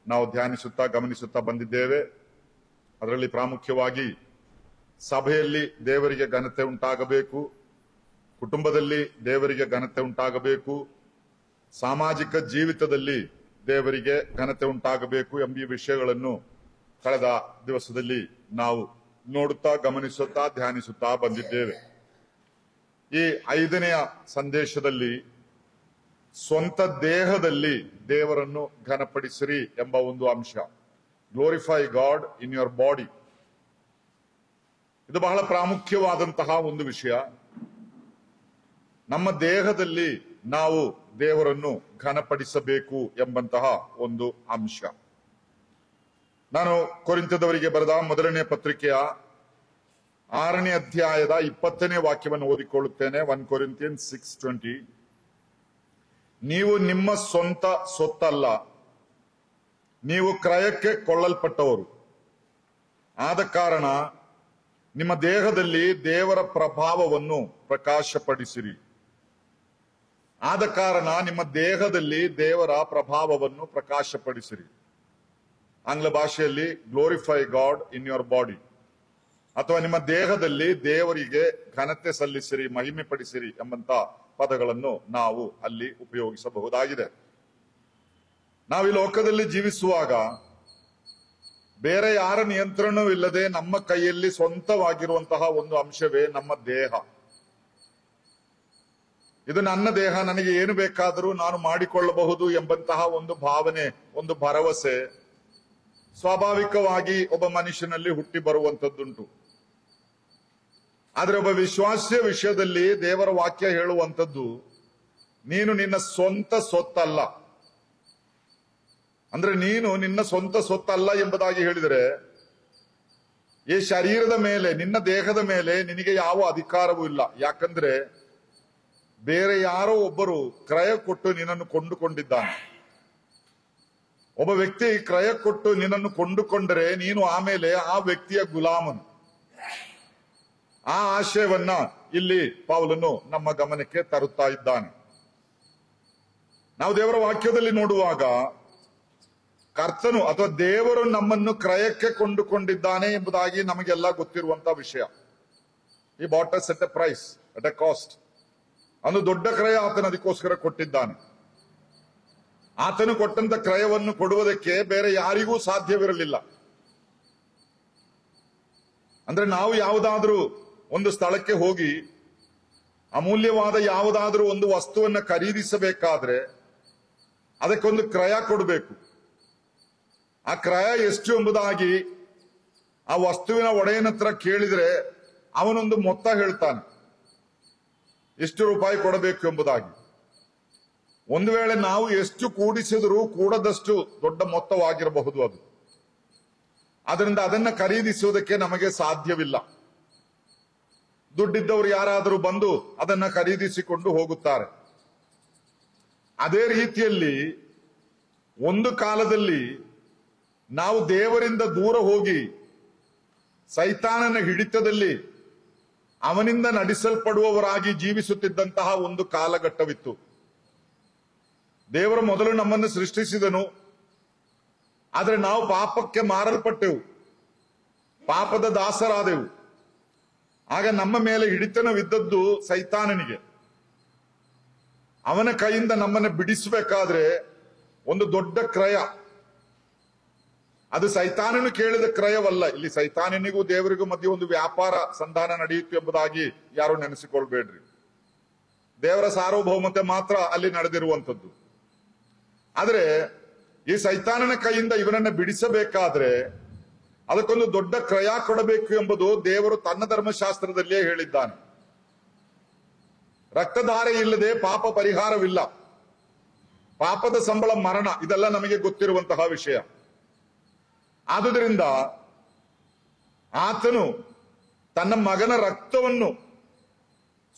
ನಾವು ಧ್ಯಾನಿಸುತ್ತಾ ಗಮನಿಸುತ್ತಾ ಬಂದಿದ್ದೇವೆ. ಅದರಲ್ಲಿ ಪ್ರಾಮುಖ್ಯವಾಗಿ ಸಭೆಯಲ್ಲಿ ದೇವರಿಗೆ ಘನತೆ ಉಂಟಾಗಬೇಕು, ಕುಟುಂಬದಲ್ಲಿ ದೇವರಿಗೆ ಘನತೆ ಉಂಟಾಗಬೇಕು, ಸಾಮಾಜಿಕ ಜೀವಿತದಲ್ಲಿ ದೇವರಿಗೆ ಘನತೆ ಉಂಟಾಗಬೇಕು ಎಂಬ ಈ ವಿಷಯಗಳನ್ನು ಕಳೆದ ದಿವಸದಲ್ಲಿ ನಾವು ನೋಡುತ್ತಾ ಗಮನಿಸುತ್ತಾ ಧ್ಯಾನಿಸುತ್ತಾ ಬಂದಿದ್ದೇವೆ. ಈ 5ನೆಯ ಸಂದೇಶದಲ್ಲಿ ಸ್ವಂತ ದೇಹದಲ್ಲಿ ದೇವರನ್ನು ಘನಪಡಿಸಿರಿ ಎಂಬ ಒಂದು ಅಂಶ, glorify God in your body. ಇದು ಬಹಳ ಪ್ರಾಮುಖ್ಯವಾದಂತಹ ಒಂದು ವಿಷಯ. ನಮ್ಮ ದೇಹದಲ್ಲಿ ನಾವು ದೇವರನ್ನು ಘನಪಡಿಸಬೇಕು ಎಂಬಂತಹ ಒಂದು ಅಂಶ. ನಾನು ಕೊರಿಂಥದವರಿಗೆ ಬರೆದ 1ನೇ ಪತ್ರಿಕೆಯ 6ನೇ ಅಧ್ಯಾಯದ 20ನೇ ವಾಕ್ಯವನ್ನು ಓದಿಕೊಳ್ಳುತ್ತೇನೆ. 1 Corinthians 6:20. ನೀವು ನಿಮ್ಮ ಸ್ವಂತ ಸೊತ್ತಲ್ಲ, ನೀವು ಕ್ರಯಕ್ಕೆ ಕೊಳ್ಳಲ್ಪಟ್ಟವರು. ಆದ ಕಾರಣ ನಿಮ್ಮ ದೇಹದಲ್ಲಿ ದೇವರ ಪ್ರಭಾವವನ್ನು ಪ್ರಕಾಶಪಡಿಸಿರಿ. ಆದ ಕಾರಣ ನಿಮ್ಮ ದೇಹದಲ್ಲಿ ದೇವರ ಪ್ರಭಾವವನ್ನು ಪ್ರಕಾಶಪಡಿಸಿರಿ. ಆಂಗ್ಲ ಭಾಷೆಯಲ್ಲಿ glorify God in your body, ಅಥವಾ ನಿಮ್ಮ ದೇಹದಲ್ಲಿ ದೇವರಿಗೆ ಘನತೆ ಸಲ್ಲಿಸಿರಿ, ಮಹಿಮೆ ಪಡಿಸಿರಿ ಎಂಬಂತ ಪದಗಳನ್ನು ನಾವು ಅಲ್ಲಿ ಉಪಯೋಗಿಸಬಹುದಾಗಿದೆ. ನಾವು ಈ ಲೋಕದಲ್ಲಿ ಜೀವಿಸುವಾಗ ಬೇರೆ ಯಾರ ನಿಯಂತ್ರಣವೂ ಇಲ್ಲದೆ ನಮ್ಮ ಕೈಯಲ್ಲಿ ಸ್ವಂತವಾಗಿರುವಂತಹ ಒಂದು ಅಂಶವೇ ನಮ್ಮ ದೇಹ. ಇದು ನನ್ನ ದೇಹ, ನನಗೆ ಏನು ಬೇಕಾದರೂ ನಾನು ಮಾಡಿಕೊಳ್ಳಬಹುದು ಎಂಬಂತಹ ಒಂದು ಭಾವನೆ, ಒಂದು ಭರವಸೆ ಸ್ವಾಭಾವಿಕವಾಗಿ ಒಬ್ಬ ಮನುಷ್ಯನಲ್ಲಿ ಹುಟ್ಟಿ ಬರುವಂತದ್ದುಂಟು. ಆದರೆ ಒಬ್ಬ ವಿಶ್ವಾಸಿಯ ವಿಷಯದಲ್ಲಿ ದೇವರ ವಾಕ್ಯ ಹೇಳುವಂಥದ್ದು, ನೀನು ನಿನ್ನ ಸ್ವಂತ ಸೊತ್ತಲ್ಲ. ಅಂದ್ರೆ ನೀನು ನಿನ್ನ ಸ್ವಂತ ಸೊತ್ತಲ್ಲ ಎಂಬುದಾಗಿ ಹೇಳಿದರೆ, ಈ ಶರೀರದ ಮೇಲೆ, ನಿನ್ನ ದೇಹದ ಮೇಲೆ ನಿನಗೆ ಯಾವ ಅಧಿಕಾರವೂ ಇಲ್ಲ. ಯಾಕಂದ್ರೆ ಬೇರೆ ಯಾರೋ ಒಬ್ಬರು ಕ್ರಯ ಕೊಟ್ಟು ನಿನ್ನನ್ನು ಕೊಂಡುಕೊಂಡಿದ್ದಾನೆ. ಒಬ್ಬ ವ್ಯಕ್ತಿ ಕ್ರಯ ಕೊಟ್ಟು ನಿನ್ನನ್ನು ಕೊಂಡುಕೊಂಡರೆ ನೀನು ಆಮೇಲೆ ಆ ವ್ಯಕ್ತಿಯ ಗುಲಾಮನು. ಆ ಆಶಯವನ್ನ ಇಲ್ಲಿ ಪೌಲನು ನಮ್ಮ ಗಮನಕ್ಕೆ ತರುತ್ತಾ ಇದ್ದಾನೆ. ನಾವು ದೇವರ ವಾಕ್ಯದಲ್ಲಿ ನೋಡುವಾಗ ಕರ್ತನು ಅಥವಾ ದೇವರು ನಮ್ಮನ್ನು ಕ್ರಯಕ್ಕೆ ಕೊಂಡುಕೊಂಡಿದ್ದಾನೆ ಎಂಬುದಾಗಿ ನಮಗೆಲ್ಲ ಗೊತ್ತಿರುವಂತಹ ವಿಷಯ. ಈ bought us at a price, at a cost. ಒಂದು ದೊಡ್ಡ ಕ್ರಯ ಆತನು ಅದಕ್ಕೋಸ್ಕರ ಕೊಟ್ಟಿದ್ದಾನೆ. ಆತನು ಕೊಟ್ಟಂತ ಕ್ರಯವನ್ನು ಕೊಡುವುದಕ್ಕೆ ಬೇರೆ ಯಾರಿಗೂ ಸಾಧ್ಯವಿರಲಿಲ್ಲ. ಅಂದ್ರೆ ನಾವು ಯಾವುದಾದ್ರೂ ಒಂದು ಸ್ಥಳಕ್ಕೆ ಹೋಗಿ ಅಮೂಲ್ಯವಾದ ಯಾವುದಾದ್ರೂ ಒಂದು ವಸ್ತುವನ್ನ ಖರೀದಿಸಬೇಕಾದ್ರೆ ಅದಕ್ಕೊಂದು ಕ್ರಯ ಕೊಡಬೇಕು. ಆ ಕ್ರಯ ಎಷ್ಟು ಎಂಬುದಾಗಿ ಆ ವಸ್ತುವಿನ ಒಡೆಯನ ಹತ್ರ ಕೇಳಿದ್ರೆ ಅವನೊಂದು ಮೊತ್ತ ಹೇಳ್ತಾನೆ, ಎಷ್ಟು ರೂಪಾಯಿ ಕೊಡಬೇಕು ಎಂಬುದಾಗಿ. ಒಂದು ವೇಳೆ ನಾವು ಎಷ್ಟು ಕೂಡಿಸಿದರೂ ಕೂಡದಷ್ಟು ದೊಡ್ಡ ಮೊತ್ತವಾಗಿರಬಹುದು ಅದು. ಅದರಿಂದ ಅದನ್ನ ಖರೀದಿಸುವುದಕ್ಕೆ ನಮಗೆ ಸಾಧ್ಯವಿಲ್ಲ. ದುಡ್ಡಿದ್ದವರು ಯಾರಾದರೂ ಬಂದು ಅದನ್ನ ಖರೀದಿಸಿಕೊಂಡು ಹೋಗುತ್ತಾರೆ. ಅದೇ ರೀತಿಯಲ್ಲಿ ಒಂದು ಕಾಲದಲ್ಲಿ ನಾವು ದೇವರಿಂದ ದೂರ ಹೋಗಿ ಸೈತಾನನ ಹಿಡಿತದಲ್ಲಿ ಅವನಿಂದ ನಡೆಸಲ್ಪಡುವವರಾಗಿ ಜೀವಿಸುತ್ತಿದ್ದಂತಹ ಒಂದು ಕಾಲಘಟ್ಟವಿತ್ತು. ದೇವರು ಮೊದಲು ನಮ್ಮನ್ನು ಸೃಷ್ಟಿಸಿದನು, ಆದರೆ ನಾವು ಪಾಪಕ್ಕೆ ಮಾರಲ್ಪಟ್ಟೆವು, ಪಾಪದ ದಾಸರಾದೆವು. ಆಗ ನಮ್ಮ ಮೇಲೆ ಹಿಡಿತನವಿದ್ದದ್ದು ಸೈತಾನನಿಗೆ. ಅವನ ಕೈಯಿಂದ ನಮ್ಮನ್ನು ಬಿಡಿಸಬೇಕಾದ್ರೆ ಒಂದು ದೊಡ್ಡ ಕ್ರಯ. ಅದು ಸೈತಾನನು ಕೇಳಿದ ಕ್ರಯವಲ್ಲ. ಇಲ್ಲಿ ಸೈತಾನನಿಗೂ ದೇವರಿಗೂ ಮಧ್ಯೆ ಒಂದು ವ್ಯಾಪಾರ ಸಂಧಾನ ನಡೆಯಿತು ಎಂಬುದಾಗಿ ಯಾರು ನೆನೆಸಿಕೊಳ್ಬೇಡ್ರಿ. ದೇವರ ಸಾರ್ವಭೌಮತೆ ಮಾತ್ರ ಅಲ್ಲಿ ನಡೆದಿರುವಂಥದ್ದು. ಆದರೆ ಈ ಸೈತಾನನ ಕೈಯಿಂದ ಇವನನ್ನ ಬಿಡಿಸಬೇಕಾದ್ರೆ ಅದಕ್ಕೊಂದು ದೊಡ್ಡ ಕ್ರಯ ಕೊಡಬೇಕು ಎಂಬುದು ದೇವರು ತನ್ನ ಧರ್ಮಶಾಸ್ತ್ರದಲ್ಲಿಯೇ ಹೇಳಿದ್ದಾನೆ. ರಕ್ತಧಾರೆ ಇಲ್ಲದೆ ಪಾಪ ಪರಿಹಾರವಿಲ್ಲ, ಪಾಪದ ಸಂಬಳ ಮರಣ, ಇದೆಲ್ಲ ನಮಗೆ ಗೊತ್ತಿರುವಂತಹ ವಿಷಯ. ಆದುದರಿಂದ ಆತನು ತನ್ನ ಮಗನ ರಕ್ತವನ್ನು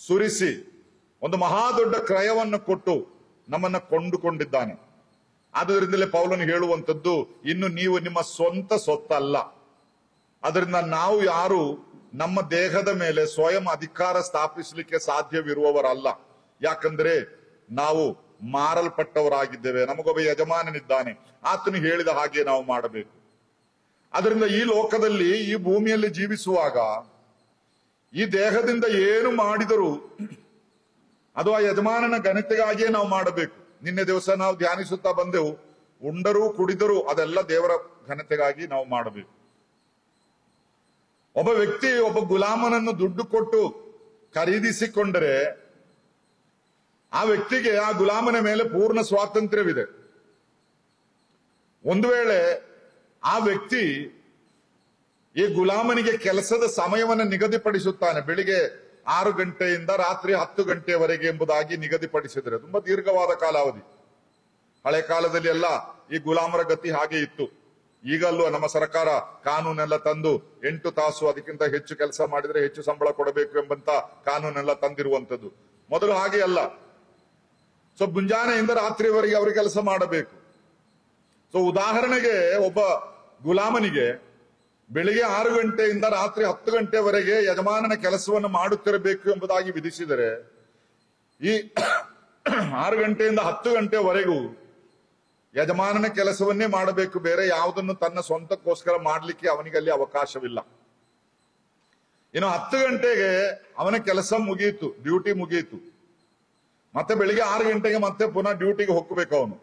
ಸುರಿಸಿ ಒಂದು ಮಹಾದೊಡ್ಡ ಕ್ರಯವನ್ನು ಕೊಟ್ಟು ನಮ್ಮನ್ನ ಕೊಂಡುಕೊಂಡಿದ್ದಾನೆ. ಆದುದರಿಂದಲೇ ಪೌಲನು ಹೇಳುವಂಥದ್ದು, ಇನ್ನು ನೀವು ನಿಮ್ಮ ಸ್ವಂತ ಸೊತ್ತಲ್ಲ. ಅದರಿಂದ ನಾವು ಯಾರು ನಮ್ಮ ದೇಹದ ಮೇಲೆ ಸ್ವಯಂ ಅಧಿಕಾರ ಸ್ಥಾಪಿಸಲಿಕ್ಕೆ ಸಾಧ್ಯವಿರುವವರಲ್ಲ. ಯಾಕಂದ್ರೆ ನಾವು ಮಾರಲ್ಪಟ್ಟವರಾಗಿದ್ದೇವೆ. ನಮಗೊಬ್ಬ ಯಜಮಾನನಿದ್ದಾನೆ, ಆತನು ಹೇಳಿದ ಹಾಗೆ ನಾವು ಮಾಡಬೇಕು. ಅದರಿಂದ ಈ ಲೋಕದಲ್ಲಿ, ಈ ಭೂಮಿಯಲ್ಲಿ ಜೀವಿಸುವಾಗ ಈ ದೇಹದಿಂದ ಏನು ಮಾಡಿದರೂ ಅದು ಆ ಯಜಮಾನನ ಘನತೆಗಾಗಿಯೇ ನಾವು ಮಾಡಬೇಕು. ನಿನ್ನೆ ದಿವಸ ನಾವು ಧ್ಯಾನಿಸುತ್ತಾ ಬಂದೆವು, ಉಂಡರೂ ಕುಡಿದರೂ ಅದೆಲ್ಲ ದೇವರ ಘನತೆಗಾಗಿ ನಾವು ಮಾಡಬೇಕು. ಒಬ್ಬ ವ್ಯಕ್ತಿ ಒಬ್ಬ ಗುಲಾಮನನ್ನು ದುಡ್ಡು ಕೊಟ್ಟು ಖರೀದಿಸಿಕೊಂಡರೆ ಆ ವ್ಯಕ್ತಿಗೆ ಆ ಗುಲಾಮನ ಮೇಲೆ ಪೂರ್ಣ ಸ್ವಾತಂತ್ರ್ಯವಿದೆ. ಒಂದು ವೇಳೆ ಆ ವ್ಯಕ್ತಿ ಈ ಗುಲಾಮನಿಗೆ ಕೆಲಸದ ಸಮಯವನ್ನು ನಿಗದಿಪಡಿಸುತ್ತಾನೆ, ಬೆಳಿಗ್ಗೆ 6 ಗಂಟೆಯಿಂದ ರಾತ್ರಿ 10 ಗಂಟೆಯವರೆಗೆ ಎಂಬುದಾಗಿ ನಿಗದಿಪಡಿಸಿದರೆ, ತುಂಬಾ ದೀರ್ಘವಾದ ಕಾಲಾವಧಿ. ಹಳೆ ಕಾಲದಲ್ಲಿ ಎಲ್ಲ ಈ ಗುಲಾಮರ ಗತಿ ಹಾಗೆ ಇತ್ತು. ಈಗಲ್ಲೂ ನಮ್ಮ ಸರ್ಕಾರ ಕಾನೂನೆಲ್ಲ ತಂದು 8 ತಾಸು ಅದಕ್ಕಿಂತ ಹೆಚ್ಚು ಕೆಲಸ ಮಾಡಿದ್ರೆ ಹೆಚ್ಚು ಸಂಬಳ ಕೊಡಬೇಕು ಎಂಬಂತ ಕಾನೂನೆಲ್ಲ ತಂದಿರುವಂತದ್ದು. ಮೊದಲು ಹಾಗೆ ಅಲ್ಲ. ಸೊ ಮುಂಜಾನೆಯಿಂದ ರಾತ್ರಿಯವರೆಗೆ ಅವರು ಕೆಲಸ ಮಾಡಬೇಕು. ಸೊ ಉದಾಹರಣೆಗೆ ಒಬ್ಬ ಗುಲಾಮನಿಗೆ ಬೆಳಿಗ್ಗೆ 6 ಗಂಟೆಯಿಂದ ರಾತ್ರಿ 10 ಗಂಟೆವರೆಗೆ ಯಜಮಾನನ ಕೆಲಸವನ್ನು ಮಾಡುತ್ತಿರಬೇಕು ಎಂಬುದಾಗಿ ವಿಧಿಸಿದರೆ, ಈ 6 ಗಂಟೆಯಿಂದ 10 ಗಂಟೆವರೆಗೂ ಯಜಮಾನನ ಕೆಲಸವನ್ನೇ ಮಾಡಬೇಕು. ಬೇರೆ ಯಾವುದನ್ನು ತನ್ನ ಸ್ವಂತಕ್ಕೋಸ್ಕರ ಮಾಡಲಿಕ್ಕೆ ಅವನಿಗೆ ಅಲ್ಲಿ ಅವಕಾಶವಿಲ್ಲ. ಇನ್ನು 10 ಗಂಟೆಗೆ ಅವನ ಕೆಲಸ ಮುಗಿಯಿತು, ಡ್ಯೂಟಿ ಮುಗಿಯಿತು. ಮತ್ತೆ ಬೆಳಿಗ್ಗೆ 6 ಗಂಟೆಗೆ ಮತ್ತೆ ಪುನಃ ಡ್ಯೂಟಿಗೆ ಹೋಗಬೇಕು ಅವನು.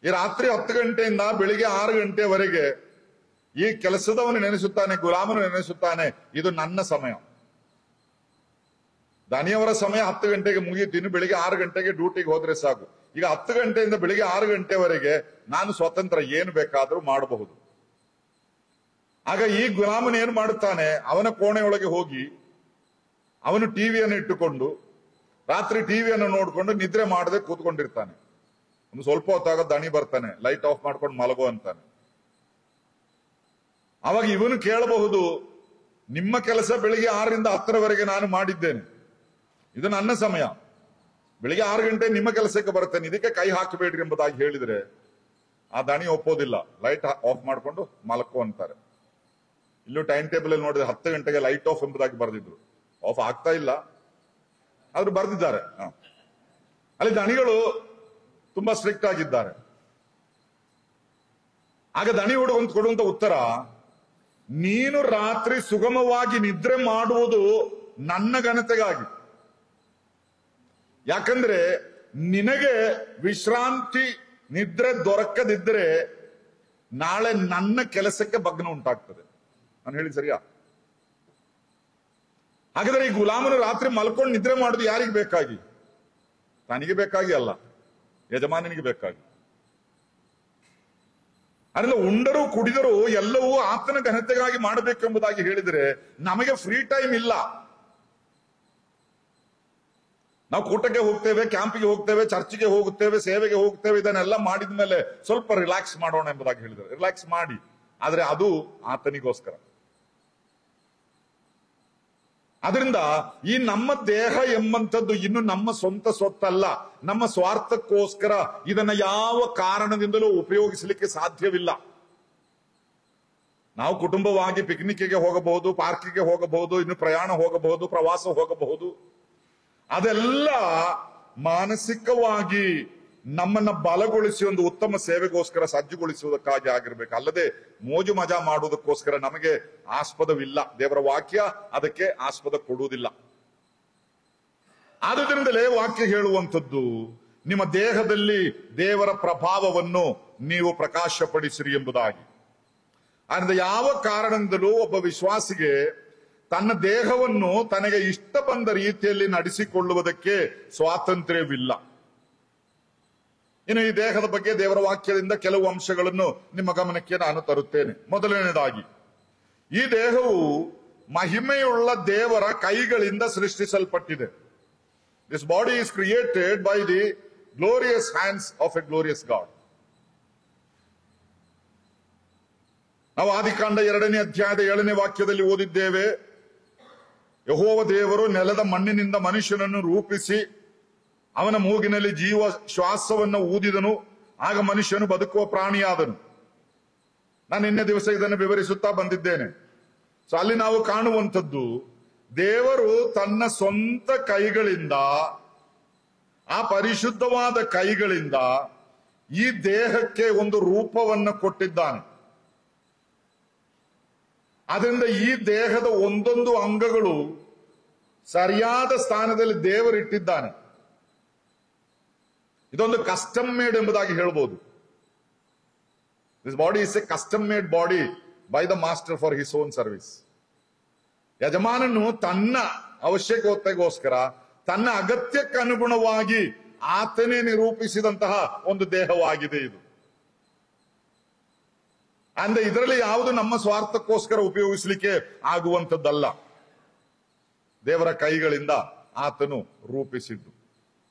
ಈ ರಾತ್ರಿ 10 ಗಂಟೆಯಿಂದ ಬೆಳಿಗ್ಗೆ 6 ಗಂಟೆವರೆಗೆ ಈ ಕೆಲಸದವನು ನೆನೆಸುತ್ತಾನೆ, ಗುಲಾಮನು ನೆನೆಸುತ್ತಾನೆ, ಇದು ನನ್ನ ಸಮಯ. ದನಿಯವರ ಸಮಯ 10 ಗಂಟೆಗೆ ಮುಗಿಯಿತು, ಇನ್ನು ಬೆಳಿಗ್ಗೆ 6 ಗಂಟೆಗೆ ಡ್ಯೂಟಿಗೆ ಹೋದ್ರೆ ಸಾಕು. ಈಗ 10 ಗಂಟೆಯಿಂದ ಬೆಳಿಗ್ಗೆ 6 ಗಂಟೆವರೆಗೆ ನಾನು ಸ್ವತಂತ್ರ, ಏನು ಬೇಕಾದರೂ ಮಾಡಬಹುದು. ಆಗ ಈ ಗುಲಾಮನ ಏನು ಮಾಡುತ್ತಾನೆ, ಅವನ ಕೋಣೆಯೊಳಗೆ ಹೋಗಿ ಅವನು ಟಿವಿಯನ್ನು ಇಟ್ಟುಕೊಂಡು ರಾತ್ರಿ ಟಿವಿಯನ್ನು ನೋಡ್ಕೊಂಡು ನಿದ್ರೆ ಮಾಡದೆ ಕೂತ್ಕೊಂಡಿರ್ತಾನೆ. ಒಂದು ಸ್ವಲ್ಪ ಹೊತ್ತಾಗ ದಣಿ ಬರ್ತಾನೆ, ಲೈಟ್ ಆಫ್ ಮಾಡ್ಕೊಂಡು ಮಲಗೋ ಅಂತಾನೆ. ಅವಾಗ ಇವನು ಕೇಳಬಹುದು, ನಿಮ್ಮ ಕೆಲಸ ಬೆಳಿಗ್ಗೆ 6ರಿಂದ 10ರವರೆಗೆ ನಾನು ಮಾಡಿದ್ದೇನೆ, ಇದು ನನ್ನ ಸಮಯ, ಬೆಳಿಗ್ಗೆ 6 ಗಂಟೆ ನಿಮ್ಮ ಕೆಲಸಕ್ಕೆ ಬರ್ತೇನೆ, ಇದಕ್ಕೆ ಕೈ ಹಾಕಬೇಡ್ರಿ ಎಂಬುದಾಗಿ ಹೇಳಿದ್ರೆ ಆ ದಣಿ ಒಪ್ಪೋದಿಲ್ಲ. ಲೈಟ್ ಆಫ್ ಮಾಡ್ಕೊಂಡು ಮಲಕೋ ಅಂತಾರೆ. ಇಲ್ಲೂ ಟೈಮ್ ಟೇಬಲ್ ಅಲ್ಲಿ ನೋಡಿದ್ರೆ 10 ಗಂಟೆಗೆ ಲೈಟ್ ಆಫ್ ಎಂಬುದಾಗಿ ಬರೆದಿದ್ರು. ಆಫ್ ಆಗ್ತಾ ಇಲ್ಲ, ಆದ್ರೂ ಬರೆದಿದ್ದಾರೆ. ಅಲ್ಲಿ ದಣಿಗಳು ತುಂಬಾ ಸ್ಟ್ರಿಕ್ಟ್ ಆಗಿದ್ದಾರೆ. ಆಗ ದಣಿ ಹುಡುಗ ಕೊಡುವಂತ ಉತ್ತರ, ನೀನು ರಾತ್ರಿ ಸುಗಮವಾಗಿ ನಿದ್ರೆ ಮಾಡುವುದು ನನ್ನ ಘನತೆಗಾಗಿ. ಯಾಕಂದ್ರೆ ನಿನಗೆ ವಿಶ್ರಾಂತಿ ನಿದ್ರೆ ದೊರಕದಿದ್ರೆ ನಾಳೆ ನನ್ನ ಕೆಲಸಕ್ಕೆ ಭಗ್ನ ಉಂಟಾಗ್ತದೆ. ನಾನು ಹೇಳಿ ಸರಿಯಾ? ಹಾಗಾದ್ರೆ ಈ ಗುಲಾಮನು ರಾತ್ರಿ ಮಲ್ಕೊಂಡು ನಿದ್ರೆ ಮಾಡುದು ಯಾರಿಗೆ ಬೇಕಾಗಿ? ತನಿಗೆ ಬೇಕಾಗಿ ಅಲ್ಲ, ಯಜಮಾನನಿಗೆ ಬೇಕಾಗಿ. ಅದರಿಂದ ಉಂಡರೂ ಕುಡಿದರೂ ಎಲ್ಲವೂ ಆತನ ಘನತೆಗಾಗಿ ಮಾಡಬೇಕೆಂಬುದಾಗಿ ಹೇಳಿದರೆ ನಮಗೆ ಫ್ರೀ ಟೈಮ್ ಇಲ್ಲ. ನಾವು ಕೂಟಕ್ಕೆ ಹೋಗ್ತೇವೆ, ಕ್ಯಾಂಪಿಗೆ ಹೋಗ್ತೇವೆ, ಚರ್ಚ್ಗೆ ಹೋಗುತ್ತೇವೆ, ಸೇವೆಗೆ ಹೋಗ್ತೇವೆ. ಇದನ್ನೆಲ್ಲ ಮಾಡಿದ ಮೇಲೆ ಸ್ವಲ್ಪ ರಿಲ್ಯಾಕ್ಸ್ ಮಾಡೋಣ ಎಂಬುದಾಗಿ ಹೇಳಿದರೆ ರಿಲ್ಯಾಕ್ಸ್ ಮಾಡಿ, ಆದ್ರೆ ಅದು ಆತನಿಗೋಸ್ಕರ. ಅದರಿಂದ ಈ ನಮ್ಮ ದೇಹ ಎಂಬಂಥದ್ದು ಇನ್ನು ನಮ್ಮ ಸ್ವಂತ ಸ್ವತ್ತಲ್ಲ, ನಮ್ಮ ಸ್ವಾರ್ಥಕ್ಕೋಸ್ಕರ ಇದನ್ನ ಯಾವ ಕಾರಣದಿಂದಲೂ ಉಪಯೋಗಿಸಲಿಕ್ಕೆ ಸಾಧ್ಯವಿಲ್ಲ. ನಾವು ಕುಟುಂಬವಾಗಿ ಪಿಕ್ನಿಕ್ಗೆ ಹೋಗಬಹುದು, ಪಾರ್ಕಿಗೆ ಹೋಗಬಹುದು, ಇನ್ನು ಪ್ರಯಾಣ ಹೋಗಬಹುದು, ಪ್ರವಾಸ ಹೋಗಬಹುದು. ಅದೆಲ್ಲ ಮಾನಸಿಕವಾಗಿ ನಮ್ಮನ್ನ ಬಲಗೊಳಿಸಿ ಒಂದು ಉತ್ತಮ ಸೇವೆಗೋಸ್ಕರ ಸಜ್ಜುಗೊಳಿಸುವುದಕ್ಕಾಗಿ ಆಗಿರ್ಬೇಕು. ಅಲ್ಲದೆ ಮೋಜು ಮಜಾ ಮಾಡುವುದಕ್ಕೋಸ್ಕರ ನಮಗೆ ಆಸ್ಪದವಿಲ್ಲ. ದೇವರ ವಾಕ್ಯ ಅದಕ್ಕೆ ಆಸ್ಪದ ಕೊಡುವುದಿಲ್ಲ. ಆದುದರಿಂದಲೇ ವಾಕ್ಯ ಹೇಳುವಂಥದ್ದು, ನಿಮ್ಮ ದೇಹದಲ್ಲಿ ದೇವರ ಪ್ರಭಾವವನ್ನು ನೀವು ಪ್ರಕಾಶಪಡಿಸಿರಿ ಎಂಬುದಾಗಿ. ಆದ್ದರಿಂದ ಯಾವ ಕಾರಣದಿಂದಲೂ ಒಬ್ಬ ವಿಶ್ವಾಸಿಗೆ ತನ್ನ ದೇಹವನ್ನು ತನಗೆ ಇಷ್ಟ ಬಂದ ರೀತಿಯಲ್ಲಿ ನಡೆಸಿಕೊಳ್ಳುವುದಕ್ಕೆ ಸ್ವಾತಂತ್ರ್ಯವಿಲ್ಲ. ಇನ್ನು ಈ ದೇಹದ ಬಗ್ಗೆ ದೇವರ ವಾಕ್ಯದಿಂದ ಕೆಲವು ಅಂಶಗಳನ್ನು ನಿಮ್ಮ ಗಮನಕ್ಕೆ ನಾನು ತರುತ್ತೇನೆ. ಮೊದಲನೇದಾಗಿ, ಈ ದೇಹವು ಮಹಿಮೆಯುಳ್ಳ ದೇವರ ಕೈಗಳಿಂದ ಸೃಷ್ಟಿಸಲ್ಪಟ್ಟಿದೆ. This body is created by the glorious hands of a glorious God. ನಾವು ಆದಿಕಾಂಡ 2ನೇ ಅಧ್ಯಾಯದ 7ನೇ ವಾಕ್ಯದಲ್ಲಿ ಓದಿದ್ದೇವೆ, ಯೆಹೋವ ದೇವರು ನೆಲದ ಮಣ್ಣಿನಿಂದ ಮನುಷ್ಯನನ್ನು ರೂಪಿಸಿ ಅವನ ಮೂಗಿನಲ್ಲಿ ಜೀವ ಶ್ವಾಸವನ್ನು ಊದಿದನು, ಆಗ ಮನುಷ್ಯನು ಬದುಕುವ ಪ್ರಾಣಿಯಾದನು. ನಾನು ನಿನ್ನೆ ದಿವಸ ಇದನ್ನು ವಿವರಿಸುತ್ತಾ ಬಂದಿದ್ದೇನೆ. ಸೊ ಅಲ್ಲಿ ನಾವು ಕಾಣುವಂಥದ್ದು, ದೇವರು ತನ್ನ ಸ್ವಂತ ಕೈಗಳಿಂದ ಆ ಪರಿಶುದ್ಧವಾದ ಕೈಗಳಿಂದ ಈ ದೇಹಕ್ಕೆ ಒಂದು ರೂಪವನ್ನು ಕೊಟ್ಟಿದ್ದಾನೆ. ಅದರಿಂದ ಈ ದೇಹದ ಒಂದೊಂದು ಅಂಗಗಳು ಸರಿಯಾದ ಸ್ಥಾನದಲ್ಲಿ ದೇವರಿಟ್ಟಿದ್ದಾನೆ. ಇದೊಂದು ಕಸ್ಟಮ್ ಮೇಡ್ ಎಂಬುದಾಗಿ ಹೇಳ್ಬೋದು. This body is A custom made body by the master for his own service. ಯಜಮಾನನು ತನ್ನ ಅವಶ್ಯಕತೆಗೋಸ್ಕರ ತನ್ನ ಅಗತ್ಯಕ್ಕೆ ಅನುಗುಣವಾಗಿ ಆತನೇ ನಿರೂಪಿಸಿದಂತಹ ಒಂದು ದೇಹವಾಗಿದೆ ಇದು. ಅಂದ್ರೆ ಇದರಲ್ಲಿ ಯಾವುದು ನಮ್ಮ ಸ್ವಾರ್ಥಕ್ಕೋಸ್ಕರ ಉಪಯೋಗಿಸಲಿಕ್ಕೆ ಆಗುವಂಥದ್ದಲ್ಲ. ದೇವರ ಕೈಗಳಿಂದ ಆತನು ರೂಪಿಸಿದ್ದು.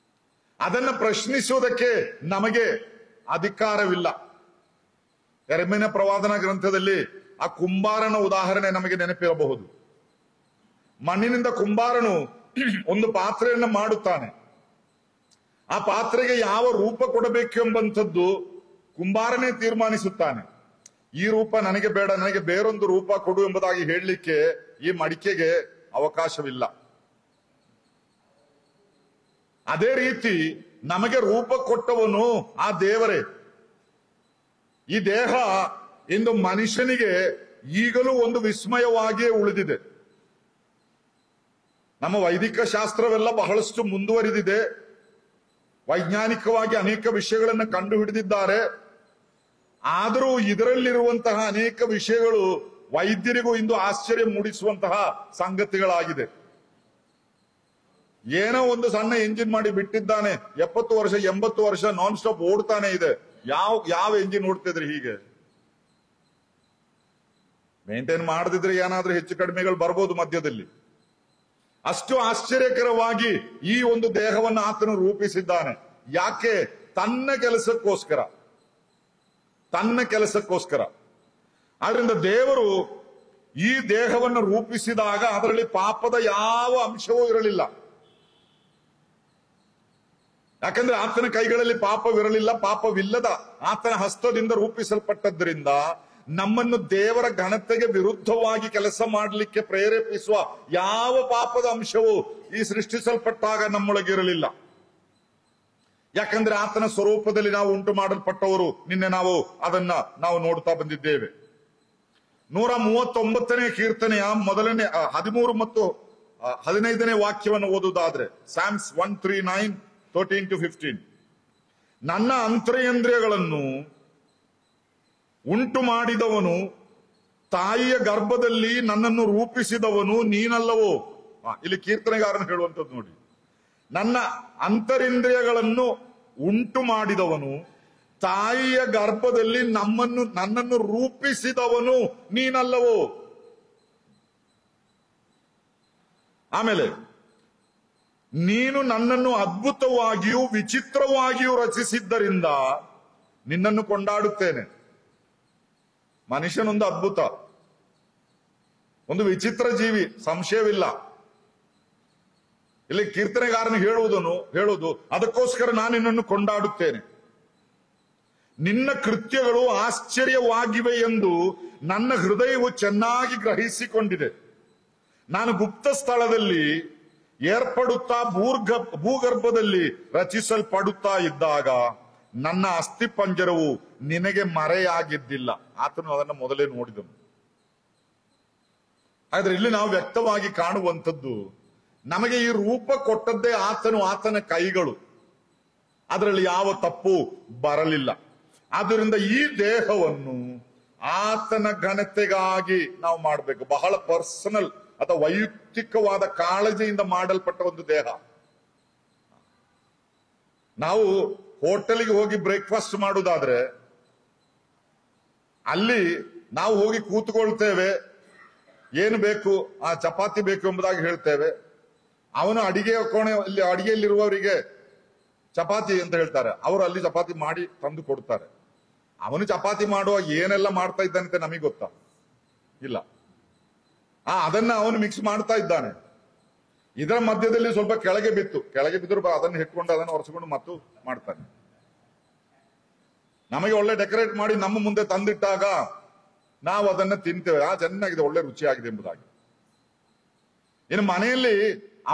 ಅದನ್ನ ಪ್ರಶ್ನಿಸುವುದಕ್ಕೆ ನಮಗೆ ಅಧಿಕಾರವಿಲ್ಲ. ಯೆರೆಮೀಯನ ಪ್ರವಾದನ ಗ್ರಂಥದಲ್ಲಿ ಆ ಕುಂಬಾರನ ಉದಾಹರಣೆ ನಮಗೆ ನೆನಪಿರಬಹುದು. ಮಣ್ಣಿನಿಂದ ಕುಂಬಾರನು ಒಂದು ಪಾತ್ರೆಯನ್ನು ಮಾಡುತ್ತಾನೆ. ಆ ಪಾತ್ರೆಗೆ ಯಾವ ರೂಪ ಕೊಡಬೇಕು ಎಂಬಂಥದ್ದು ಕುಂಬಾರನೇ ತೀರ್ಮಾನಿಸುತ್ತಾನೆ. ಈ ರೂಪ ನನಗೆ ಬೇಡ, ನನಗೆ ಬೇರೊಂದು ರೂಪ ಕೊಡು ಎಂಬುದಾಗಿ ಹೇಳಲಿಕ್ಕೆ ಈ ಮಡಿಕೆಗೆ ಅವಕಾಶವಿಲ್ಲ. ಅದೇ ರೀತಿ ನಮಗೆ ರೂಪ ಕೊಟ್ಟವನು ಆ ದೇವರೇ. ಈ ದೇಹ ಇಂದು ಮನುಷ್ಯನಿಗೆ ಈಗಲೂ ಒಂದು ವಿಸ್ಮಯವಾಗಿಯೇ ಉಳಿದಿದೆ. ನಮ್ಮ ವೈದಿಕ ಶಾಸ್ತ್ರವೆಲ್ಲ ಬಹಳಷ್ಟು ಮುಂದುವರಿದಿದೆ. ವೈಜ್ಞಾನಿಕವಾಗಿ ಅನೇಕ ವಿಷಯಗಳನ್ನು ಕಂಡು ಹಿಡಿದಿದ್ದಾರೆ. ಆದರೂ ಇದರಲ್ಲಿರುವಂತಹ ಅನೇಕ ವಿಷಯಗಳು ವೈದ್ಯರಿಗೂ ಇಂದು ಆಶ್ಚರ್ಯ ಮೂಡಿಸುವಂತಹ ಸಂಗತಿಗಳಾಗಿದೆ. ಏನೋ ಒಂದು ಸಣ್ಣ ಎಂಜಿನ್ ಮಾಡಿ ಬಿಟ್ಟಿದ್ದಾನೆ, 70 ವರ್ಷ 80 ವರ್ಷ ನಾನ್ ಸ್ಟಾಪ್ ಓಡ್ತಾನೆ ಇದೆ. ಯಾವ ಎಂಜಿನ್ ಓಡ್ತಿದ್ರಿ? ಹೀಗೆ ಮೇಂಟೈನ್ ಮಾಡದಿದ್ರೆ ಏನಾದ್ರೂ ಹೆಚ್ಚು ಕಡಿಮೆಗಳು ಬರ್ಬೋದು ಮಧ್ಯದಲ್ಲಿ. ಅಷ್ಟು ಆಶ್ಚರ್ಯಕರವಾಗಿ ಈ ಒಂದು ದೇಹವನ್ನು ಆತನು ರೂಪಿಸಿದ್ದಾನೆ. ಯಾಕೆ? ತನ್ನ ಕೆಲಸಕ್ಕೋಸ್ಕರ. ಆದ್ರಿಂದ ದೇವರು ಈ ದೇಹವನ್ನು ರೂಪಿಸಿದಾಗ ಅದರಲ್ಲಿ ಪಾಪದ ಯಾವ ಅಂಶವೂ ಇರಲಿಲ್ಲ. ಯಾಕಂದ್ರೆ ಆತನ ಕೈಗಳಲ್ಲಿ ಪಾಪವಿರಲಿಲ್ಲ. ಪಾಪವಿಲ್ಲದ ಆತನ ಹಸ್ತದಿಂದ ರೂಪಿಸಲ್ಪಟ್ಟದ್ರಿಂದ ನಮ್ಮನ್ನು ದೇವರ ಘನತೆಗೆ ವಿರುದ್ಧವಾಗಿ ಕೆಲಸ ಮಾಡಲಿಕ್ಕೆ ಪ್ರೇರೇಪಿಸುವ ಯಾವ ಪಾಪದ ಅಂಶವೂ ಈ ಸೃಷ್ಟಿಸಲ್ಪಟ್ಟಾಗ ನಮ್ಮೊಳಗಿರಲಿಲ್ಲ. ಯಾಕಂದ್ರೆ ಆತನ ಸ್ವರೂಪದಲ್ಲಿ ನಾವು ಉಂಟು ಮಾಡಲ್ಪಟ್ಟವರು. ನಿನ್ನೆ ನಾವು ನೋಡ್ತಾ ಬಂದಿದ್ದೇವೆ. 139ನೇ ಕೀರ್ತನೆಯ ಮೊದಲನೇ 13 ಮತ್ತು 15ನೇ ವಾಕ್ಯವನ್ನು ಓದುವುದಾದ್ರೆ, Psalms 139, 13-15. ನನ್ನ ಅಂತರೇಂದ್ರಿಯಗಳನ್ನು ಉಂಟು ಮಾಡಿದವನು, ತಾಯಿಯ ಗರ್ಭದಲ್ಲಿ ನನ್ನನ್ನು ರೂಪಿಸಿದವನು ನೀನಲ್ಲವೋ? ಇಲ್ಲಿ ಕೀರ್ತನೆಗಾರನು ಹೇಳುವಂಥದ್ದು ನೋಡಿ. ನನ್ನ ಅಂತರಿಂದ್ರಿಯಗಳನ್ನು ಉಂಟು ಮಾಡಿದವನು, ತಾಯಿಯ ಗರ್ಭದಲ್ಲಿ ನನ್ನನ್ನು ರೂಪಿಸಿದವನು ನೀನಲ್ಲವೋ? ಆಮೇಲೆ, ನೀನು ನನ್ನನ್ನು ಅದ್ಭುತವಾಗಿಯೂ ವಿಚಿತ್ರವಾಗಿಯೂ ರಚಿಸಿದ್ದರಿಂದ ನಿನ್ನನ್ನು ಕೊಂಡಾಡುತ್ತೇನೆ. ಮನುಷ್ಯನೊಂದು ಅದ್ಭುತ, ಒಂದು ವಿಚಿತ್ರ ಜೀವಿ, ಸಂಶಯವಿಲ್ಲ. ಇಲ್ಲಿ ಕೀರ್ತನೆಗಾರನು ಹೇಳುವುದು ಅದಕ್ಕೋಸ್ಕರ ನಾನು ನಿನ್ನನ್ನು ಕೊಂಡಾಡುತ್ತೇನೆ. ನಿನ್ನ ಕೃತ್ಯಗಳು ಆಶ್ಚರ್ಯವಾಗಿವೆ ಎಂದು ನನ್ನ ಹೃದಯವು ಚೆನ್ನಾಗಿ ಗ್ರಹಿಸಿಕೊಂಡಿದೆ. ನಾನು ಗುಪ್ತ ಸ್ಥಳದಲ್ಲಿ ಏರ್ಪಡುತ್ತಾ ಭೂಗರ್ಭದಲ್ಲಿ ರಚಿಸಲ್ಪಡುತ್ತಾ ಇದ್ದಾಗ ನನ್ನ ಅಸ್ಥಿಪಂಜರವು ನಿನಗೆ ಮರೆಯಾಗಿದ್ದಿಲ್ಲ. ಆತನು ಅದನ್ನು ಮೊದಲೇ ನೋಡಿದನು. ಆದ್ರೆ ಇಲ್ಲಿ ನಾವು ವ್ಯಕ್ತವಾಗಿ ಕಾಣುವಂಥದ್ದು, ನಮಗೆ ಈ ರೂಪ ಕೊಟ್ಟದ್ದೇ ಆತನ ಕೈಗಳು. ಅದರಲ್ಲಿ ಯಾವ ತಪ್ಪು ಬರಲಿಲ್ಲ. ಆದ್ದರಿಂದ ಈ ದೇಹವನ್ನು ಆತನ ಘನತೆಗಾಗಿ ನಾವು ಮಾಡಬೇಕು. ಬಹಳ ಪರ್ಸನಲ್ ಅಥವಾ ವೈಯಕ್ತಿಕವಾದ ಕಾಳಜಿಯಿಂದ ಮಾಡಲ್ಪಟ್ಟ ಒಂದು ದೇಹ. ನಾವು ಹೋಟೆಲ್ಗೆ ಹೋಗಿ ಬ್ರೇಕ್ಫಾಸ್ಟ್ ಮಾಡುವುದಾದ್ರೆ ಅಲ್ಲಿ ನಾವು ಹೋಗಿ ಕೂತ್ಕೊಳ್ತೇವೆ. ಏನು ಬೇಕು? ಚಪಾತಿ ಬೇಕು ಎಂಬುದಾಗಿ ಹೇಳ್ತೇವೆ. ಅವನು ಅಡಿಗೆ ಅಡಿಗೆಯಲ್ಲಿರುವವರಿಗೆ ಚಪಾತಿ ಅಂತ ಹೇಳ್ತಾರೆ. ಅವರು ಅಲ್ಲಿ ಚಪಾತಿ ಮಾಡಿ ತಂದು ಕೊಡ್ತಾರೆ. ಅವನು ಚಪಾತಿ ಮಾಡುವ ಏನೆಲ್ಲ ಮಾಡ್ತಾ ಇದ್ದಾನಂತೆ ನಮಗೆ ಗೊತ್ತಾ? ಇಲ್ಲ. ಅದನ್ನ ಅವನು ಮಿಕ್ಸ್ ಮಾಡ್ತಾ ಇದ್ದಾನೆ. ಇದರ ಮಧ್ಯದಲ್ಲಿ ಸ್ವಲ್ಪ ಕೆಳಗೆ ಬಿದ್ದರು ಅದನ್ನು ಹಿಡ್ಕೊಂಡು ಅದನ್ನು ಒರೆಸ್ಕೊಂಡು ಮತ್ತು ಮಾಡ್ತಾನೆ. ನಮಗೆ ಒಳ್ಳೆ ಡೆಕೋರೇಟ್ ಮಾಡಿ ನಮ್ಮ ಮುಂದೆ ತಂದಿಟ್ಟಾಗ ನಾವು ಅದನ್ನ ತಿಂತೇವೆ. ಚೆನ್ನಾಗಿದೆ, ಒಳ್ಳೆ ರುಚಿಯಾಗಿದೆ ಎಂಬುದಾಗಿ. ಇನ್ನು ಮನೆಯಲ್ಲಿ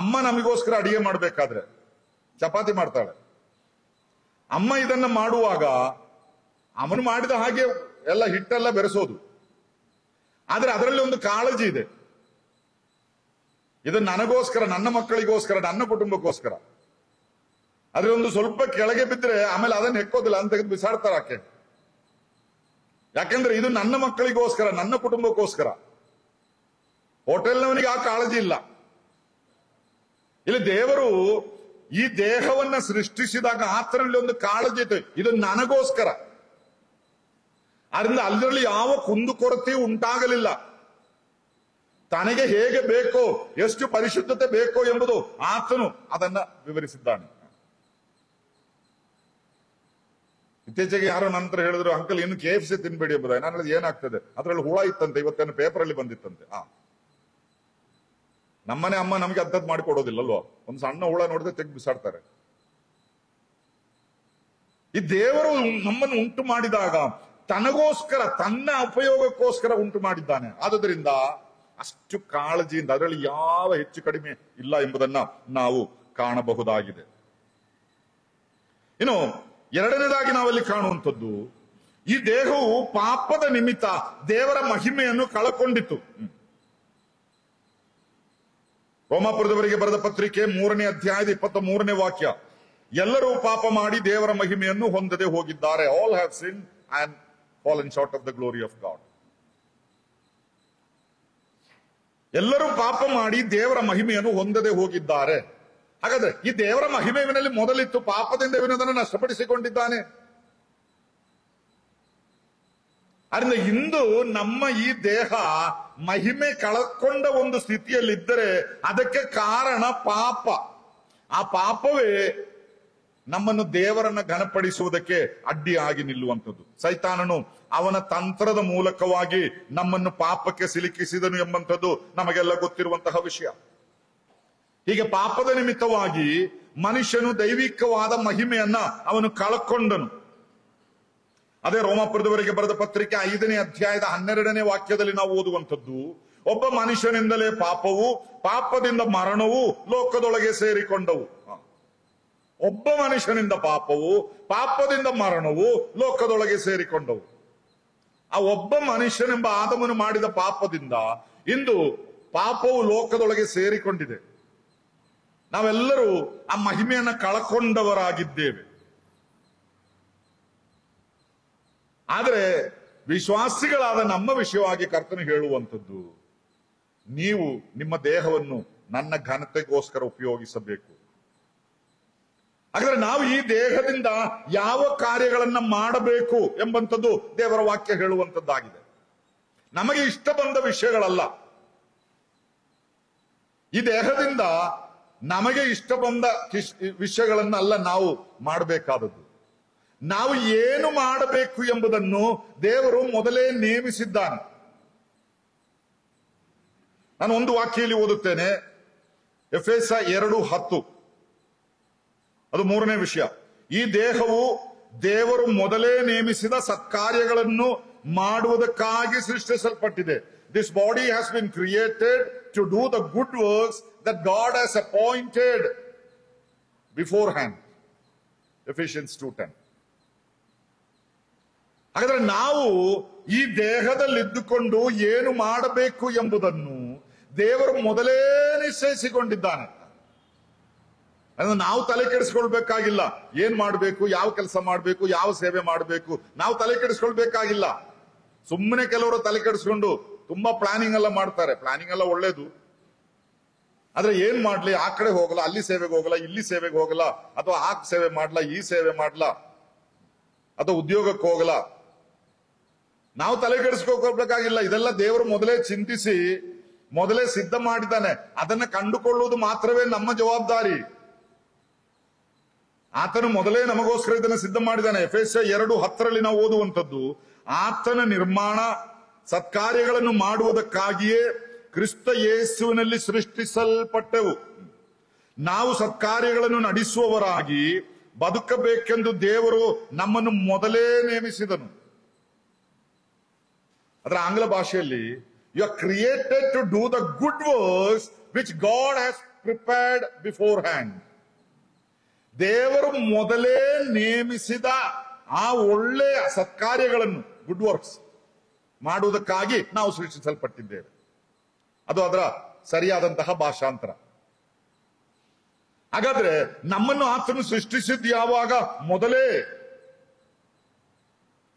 ಅಮ್ಮ ನಮಗೋಸ್ಕರ ಅಡಿಗೆ ಮಾಡ್ಬೇಕಾದ್ರೆ ಚಪಾತಿ ಮಾಡ್ತಾಳೆ. ಅಮ್ಮ ಇದನ್ನ ಮಾಡುವಾಗ ಅವನು ಮಾಡಿದ ಹಾಗೆ ಎಲ್ಲ ಹಿಟ್ಟೆಲ್ಲ ಬೆರೆಸೋದು. ಆದ್ರೆ ಅದರಲ್ಲಿ ಒಂದು ಕಾಳಜಿ ಇದೆ. ಇದು ನನಗೋಸ್ಕರ, ನನ್ನ ಮಕ್ಕಳಿಗೋಸ್ಕರ, ನನ್ನ ಕುಟುಂಬಕ್ಕೋಸ್ಕರ. ಅದ್ರ ಒಂದು ಸ್ವಲ್ಪ ಕೆಳಗೆ ಬಿದ್ರೆ ಆಮೇಲೆ ಅದನ್ನ ಹೆಕ್ಕೋದಿಲ್ಲ, ಅಂತ ತೆಗೆದು ಬಿಸಾಡ್ತಾರ ಆಕೆ. ಯಾಕೆಂದ್ರೆ ಇದು ನನ್ನ ಮಕ್ಕಳಿಗೋಸ್ಕರ, ನನ್ನ ಕುಟುಂಬಕ್ಕೋಸ್ಕರ. ಹೋಟೆಲ್ನವನಿಗೆ ಆ ಕಾಳಜಿ ಇಲ್ಲ. ಇಲ್ಲಿ ದೇವರು ಈ ದೇಹವನ್ನ ಸೃಷ್ಟಿಸಿದಾಗ ಆತನಲ್ಲಿ ಒಂದು ಕಾಳಜಿ ಇದೆ, ಇದು ನನಗೋಸ್ಕರ. ಅದರಿಂದ ಅದರಲ್ಲಿ ಯಾವ ಕುಂದುಕೊರತೆಯೂ ಉಂಟಾಗಲಿಲ್ಲ. ತನಗೆ ಹೇಗೆ ಬೇಕೋ, ಎಷ್ಟು ಪರಿಶುದ್ಧತೆ ಬೇಕೋ ಎಂಬುದು ಆತನು ಅದನ್ನ ವಿವರಿಸಿದ್ದಾನೆ. ಇತ್ತೀಚೆಗೆ ಯಾರೋ ನಂತರ ಹೇಳಿದ್ರು, ಅಂಕಲ್ ಇನ್ನು KFC ತಿನ್ಬೇಡಿ ಎಂಬುದಾಗಿ. ನಾನು ಹೇಳಿದ್ರೆ ಏನಾಗ್ತದೆ, ಅದರಲ್ಲಿ ಹುಳ ಇತ್ತಂತೆ, ಇವತ್ತೇನು ಪೇಪರ್ ಅಲ್ಲಿ ಬಂದಿತ್ತಂತೆ. ನಮ್ಮನೆ ಅಮ್ಮ ನಮ್ಗೆ ಅಂಥದ್ದು ಮಾಡಿಕೊಡೋದಿಲ್ಲಲ್ವಾ, ಒಂದು ಸಣ್ಣ ಹುಳ ನೋಡಿದ್ರೆ ತೆಗೆದು ಬಿಸಾಡ್ತಾರೆ. ಈ ದೇವರು ನಮ್ಮನ್ನು ಉಂಟು ಮಾಡಿದಾಗ ತನಗೋಸ್ಕರ, ತನ್ನ ಉಪಯೋಗಕ್ಕೋಸ್ಕರ ಉಂಟು ಮಾಡಿದ್ದಾನೆ. ಆದುದರಿಂದ ಅಷ್ಟು ಕಾಳಜಿಯಿಂದ ಅದರಲ್ಲಿ ಯಾವ ಹೆಚ್ಚು ಕಡಿಮೆ ಇಲ್ಲ ಎಂಬುದನ್ನ ನಾವು ಕಾಣಬಹುದಾಗಿದೆ. ಇನ್ನು ಎರಡನೇದಾಗಿ ನಾವಲ್ಲಿ ಕಾಣುವಂಥದ್ದು, ಈ ದೇಹವು ಪಾಪದ ನಿಮಿತ್ತ ದೇವರ ಮಹಿಮೆಯನ್ನು ಕಳಕೊಂಡಿತು. ರೋಮಾಪುರದವರಿಗೆ ಬರೆದ ಪತ್ರಿಕೆ 3ನೇ ಅಧ್ಯಾಯದ 23ನೇ ವಾಕ್ಯ, ಎಲ್ಲರೂ ಪಾಪ ಮಾಡಿ ದೇವರ ಮಹಿಮೆಯನ್ನು ಹೊಂದದೆ ಹೋಗಿದ್ದಾರೆ. All have sin and fallen short of the glory of god. ಎಲ್ಲರೂ ಪಾಪ ಮಾಡಿ ದೇವರ ಮಹಿಮೆಯನ್ನು ಹೊಂದದೆ ಹೋಗಿದ್ದಾರೆ. ಹಾಗಾದ್ರೆ ಈ ದೇವರ ಮಹಿಮೆ ಇವನಲ್ಲಿ ಮೊದಲಿತ್ತು, ಪಾಪದಿಂದ ಇವನದನ್ನು ನಷ್ಟಪಡಿಸಿಕೊಂಡಿದ್ದಾನೆ. ಅದರಿಂದ ಇಂದು ನಮ್ಮ ಈ ದೇಹ ಮಹಿಮೆ ಕಳಕೊಂಡ ಒಂದು ಸ್ಥಿತಿಯಲ್ಲಿದ್ದರೆ ಅದಕ್ಕೆ ಕಾರಣ ಪಾಪ. ಆ ಪಾಪವೇ ನಮ್ಮನ್ನು ದೇವರನ್ನ ಘನಪಡಿಸುವುದಕ್ಕೆ ಅಡ್ಡಿಯಾಗಿ ನಿಲ್ಲುವಂಥದ್ದು. ಸೈತಾನನು ಅವನ ತಂತ್ರದ ಮೂಲಕವಾಗಿ ನಮ್ಮನ್ನು ಪಾಪಕ್ಕೆ ಸಿಲುಕಿಸಿದನು ಎಂಬಂಥದ್ದು ನಮಗೆಲ್ಲ ಗೊತ್ತಿರುವಂತಹ ವಿಷಯ. ಹೀಗೆ ಪಾಪದ ನಿಮಿತ್ತವಾಗಿ ಮನುಷ್ಯನು ದೈವಿಕವಾದ ಮಹಿಮೆಯನ್ನ ಅವನು ಕಳಕೊಂಡನು. ಅದೇ ರೋಮಾಪುರದವರಿಗೆ ಬರೆದ ಪತ್ರಿಕೆ 5ನೇ ಅಧ್ಯಾಯದ 12ನೇ ವಾಕ್ಯದಲ್ಲಿ ನಾವು ಓದುವಂಥದ್ದು, ಒಬ್ಬ ಮನುಷ್ಯನಿಂದಲೇ ಪಾಪವು, ಪಾಪದಿಂದ ಮರಣವು ಲೋಕದೊಳಗೆ ಸೇರಿಕೊಂಡವು. ಒಬ್ಬ ಮನುಷ್ಯನಿಂದ ಪಾಪವು, ಪಾಪದಿಂದ ಮರಣವು ಲೋಕದೊಳಗೆ ಸೇರಿಕೊಂಡವು. ಆ ಒಬ್ಬ ಮನುಷ್ಯನೆಂಬ ಆದಮನು ಮಾಡಿದ ಪಾಪದಿಂದ ಇಂದು ಪಾಪವು ಲೋಕದೊಳಗೆ ಸೇರಿಕೊಂಡಿದೆ. ನಾವೆಲ್ಲರೂ ಆ ಮಹಿಮೆಯನ್ನು ಕಳಕೊಂಡವರಾಗಿದ್ದೇವೆ. ಆದರೆ ವಿಶ್ವಾಸಿಗಳಾದ ನಮ್ಮ ವಿಷಯವಾಗಿ ಕರ್ತನು ಹೇಳುವಂಥದ್ದು, ನೀವು ನಿಮ್ಮ ದೇಹವನ್ನು ನನ್ನ ಘನತೆಗೋಸ್ಕರ ಉಪಯೋಗಿಸಬೇಕು. ಹಾಗಾದ್ರೆ ನಾವು ಈ ದೇಹದಿಂದ ಯಾವ ಕಾರ್ಯಗಳನ್ನ ಮಾಡಬೇಕು ಎಂಬಂಥದ್ದು ದೇವರ ವಾಕ್ಯ ಹೇಳುವಂಥದ್ದಾಗಿದೆ. ನಮಗೆ ಇಷ್ಟ ಬಂದ ವಿಷಯಗಳಲ್ಲ. ಈ ದೇಹದಿಂದ ನಮಗೆ ಇಷ್ಟ ಬಂದ ವಿಷಯಗಳನ್ನಲ್ಲ ನಾವು ಮಾಡಬೇಕಾದದ್ದು. ನಾವು ಏನು ಮಾಡಬೇಕು ಎಂಬುದನ್ನು ದೇವರು ಮೊದಲೇ ನೇಮಿಸಿದ್ದಾನೆ. ನಾನು ಒಂದು ವಾಕ್ಯದಲ್ಲಿ ಓದುತ್ತೇನೆ, ಎಫೆಸ 2:10. ಅದು 3ನೇ ವಿಷಯ. ಈ ದೇಹವು ದೇವರು ಮೊದಲೇ ನೇಮಿಸಿದ ಸತ್ಕಾರ್ಯಗಳನ್ನು ಮಾಡುವುದಕ್ಕಾಗಿ ಸೃಷ್ಟಿಸಲ್ಪಟ್ಟಿದೆ. This body has been created to do the good works that God has appointed beforehand. Ephesians 2:10. ಹಾಗಾದ್ರೆ ನಾವು ಈ ದೇಹದಲ್ಲಿದ್ದುಕೊಂಡು ಏನು ಮಾಡಬೇಕು ಎಂಬುದನ್ನು ದೇವರು ಮೊದಲೇ ನಿಶ್ಚಯಿಸಿಕೊಂಡಿದ್ದಾನೆ. ನಾವು ತಲೆ ಕೆಡಿಸ್ಕೊಳ್ಬೇಕಾಗಿಲ್ಲ. ಏನ್ ಮಾಡಬೇಕು, ಯಾವ ಕೆಲಸ ಮಾಡಬೇಕು, ಯಾವ ಸೇವೆ ಮಾಡಬೇಕು, ನಾವು ತಲೆ ಕೆಡಿಸ್ಕೊಳ್ಬೇಕಾಗಿಲ್ಲ. ಸುಮ್ಮನೆ ಕೆಲವರು ತಲೆ ಕೆಡಿಸ್ಕೊಂಡು ತುಂಬಾ ಪ್ಲಾನಿಂಗ್ ಎಲ್ಲ ಮಾಡ್ತಾರೆ. ಪ್ಲಾನಿಂಗ್ ಎಲ್ಲ ಒಳ್ಳೇದು, ಆದ್ರೆ ಏನ್ ಮಾಡ್ಲಿ, ಆ ಕಡೆ ಹೋಗಲ್ಲ, ಅಲ್ಲಿ ಸೇವೆಗೆ ಹೋಗಲ್ಲ, ಇಲ್ಲಿ ಸೇವೆಗೆ ಹೋಗಲ್ಲ, ಅಥವಾ ಆ ಸೇವೆ ಮಾಡ್ಲಾ, ಈ ಸೇವೆ ಮಾಡ್ಲಾ, ಅಥವಾ ಉದ್ಯೋಗಕ್ಕೆ ಹೋಗಲ್ಲ. ನಾವು ತಲೆ ಕೆಡಿಸ್ಕೋಬೇಕಾಗಿಲ್ಲ. ಇದೆಲ್ಲ ದೇವರು ಮೊದಲೇ ಚಿಂತಿಸಿ ಮೊದಲೇ ಸಿದ್ಧ ಮಾಡಿದ್ದಾನೆ. ಅದನ್ನ ಕಂಡುಕೊಳ್ಳುವುದು ಮಾತ್ರವೇ ನಮ್ಮ ಜವಾಬ್ದಾರಿ. ಆತನು ಮೊದಲೇ ನಮಗೋಸ್ಕರ ಇದನ್ನು ಸಿದ್ಧ ಮಾಡಿದ್ದಾನೆ. ಎಫೆಸ 2:10 ನಾವು ಓದುವಂಥದ್ದು, ಆತನ ನಿರ್ಮಾಣ ಸತ್ಕಾರ್ಯಗಳನ್ನು ಮಾಡುವುದಕ್ಕಾಗಿಯೇ ಕ್ರಿಸ್ತ ಯೇಸುವಿನಲ್ಲಿ ಸೃಷ್ಟಿಸಲ್ಪಟ್ಟೆವು. ನಾವು ಸತ್ಕಾರ್ಯಗಳನ್ನು ನಡೆಸುವವರಾಗಿ ಬದುಕಬೇಕೆಂದು ದೇವರು ನಮ್ಮನ್ನು ಮೊದಲೇ ನೇಮಿಸಿದನು. ಅದರ ಆಂಗ್ಲ ಭಾಷೆಯಲ್ಲಿ, you are created to do the good works which God has prepared beforehand. ದೇವರು ಮೊದಲೇ ನೇಮಿಸಿದ ಆ ಒಳ್ಳೆಯ ಸತ್ಕಾರ್ಯಗಳನ್ನು, ಗುಡ್ ವರ್ಕ್ಸ್ ಮಾಡುವುದಕ್ಕಾಗಿ ನಾವು ಸೃಷ್ಟಿಸಲ್ಪಟ್ಟಿದ್ದೇವೆ. ಅದು ಅದರ ಸರಿಯಾದಂತಹ ಭಾಷಾಂತರ. ಹಾಗಾದ್ರೆ ನಮ್ಮನ್ನು ಆತನು ಸೃಷ್ಟಿಸಿದ್ದು ಯಾವಾಗ? ಮೊದಲೇ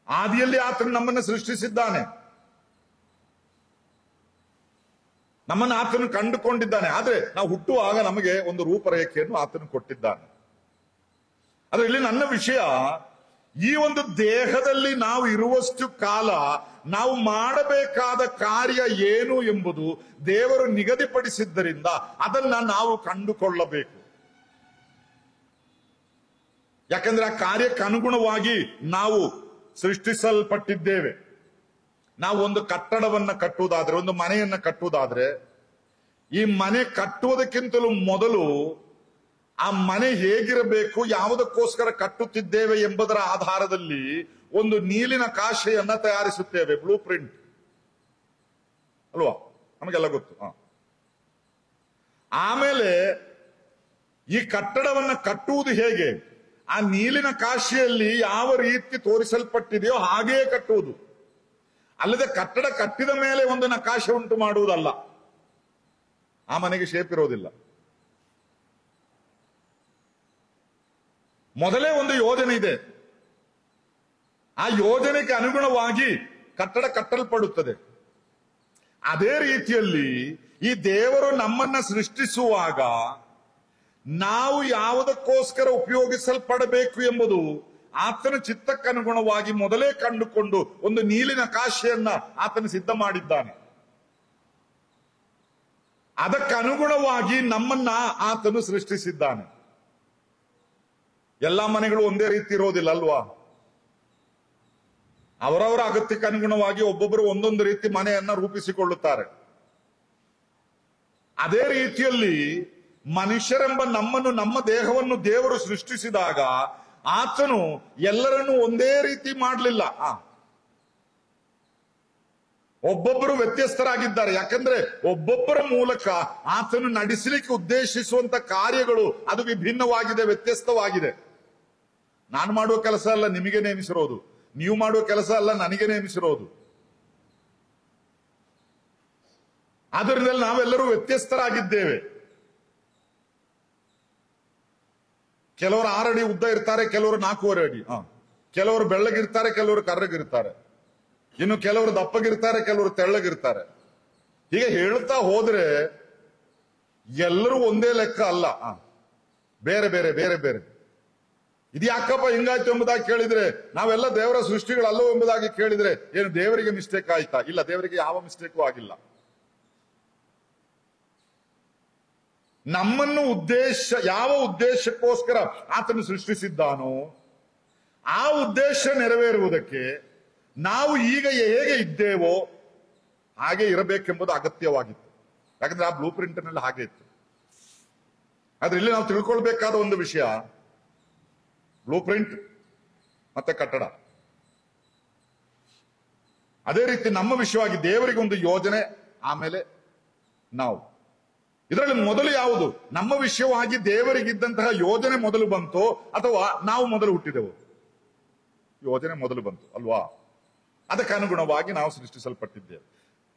ಆದಿಯಲ್ಲಿ ಆತನು ನಮ್ಮನ್ನು ಸೃಷ್ಟಿಸಿದ್ದಾನೆ. ನಮ್ಮನ್ನು ಆತನು ಕಂಡುಕೊಂಡಿದ್ದಾನೆ. ಆದ್ರೆ ನಾವು ಹುಟ್ಟುವಾಗ ನಮಗೆ ಒಂದು ರೂಪರೇಖೆಯನ್ನು ಆತನು ಕೊಟ್ಟಿದ್ದಾನೆ. ಆದ್ರೆ ಇಲ್ಲಿ ನನ್ನ ವಿಷಯ, ಈ ಒಂದು ದೇಹದಲ್ಲಿ ನಾವು ಇರುವಷ್ಟು ಕಾಲ ನಾವು ಮಾಡಬೇಕಾದ ಕಾರ್ಯ ಏನು ಎಂಬುದು ದೇವರು ನಿಗದಿಪಡಿಸಿದ್ದರಿಂದ ಅದನ್ನ ನಾವು ಕಂಡುಕೊಳ್ಳಬೇಕು. ಯಾಕಂದ್ರೆ ಆ ಕಾರ್ಯಕ್ಕೆ ಅನುಗುಣವಾಗಿ ನಾವು ಸೃಷ್ಟಿಸಲ್ಪಟ್ಟಿದ್ದೇವೆ. ನಾವು ಒಂದು ಕಟ್ಟಡವನ್ನ ಕಟ್ಟುವುದಾದ್ರೆ, ಒಂದು ಮನೆಯನ್ನ ಕಟ್ಟುವುದಾದ್ರೆ, ಈ ಮನೆ ಕಟ್ಟುವುದಕ್ಕಿಂತಲೂ ಮೊದಲು ಆ ಮನೆ ಹೇಗಿರಬೇಕು, ಯಾವುದಕ್ಕೋಸ್ಕರ ಕಟ್ಟುತ್ತಿದ್ದೇವೆ ಎಂಬುದರ ಆಧಾರದಲ್ಲಿ ಒಂದು ನೀಲಿನ ಕಾಶೆಯನ್ನ ತಯಾರಿಸುತ್ತೇವೆ, ಬ್ಲೂ ಪ್ರಿಂಟ್ ಅಲ್ವಾ, ನಮಗೆಲ್ಲ ಗೊತ್ತು. ಆಮೇಲೆ ಈ ಕಟ್ಟಡವನ್ನ ಕಟ್ಟುವುದು ಹೇಗೆ, ಆ ನೀಲಿನ ಕಾಶಿಯಲ್ಲಿ ಯಾವ ರೀತಿ ತೋರಿಸಲ್ಪಟ್ಟಿದೆಯೋ ಹಾಗೆಯೇ ಕಟ್ಟುವುದು, ಅಲ್ಲದೆ ಕಟ್ಟಡ ಕಟ್ಟಿದ ಮೇಲೆ ಒಂದು ನಕಾಶೆ ಉಂಟು ಮಾಡುವುದಲ್ಲ. ಆ ಮನೆಗೆ ಶೇಪ್ ಇರೋದಿಲ್ಲ. ಮೊದಲೇ ಒಂದು ಯೋಜನೆ ಇದೆ. ಆ ಯೋಜನೆಗೆ ಅನುಗುಣವಾಗಿ ಕಟ್ಟಡ ಕಟ್ಟಲ್ಪಡುತ್ತದೆ. ಅದೇ ರೀತಿಯಲ್ಲಿ ಈ ದೇವರು ನಮ್ಮನ್ನ ಸೃಷ್ಟಿಸುವಾಗ ನಾವು ಯಾವುದಕ್ಕೋಸ್ಕರ ಉಪಯೋಗಿಸಲ್ಪಡಬೇಕು ಎಂಬುದು ಆತನ ಚಿತ್ತಕ್ಕನುಗುಣವಾಗಿ ಮೊದಲೇ ಕಂಡುಕೊಂಡು ಒಂದು ನೀಲಿನ ಕಾಶೆಯನ್ನ ಆತನು ಸಿದ್ಧ ಮಾಡಿದ್ದಾನೆ. ಅದಕ್ಕನುಗುಣವಾಗಿ ನಮ್ಮನ್ನ ಆತನು ಸೃಷ್ಟಿಸಿದ್ದಾನೆ. ಎಲ್ಲಾ ಮನೆಗಳು ಒಂದೇ ರೀತಿ ಇರೋದಿಲ್ಲ ಅಲ್ವಾ. ಅವರವರ ಅಗತ್ಯಕ್ಕೆ ಅನುಗುಣವಾಗಿ ಒಬ್ಬೊಬ್ಬರು ಒಂದೊಂದು ರೀತಿ ಮನೆಯನ್ನ ರೂಪಿಸಿಕೊಳ್ಳುತ್ತಾರೆ. ಅದೇ ರೀತಿಯಲ್ಲಿ ಮನುಷ್ಯರೆಂಬ ನಮ್ಮನ್ನು, ನಮ್ಮ ದೇಹವನ್ನು ದೇವರು ಸೃಷ್ಟಿಸಿದಾಗ ಆತನು ಎಲ್ಲರನ್ನೂ ಒಂದೇ ರೀತಿ ಮಾಡಲಿಲ್ಲ. ಒಬ್ಬೊಬ್ಬರು ವ್ಯತ್ಯಸ್ತರಾಗಿದ್ದಾರೆ. ಯಾಕಂದ್ರೆ ಒಬ್ಬೊಬ್ಬರ ಮೂಲಕ ಆತನು ನಡೆಸಲಿಕ್ಕೆ ಉದ್ದೇಶಿಸುವಂತ ಕಾರ್ಯಗಳು ಅದು ವಿಭಿನ್ನವಾಗಿದೆ, ವ್ಯತ್ಯಸ್ತವಾಗಿದೆ. ನಾನು ಮಾಡುವ ಕೆಲಸ ಅಲ್ಲ ನಿಮಗೆ ನೇಮಿಸಿರೋದು, ನೀವು ಮಾಡುವ ಕೆಲಸ ಅಲ್ಲ ನನಗೆ ನೇಮಿಸಿರೋದು. ಆದ್ದರಿಂದ ನಾವೆಲ್ಲರೂ ವ್ಯತ್ಯಸ್ತರಾಗಿದ್ದೇವೆ. ಕೆಲವರು 6 ಅಡಿ ಉದ್ದ ಇರ್ತಾರೆ, ಕೆಲವರು 4.5 ಅಡಿ, ಕೆಲವರು ಬೆಳ್ಳಗಿರ್ತಾರೆ, ಕೆಲವರು ಕರ್ರಗಿರ್ತಾರೆ, ಇನ್ನು ಕೆಲವರು ದಪ್ಪಗಿರ್ತಾರೆ, ಕೆಲವರು ತೆಳ್ಳಗಿರ್ತಾರೆ. ಹೀಗೆ ಹೇಳ್ತಾ ಹೋದ್ರೆ ಎಲ್ಲರೂ ಒಂದೇ ಲೆಕ್ಕ ಅಲ್ಲ, ಬೇರೆ ಬೇರೆ ಬೇರೆ ಬೇರೆ. ಇದು ಯಾಕಪ್ಪ ಹಿಂಗಾಯ್ತು ಎಂಬುದಾಗಿ ಕೇಳಿದ್ರೆ, ನಾವೆಲ್ಲ ದೇವರ ಸೃಷ್ಟಿಗಳಲ್ಲೋ ಎಂಬುದಾಗಿ ಕೇಳಿದ್ರೆ ಏನು ದೇವರಿಗೆ ಮಿಸ್ಟೇಕ್ ಆಯ್ತಾ? ಇಲ್ಲ, ದೇವರಿಗೆ ಯಾವ ಮಿಸ್ಟೇಕು ಆಗಿಲ್ಲ. ನಮ್ಮನ್ನು ಯಾವ ಉದ್ದೇಶಕ್ಕೋಸ್ಕರ ಆತನು ಸೃಷ್ಟಿಸಿದ್ದಾನೋ ಆ ಉದ್ದೇಶ ನೆರವೇರುವುದಕ್ಕೆ ನಾವು ಈಗ ಹೇಗೆ ಇದ್ದೇವೋ ಹಾಗೆ ಇರಬೇಕೆಂಬುದು ಅಗತ್ಯವಾಗಿತ್ತು. ಯಾಕಂದ್ರೆ ಆ ಬ್ಲೂ ಪ್ರಿಂಟ್ನಲ್ಲಿ ಹಾಗೆ ಇತ್ತು. ಆದ್ರೆ ಇಲ್ಲಿ ನಾವು ತಿಳ್ಕೊಳ್ಬೇಕಾದ ಒಂದು ವಿಷಯ, ಬ್ಲೂ ಪ್ರಿಂಟ್ ಮತ್ತೆ ಕಟ್ಟಡ. ಅದೇ ರೀತಿ ನಮ್ಮ ವಿಷಯವಾಗಿ ದೇವರಿಗೆ ಒಂದು ಯೋಜನೆ, ಆಮೇಲೆ ನಾವು. ಇದರಲ್ಲಿ ಮೊದಲು ಯಾವುದು? ನಮ್ಮ ವಿಷಯವಾಗಿ ದೇವರಿಗಿದ್ದಂತಹ ಯೋಜನೆ ಮೊದಲು ಬಂತೋ ಅಥವಾ ನಾವು ಮೊದಲು ಹುಟ್ಟಿದೆವು? ಯೋಜನೆ ಮೊದಲು ಬಂತು ಅಲ್ವಾ. ಅದಕ್ಕೆ ಅನುಗುಣವಾಗಿ ನಾವು ಸೃಷ್ಟಿಸಲ್ಪಟ್ಟಿದ್ದೇವೆ.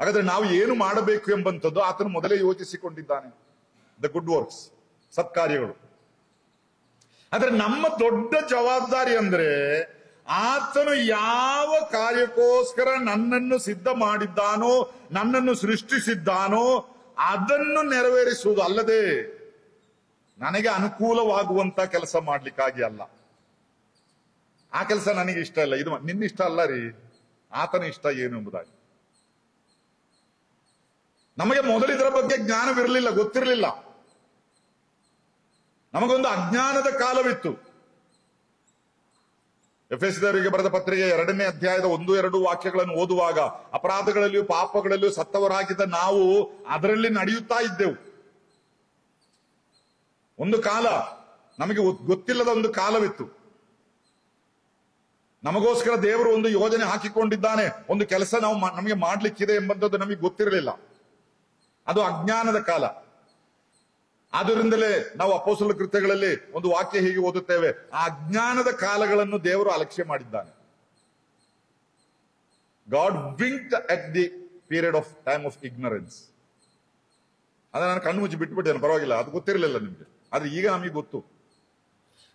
ಹಾಗಾದ್ರೆ ನಾವು ಏನು ಮಾಡಬೇಕು ಎಂಬಂಥದ್ದು ಆತನು ಮೊದಲೇ ಯೋಚಿಸಿಕೊಂಡಿದ್ದಾನೆ. ದ ಗುಡ್ ವರ್ಕ್ಸ್, ಸತ್ಕಾರ್ಯಗಳು. ಆದ್ರೆ ನಮ್ಮ ದೊಡ್ಡ ಜವಾಬ್ದಾರಿ ಅಂದ್ರೆ ಆತನು ಯಾವ ಕಾರ್ಯಕ್ಕೋಸ್ಕರ ನನ್ನನ್ನು ಸಿದ್ಧ ಮಾಡಿದ್ದಾನೋ, ನನ್ನನ್ನು ಸೃಷ್ಟಿಸಿದ್ದಾನೋ ಅದನ್ನು ನೆರವೇರಿಸುವುದು, ಅಲ್ಲದೆ ನನಗೆ ಅನುಕೂಲವಾಗುವಂತ ಕೆಲಸ ಮಾಡ್ಲಿಕ್ಕಾಗಿ ಅಲ್ಲ. ಆ ಕೆಲಸ ನನಗೆ ಇಷ್ಟ ಇಲ್ಲ, ಇದು ನಿನ್ನ ಇಷ್ಟ ಅಲ್ಲ ರೀ, ಆತನ ಇಷ್ಟ ಏನು ಎಂಬುದಾಗಿ. ನಮಗೆ ಮೊದಲು ಇದರ ಬಗ್ಗೆ ಜ್ಞಾನವಿರಲಿಲ್ಲ, ಗೊತ್ತಿರಲಿಲ್ಲ. ನಮಗೊಂದು ಅಜ್ಞಾನದ ಕಾಲವಿತ್ತು. ಎಫೆಸದವರಿಗೆ ಬರೆದ ಪತ್ರಿಕೆ 2ನೇ ಅಧ್ಯಾಯದ 1-2 ವಾಕ್ಯಗಳನ್ನು ಓದುವಾಗ ಅಪರಾಧಗಳಲ್ಲಿಯೂ ಪಾಪಗಳಲ್ಲಿಯೂ ಸತ್ತವರಾಗಿದ್ದ ನಾವು ಅದರಲ್ಲಿ ನಡೆಯುತ್ತಾ ಇದ್ದೆವು. ಒಂದು ಕಾಲ ನಮಗೆ ಗೊತ್ತಿಲ್ಲದ ಒಂದು ಕಾಲವಿತ್ತು. ನಮಗೋಸ್ಕರ ದೇವರು ಒಂದು ಯೋಜನೆ ಹಾಕಿಕೊಂಡಿದ್ದಾನೆ, ಒಂದು ಕೆಲಸ ನಮಗೆ ಮಾಡ್ಲಿಕ್ಕಿದೆ ಎಂಬಂಥದ್ದು ನಮಗೆ ಗೊತ್ತಿರಲಿಲ್ಲ. ಅದು ಅಜ್ಞಾನದ ಕಾಲ. ಆದ್ದರಿಂದಲೇ ನಾವು ಅಪೊಸ್ತಲರ ಕೃತ್ಯಗಳಲ್ಲಿ ಒಂದು ವಾಕ್ಯ ಹೀಗೆ ಓದುತ್ತೇವೆ, ಆ ಅಜ್ಞಾನದ ಕಾಲಗಳನ್ನು ದೇವರು ಅಲಕ್ಷ್ಯ ಮಾಡಿದ್ದಾನೆ. God winked at the period of time of ignorance. ಅದ ನಾನು ಕಣ್ಣು ಮುಚ್ಚಿ ಬಿಟ್ಬಿಟ್ಟೇನೆ, ಪರವಾಗಿಲ್ಲ, ಅದು ಗೊತ್ತಿರಲಿಲ್ಲ ನಿಮ್ಗೆ, ಆದ್ರೆ ಈಗ ನಮಗೆ ಗೊತ್ತು.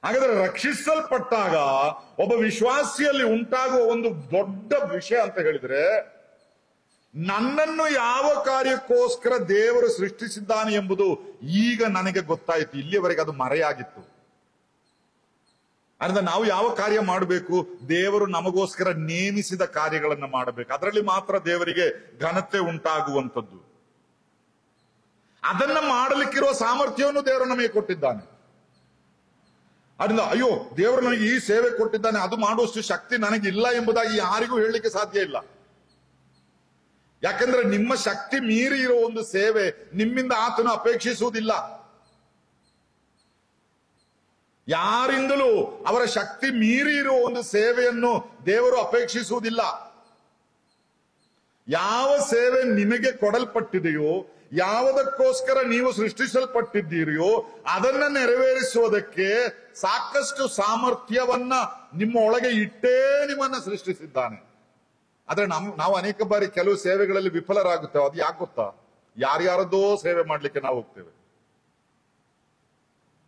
ಹಾಗಾದ್ರೆ ರಕ್ಷಿಸಲ್ಪಟ್ಟಾಗ ಒಬ್ಬ ವಿಶ್ವಾಸಿಯಲ್ಲಿ ಉಂಟಾಗುವ ಒಂದು ದೊಡ್ಡ ವಿಷಯ ಅಂತ ಹೇಳಿದ್ರೆ, ನನ್ನನ್ನು ಯಾವ ಕಾರ್ಯಕ್ಕೋಸ್ಕರ ದೇವರು ಸೃಷ್ಟಿಸಿದ್ದಾನೆ ಎಂಬುದು ಈಗ ನನಗೆ ಗೊತ್ತಾಯಿತು. ಇಲ್ಲಿಯವರೆಗೆ ಅದು ಮರೆಯಾಗಿತ್ತು. ಅಂದ್ರೆ ನಾವು ಯಾವ ಕಾರ್ಯ ಮಾಡಬೇಕು? ದೇವರು ನಮಗೋಸ್ಕರ ನೇಮಿಸಿದ ಕಾರ್ಯಗಳನ್ನ ಮಾಡಬೇಕು. ಅದರಲ್ಲಿ ಮಾತ್ರ ದೇವರಿಗೆ ಘನತೆ ಉಂಟಾಗುವಂಥದ್ದು. ಅದನ್ನ ಮಾಡಲಿಕ್ಕಿರುವ ಸಾಮರ್ಥ್ಯವನ್ನು ದೇವರು ನಮಗೆ ಕೊಟ್ಟಿದ್ದಾನೆ. ಅದರಿಂದ ಅಯ್ಯೋ ದೇವರು ನನಗೆ ಈ ಸೇವೆ ಕೊಟ್ಟಿದ್ದಾನೆ, ಅದು ಮಾಡುವಷ್ಟು ಶಕ್ತಿ ನನಗಿಲ್ಲ ಎಂಬುದಾಗಿ ಯಾರಿಗೂ ಹೇಳಲಿಕ್ಕೆ ಸಾಧ್ಯ ಇಲ್ಲ. ಯಾಕಂದ್ರೆ ನಿಮ್ಮ ಶಕ್ತಿ ಮೀರಿ ಇರೋ ಒಂದು ಸೇವೆ ನಿಮ್ಮಿಂದ ಆತನು ಅಪೇಕ್ಷಿಸುವುದಿಲ್ಲ. ಯಾರಿಂದಲೂ ಅವರ ಶಕ್ತಿ ಮೀರಿ ಇರುವ ಒಂದು ಸೇವೆಯನ್ನು ದೇವರು ಅಪೇಕ್ಷಿಸುವುದಿಲ್ಲ. ಯಾವ ಸೇವೆ ನಿಮಗೆ ಕೊಡಲ್ಪಟ್ಟಿದೆಯೋ, ಯಾವುದಕ್ಕೋಸ್ಕರ ನೀವು ಸೃಷ್ಟಿಸಲ್ಪಟ್ಟಿದ್ದೀರಿಯೋ ಅದನ್ನ ನೆರವೇರಿಸುವುದಕ್ಕೆ ಸಾಕಷ್ಟು ಸಾಮರ್ಥ್ಯವನ್ನ ನಿಮ್ಮ ಒಳಗೆ ಇಟ್ಟೇ ನಿಮ್ಮನ್ನ ಸೃಷ್ಟಿಸಿದ್ದಾನೆ. ಆದ್ರೆ ನಾವು ಅನೇಕ ಬಾರಿ ಕೆಲವು ಸೇವೆಗಳಲ್ಲಿ ವಿಫಲರಾಗುತ್ತೇವೆ. ಅದು ಯಾಕೆ ಗೊತ್ತಾ? ಯಾರ್ಯಾರದೋ ಸೇವೆ ಮಾಡ್ಲಿಕ್ಕೆ ನಾವು ಹೋಗ್ತೇವೆ.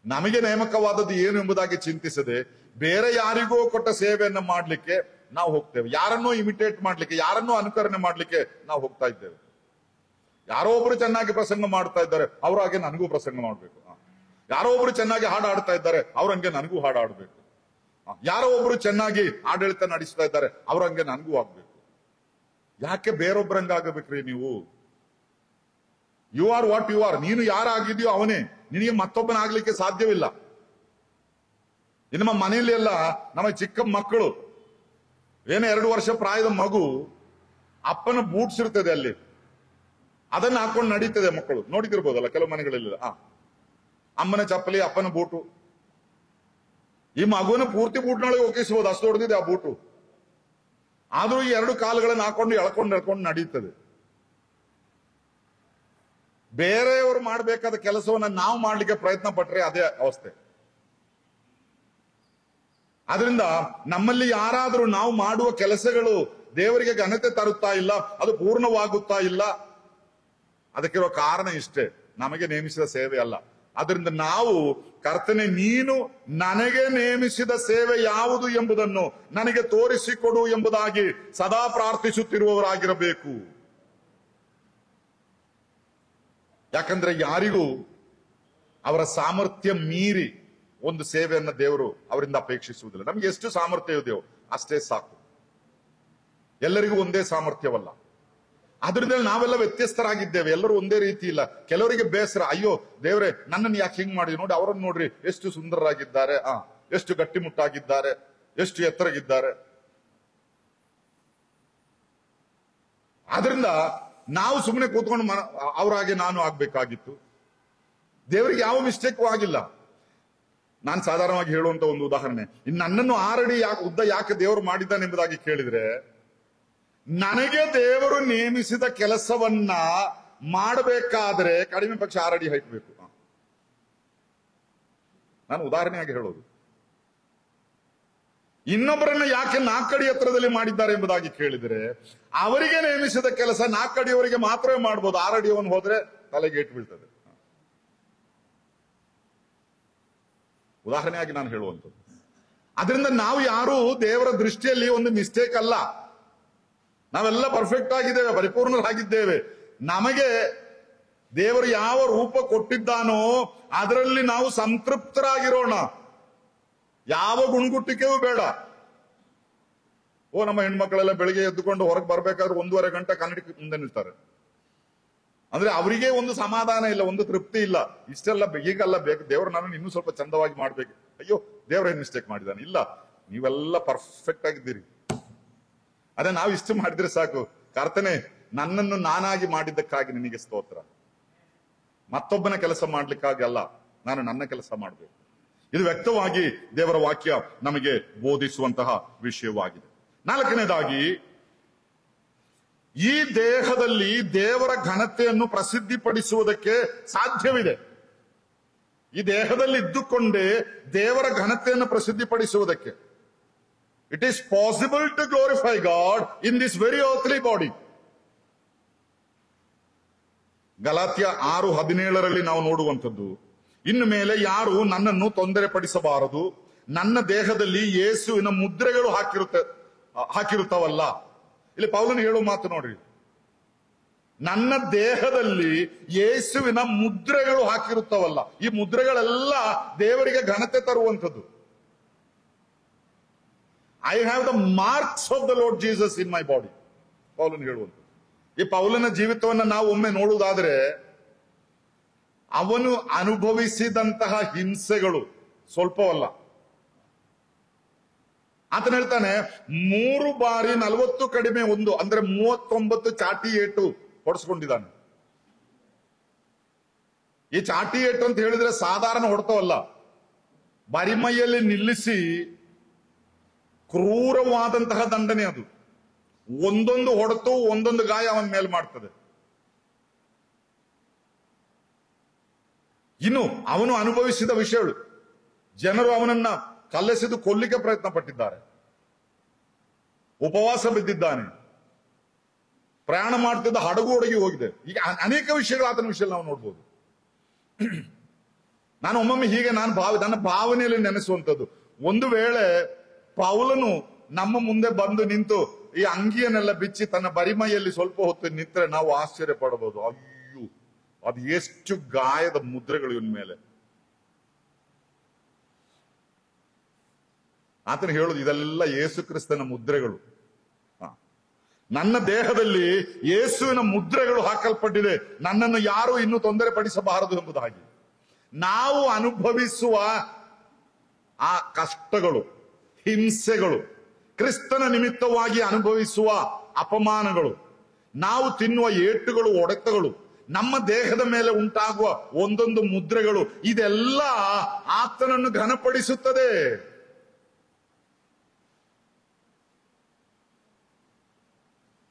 ನಮಗೆ ನೇಮಕವಾದದ್ದು ಏನು ಎಂಬುದಾಗಿ ಚಿಂತಿಸದೆ ಬೇರೆ ಯಾರಿಗೋ ಕೊಟ್ಟ ಸೇವೆಯನ್ನ ಮಾಡ್ಲಿಕ್ಕೆ ನಾವು ಹೋಗ್ತೇವೆ. ಯಾರನ್ನೋ ಇಮಿಟೇಟ್ ಮಾಡ್ಲಿಕ್ಕೆ, ಯಾರನ್ನೋ ಅನುಕರಣೆ ಮಾಡ್ಲಿಕ್ಕೆ ನಾವು ಹೋಗ್ತಾ ಇದ್ದೇವೆ. ಯಾರೋ ಒಬ್ರು ಚೆನ್ನಾಗಿ ಪ್ರಸಂಗ ಮಾಡ್ತಾ ಇದ್ದಾರೆ, ಅವ್ರ ಹಾಗೆ ನನಗೂ ಪ್ರಸಂಗ ಮಾಡ್ಬೇಕು. ಯಾರೋ ಒಬ್ರು ಚೆನ್ನಾಗಿ ಹಾಡು ಆಡ್ತಾ ಇದ್ದಾರೆ, ಅವ್ರಂಗೆ ನನಗೂ ಹಾಡು ಆಡ್ಬೇಕು. ಯಾರೋ ಒಬ್ರು ಚೆನ್ನಾಗಿ ಆಡಳಿತ ನಡೆಸ್ತಾ ಇದ್ದಾರೆ, ಅವ್ರಂಗೆ ನನಗೂ ಆಗ್ಬೇಕು. ಯಾಕೆ ಬೇರೊಬ್ಬರಂಗಾಗಬೇಕ್ರಿ ನೀವು? You are what you are. ನೀನು ಯಾರಾಗಿದೆಯೋ ಅವನೇ. ನಿನಗೆ ಮತ್ತೊಬ್ಬನಾಗ್ಲಿಕ್ಕೆ ಸಾಧ್ಯವಿಲ್ಲ. ನಮ್ಮ ಮನೆಯಲ್ಲಿ ಎಲ್ಲ ನಮ್ಮ ಚಿಕ್ಕ ಮಕ್ಕಳು, ಏನೋ 2 ವರ್ಷ ಪ್ರಾಯದ ಮಗು ಅಪ್ಪನ ಬೂಟ್ಸ್ ಇರ್ತದೆ ಅಲ್ಲಿ, ಅದನ್ನ ಹಾಕೊಂಡು ನಡೀತದೆ ಮಕ್ಕಳು. ನೋಡಿದಿರ್ಬೋದಲ್ಲ ಕೆಲವು ಮನೆಗಳಲ್ಲಿ. ಅಮ್ಮನ ಚಪ್ಪಲಿ, ಅಪ್ಪನ ಬೂಟು. ಈ ಮಗುವಿನ ಪೂರ್ತಿ ಬೂಟ್ನೊಳಗೆ ಒಕ್ಕಿಸಬಹುದು, ಅಷ್ಟು ಹೊಡೆದಿದೆ ಆ ಬೂಟು. ಆದ್ರೂ ಈ 2 ಕಾಲುಗಳನ್ನು ಹಾಕೊಂಡು ಎಳ್ಕೊಂಡು ನಡೀತದೆ. ಬೇರೆಯವರು ಮಾಡಬೇಕಾದ ಕೆಲಸವನ್ನ ನಾವು ಮಾಡ್ಲಿಕ್ಕೆ ಪ್ರಯತ್ನ ಪಟ್ರೆ ಅದೇ ಅವಸ್ಥೆ. ಆದ್ರಿಂದ ನಮ್ಮಲ್ಲಿ ಯಾರಾದ್ರೂ ನಾವು ಮಾಡುವ ಕೆಲಸಗಳು ದೇವರಿಗೆ ಘನತೆ ತರುತ್ತಾ ಇಲ್ಲ, ಅದು ಪೂರ್ಣವಾಗುತ್ತಾ ಇಲ್ಲ, ಅದಕ್ಕಿರೋ ಕಾರಣ ಇಷ್ಟೇ, ನಮಗೆ ನೇಮಿಸಿದ ಸೇವೆ ಅಲ್ಲ. ಅದರಿಂದ ನಾವು ಕರ್ತನೆ, ನೀನು ನನಗೆ ನೇಮಿಸಿದ ಸೇವೆ ಯಾವುದು ಎಂಬುದನ್ನು ನನಗೆ ತೋರಿಸಿಕೊಡು ಎಂಬುದಾಗಿ ಸದಾ ಪ್ರಾರ್ಥಿಸುತ್ತಿರುವವರಾಗಿರಬೇಕು. ಯಾಕಂದ್ರೆ ಯಾರಿಗೂ ಅವರ ಸಾಮರ್ಥ್ಯ ಮೀರಿ ಒಂದು ಸೇವೆಯನ್ನ ದೇವರು ಅವರಿಂದ ಅಪೇಕ್ಷಿಸುವುದಿಲ್ಲ. ನಮ್ಗೆ ಎಷ್ಟು ಸಾಮರ್ಥ್ಯ ಇದೆಯೋ ಅಷ್ಟೇ ಸಾಕು. ಎಲ್ಲರಿಗೂ ಒಂದೇ ಸಾಮರ್ಥ್ಯವಲ್ಲ. ಆದ್ರಿಂದ ನಾವೆಲ್ಲ ವ್ಯತ್ಯಸ್ತರಾಗಿದ್ದೇವೆ. ಎಲ್ಲರೂ ಒಂದೇ ರೀತಿ ಇಲ್ಲ. ಕೆಲವರಿಗೆ ಬೇಸರ, ಅಯ್ಯೋ ದೇವ್ರೆ ನನ್ನನ್ನು ಯಾಕೆ ಹಿಂಗ್ ಮಾಡಿದ್ವಿ, ನೋಡಿ ಅವರನ್ನು ನೋಡ್ರಿ ಎಷ್ಟು ಸುಂದರರಾಗಿದ್ದಾರೆ, ಎಷ್ಟು ಗಟ್ಟಿಮುಟ್ಟಾಗಿದ್ದಾರೆ, ಎಷ್ಟು ಎತ್ತರಗಿದ್ದಾರೆ. ಆದ್ರಿಂದ ನಾವು ಸುಮ್ಮನೆ ಕೂತ್ಕೊಂಡು ಅವರಾಗೆ ನಾನು ಆಗ್ಬೇಕಾಗಿತ್ತು. ದೇವರಿಗೆ ಯಾವ ಮಿಸ್ಟೇಕು ಆಗಿಲ್ಲ. ನಾನು ಸಾಧಾರಣವಾಗಿ ಹೇಳುವಂತ ಒಂದು ಉದಾಹರಣೆ, ನನ್ನನ್ನು 6 ಅಡಿ ಉದ್ದ ಯಾಕೆ ದೇವರು ಮಾಡಿದ್ದಾನೆ ಎಂಬುದಾಗಿ ಕೇಳಿದ್ರೆ, ನನಗೆ ದೇವರು ನೇಮಿಸಿದ ಕೆಲಸವನ್ನ ಮಾಡಬೇಕಾದ್ರೆ ಕಡಿಮೆ ಪಕ್ಷ 6 ಅಡಿ ಹೈಟ್ ಬೇಕು. ನಾನು ಉದಾಹರಣೆಯಾಗಿ ಹೇಳೋದು. ಇನ್ನೊಬ್ಬರನ್ನ ಯಾಕೆ 4 ಅಡಿ ಎತ್ತರದಲ್ಲಿ ಮಾಡಿದ್ದಾರೆ ಎಂಬುದಾಗಿ ಕೇಳಿದರೆ, ಅವರಿಗೆ ನೇಮಿಸಿದ ಕೆಲಸ 4 ಅಡಿಯವರೆಗೆ ಮಾತ್ರವೇ ಮಾಡಬಹುದು. 6 ಅಡಿಯವನು ಹೋದ್ರೆ ತಲೆಗೆ ಏಟು ಬೀಳ್ತದೆ. ಉದಾಹರಣೆಯಾಗಿ ನಾನು ಹೇಳುವಂಥದ್ದು. ಅದರಿಂದ ನಾವು ಯಾರು ದೇವರ ದೃಷ್ಟಿಯಲ್ಲಿ ಒಂದು ಮಿಸ್ಟೇಕ್ ಅಲ್ಲ. ನಾವೆಲ್ಲ ಪರ್ಫೆಕ್ಟ್ ಆಗಿದ್ದೇವೆ, ಪರಿಪೂರ್ಣರಾಗಿದ್ದೇವೆ. ನಮಗೆ ದೇವರು ಯಾವ ರೂಪ ಕೊಟ್ಟಿದ್ದಾನೋ ಅದರಲ್ಲಿ ನಾವು ಸಂತೃಪ್ತರಾಗಿರೋಣ. ಯಾವ ಗುಣಗುಟ್ಟಿಕೆಯೂ ಬೇಡ. ನಮ್ಮ ಹೆಣ್ಮಕ್ಳೆಲ್ಲ ಬೆಳಿಗ್ಗೆ ಎದ್ದುಕೊಂಡು ಹೊರಗೆ ಬರ್ಬೇಕಾದ್ರೆ 1.5 ಗಂಟೆ ಕನ್ನಡಕ್ಕೆ ಮುಂದೆ ನಿಲ್ತಾರೆ. ಅಂದ್ರೆ ಅವರಿಗೆ ಒಂದು ಸಮಾಧಾನ ಇಲ್ಲ, ಒಂದು ತೃಪ್ತಿ ಇಲ್ಲ. ಇಷ್ಟೆಲ್ಲ ಈಗಲ್ಲ ಬೇಕು, ದೇವರು ನಾನು ಇನ್ನೂ ಸ್ವಲ್ಪ ಚಂದವಾಗಿ ಮಾಡ್ಬೇಕು. ಅಯ್ಯೋ ದೇವ್ರ ಏನ್ ಮಿಸ್ಟೇಕ್ ಮಾಡಿದ್ದಾನೆ? ಇಲ್ಲ, ನೀವೆಲ್ಲ ಪರ್ಫೆಕ್ಟ್ ಆಗಿದ್ದೀರಿ. ಅದೇ ನಾವು ಇಷ್ಟು ಮಾಡಿದ್ರೆ ಸಾಕು. ಕರ್ತನೆ, ನನ್ನನ್ನು ನಾನಾಗಿ ಮಾಡಿದ್ದಕ್ಕಾಗಿ ನಿನಗೆ ಸ್ತೋತ್ರ. ಮತ್ತೊಬ್ಬನ ಕೆಲಸ ಮಾಡ್ಲಿಕ್ಕಾಗಿ ಅಲ್ಲ, ನಾನು ನನ್ನ ಕೆಲಸ ಮಾಡಬೇಕು. ಇದು ವ್ಯಕ್ತವಾಗಿ ದೇವರ ವಾಕ್ಯ ನಮಗೆ ಬೋಧಿಸುವಂತಹ ವಿಷಯವಾಗಿದೆ. 4ನೇದಾಗಿ, ಈ ದೇಹದಲ್ಲಿ ದೇವರ ಘನತೆಯನ್ನು ಪ್ರಸಿದ್ಧಿಪಡಿಸುವುದಕ್ಕೆ ಸಾಧ್ಯವಿದೆ. ಈ ದೇಹದಲ್ಲಿ ಇದ್ದುಕೊಂಡೇ ದೇವರ ಘನತೆಯನ್ನು ಪ್ರಸಿದ್ಧಿಪಡಿಸುವುದಕ್ಕೆ. It is possible to glorify God in this very earthly body. ಗಲಾತ್ಯ 6:17 ನಾವು ನೋಡುವಂಥದ್ದು, ಇನ್ನು ಮೇಲೆ ಯಾರು ನನ್ನನ್ನು ತೊಂದರೆ ಪಡಿಸಬಾರದು, ನನ್ನ ದೇಹದಲ್ಲಿ ಯೇಸುವಿನ ಮುದ್ರೆಗಳು ಹಾಕಿರುತ್ತವಲ್ಲ. ಇಲ್ಲಿ ಪೌಲನು ಹೇಳುವ ಮಾತು ನೋಡ್ರಿ, ನನ್ನ ದೇಹದಲ್ಲಿ ಯೇಸುವಿನ ಮುದ್ರೆಗಳು ಹಾಕಿರುತ್ತವಲ್ಲ. ಈ ಮುದ್ರೆಗಳೆಲ್ಲ ದೇವರಿಗೆ ಘನತೆ ತರುವಂಥದ್ದು. I have the marks of the Lord Jesus in my body, ಪೌಲನು ಹೇಳುವಂಥದ್ದು. ಈ ಪೌಲನ ಜೀವಿತವನ್ನು ನಾವು ಒಮ್ಮೆ ನೋಡುವುದಾದ್ರೆ, ಅವನು ಅನುಭವಿಸಿದಂತಹ ಹಿಂಸೆಗಳು ಸ್ವಲ್ಪವಲ್ಲ. ಆತನ ಹೇಳ್ತಾನೆ, 3 ಬಾರಿ 40 ಕಡಿಮೆ 1 ಅಂದ್ರೆ 39 ಚಾಟಿ ಏಟು ಹೊಡೆಸ್ಕೊಂಡಿದ್ದಾನೆ. ಈ ಚಾಟಿ ಏಟು ಅಂತ ಹೇಳಿದ್ರೆ ಸಾಧಾರಣ ಹೊಡೆತವಲ್ಲ, ಬರಿಮೈಯಲ್ಲಿ ನಿಲ್ಲಿಸಿ ಕ್ರೂರವಾದಂತಹ ದಂಡನೆ ಅದು. ಒಂದೊಂದು ಹೊಡೆತು ಒಂದೊಂದು ಗಾಯ ಅವನ ಮೇಲೆ ಮಾಡ್ತದೆ. ಇನ್ನು ಅವನು ಅನುಭವಿಸಿದ ವಿಷಯಗಳು, ಜನರು ಅವನನ್ನ ಕಲ್ಲೆಸೆದು ಕೊಲ್ಲಿಕ್ಕೆ ಪ್ರಯತ್ನ ಪಟ್ಟಿದ್ದಾರೆ, ಉಪವಾಸ ಬಿದ್ದಿದ್ದಾನೆ, ಪ್ರಯಾಣ ಮಾಡ್ತಿದ್ದ ಹಡಗು ಒಡಗಿ ಹೋಗಿದೆ. ಈಗ ಅನೇಕ ವಿಷಯಗಳು ಆತನ ವಿಷಯದಲ್ಲಿ ನಾವು ನೋಡ್ಬೋದು. ನಾನು ಒಮ್ಮೊಮ್ಮೆ ಹೀಗೆ ನನ್ನ ಭಾವನೆಯಲ್ಲಿ ನೆನೆಸುವಂಥದ್ದು, ಒಂದು ವೇಳೆ ಪೌಲನು ನಮ್ಮ ಮುಂದೆ ಬಂದು ನಿಂತು ಈ ಅಂಗಿಯನ್ನೆಲ್ಲ ಬಿಚ್ಚಿ ತನ್ನ ಬರಿಮೈಯಲ್ಲಿ ಸ್ವಲ್ಪ ಹೊತ್ತು ನಿಂತರೆ ನಾವು ಆಶ್ಚರ್ಯ ಪಡಬಹುದು. ಅಯ್ಯೋ, ಅದು ಎಷ್ಟು ಗಾಯದ ಮುದ್ರೆಗಳು ಇವನ ಮೇಲೆ. ಆತನ ಹೇಳುದು, ಇದೆಲ್ಲ ಯೇಸು ಕ್ರಿಸ್ತನ ಮುದ್ರೆಗಳು. ನನ್ನ ದೇಹದಲ್ಲಿ ಯೇಸುವಿನ ಮುದ್ರೆಗಳು ಹಾಕಲ್ಪಟ್ಟಿದೆ, ನನ್ನನ್ನು ಯಾರು ಇನ್ನೂ ತೊಂದರೆ ಪಡಿಸಬಾರದು ಎಂಬುದಾಗಿ. ನಾವು ಅನುಭವಿಸುವ ಆ ಕಷ್ಟಗಳು, ಹಿಂಸೆಗಳು, ಕ್ರಿಸ್ತನ ನಿಮಿತ್ತವಾಗಿ ಅನುಭವಿಸುವ ಅಪಮಾನಗಳು, ನಾವು ತಿನ್ನುವ ಏಟುಗಳು, ಹೊಡೆತಗಳು, ನಮ್ಮ ದೇಹದ ಮೇಲೆ ಉಂಟಾಗುವ ಒಂದೊಂದು ಮುದ್ರೆಗಳು, ಇದೆಲ್ಲ ಆತನನ್ನು ಘನಪಡಿಸುತ್ತದೆ.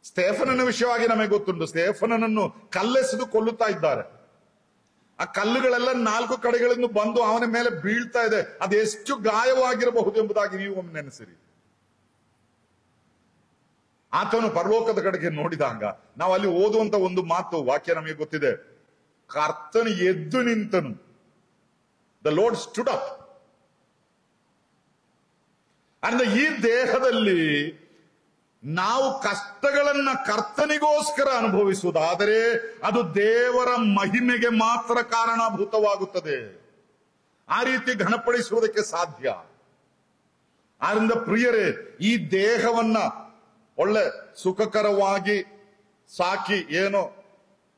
ಸ್ಟೇಫನನ ವಿಷಯವಾಗಿ ನಮಗೆ ಗೊತ್ತುಂಟು. ಸ್ಟೇಫನನನ್ನು ಕಲ್ಲೆಸೆದು ಕೊಲ್ಲುತ್ತಾ ಇದ್ದಾರೆ. ಆ ಕಲ್ಲುಗಳೆಲ್ಲ 4 ಕಡೆಗಳಿಂದ ಬಂದು ಅವನ ಮೇಲೆ ಬೀಳ್ತಾ ಇದೆ. ಅದೆಷ್ಟು ಗಾಯವಾಗಿರಬಹುದು ಎಂಬುದಾಗಿ ನೀವು ಒಮ್ಮೆ ನೆನೆಸಿರಿ. ಆತನು ಪರಲೋಕದ ಕಡೆಗೆ ನೋಡಿದಾಗ ನಾವು ಅಲ್ಲಿ ಓದುವಂತ ಒಂದು ಮಾತು, ವಾಕ್ಯ ನಮಗೆ ಗೊತ್ತಿದೆ, ಕರ್ತನು ಎದ್ದು ನಿಂತನು. The Lord stood up. ಅಂದ್ರೆ ಈ ದೇಹದಲ್ಲಿ ನಾವು ಕಷ್ಟಗಳನ್ನ ಕರ್ತನಿಗೋಸ್ಕರ ಅನುಭವಿಸುವುದಾದರೆ ಅದು ದೇವರ ಮಹಿಮೆಗೆ ಮಾತ್ರ ಕಾರಣಭೂತವಾಗುತ್ತದೆ. ಆ ರೀತಿ ಘನಪಡಿಸುವುದಕ್ಕೆ ಸಾಧ್ಯ. ಆದ್ರಿಂದ ಪ್ರಿಯರೇ, ಈ ದೇಹವನ್ನ ಒಳ್ಳೆ ಸುಖಕರವಾಗಿ ಸಾಕಿ ಏನೋ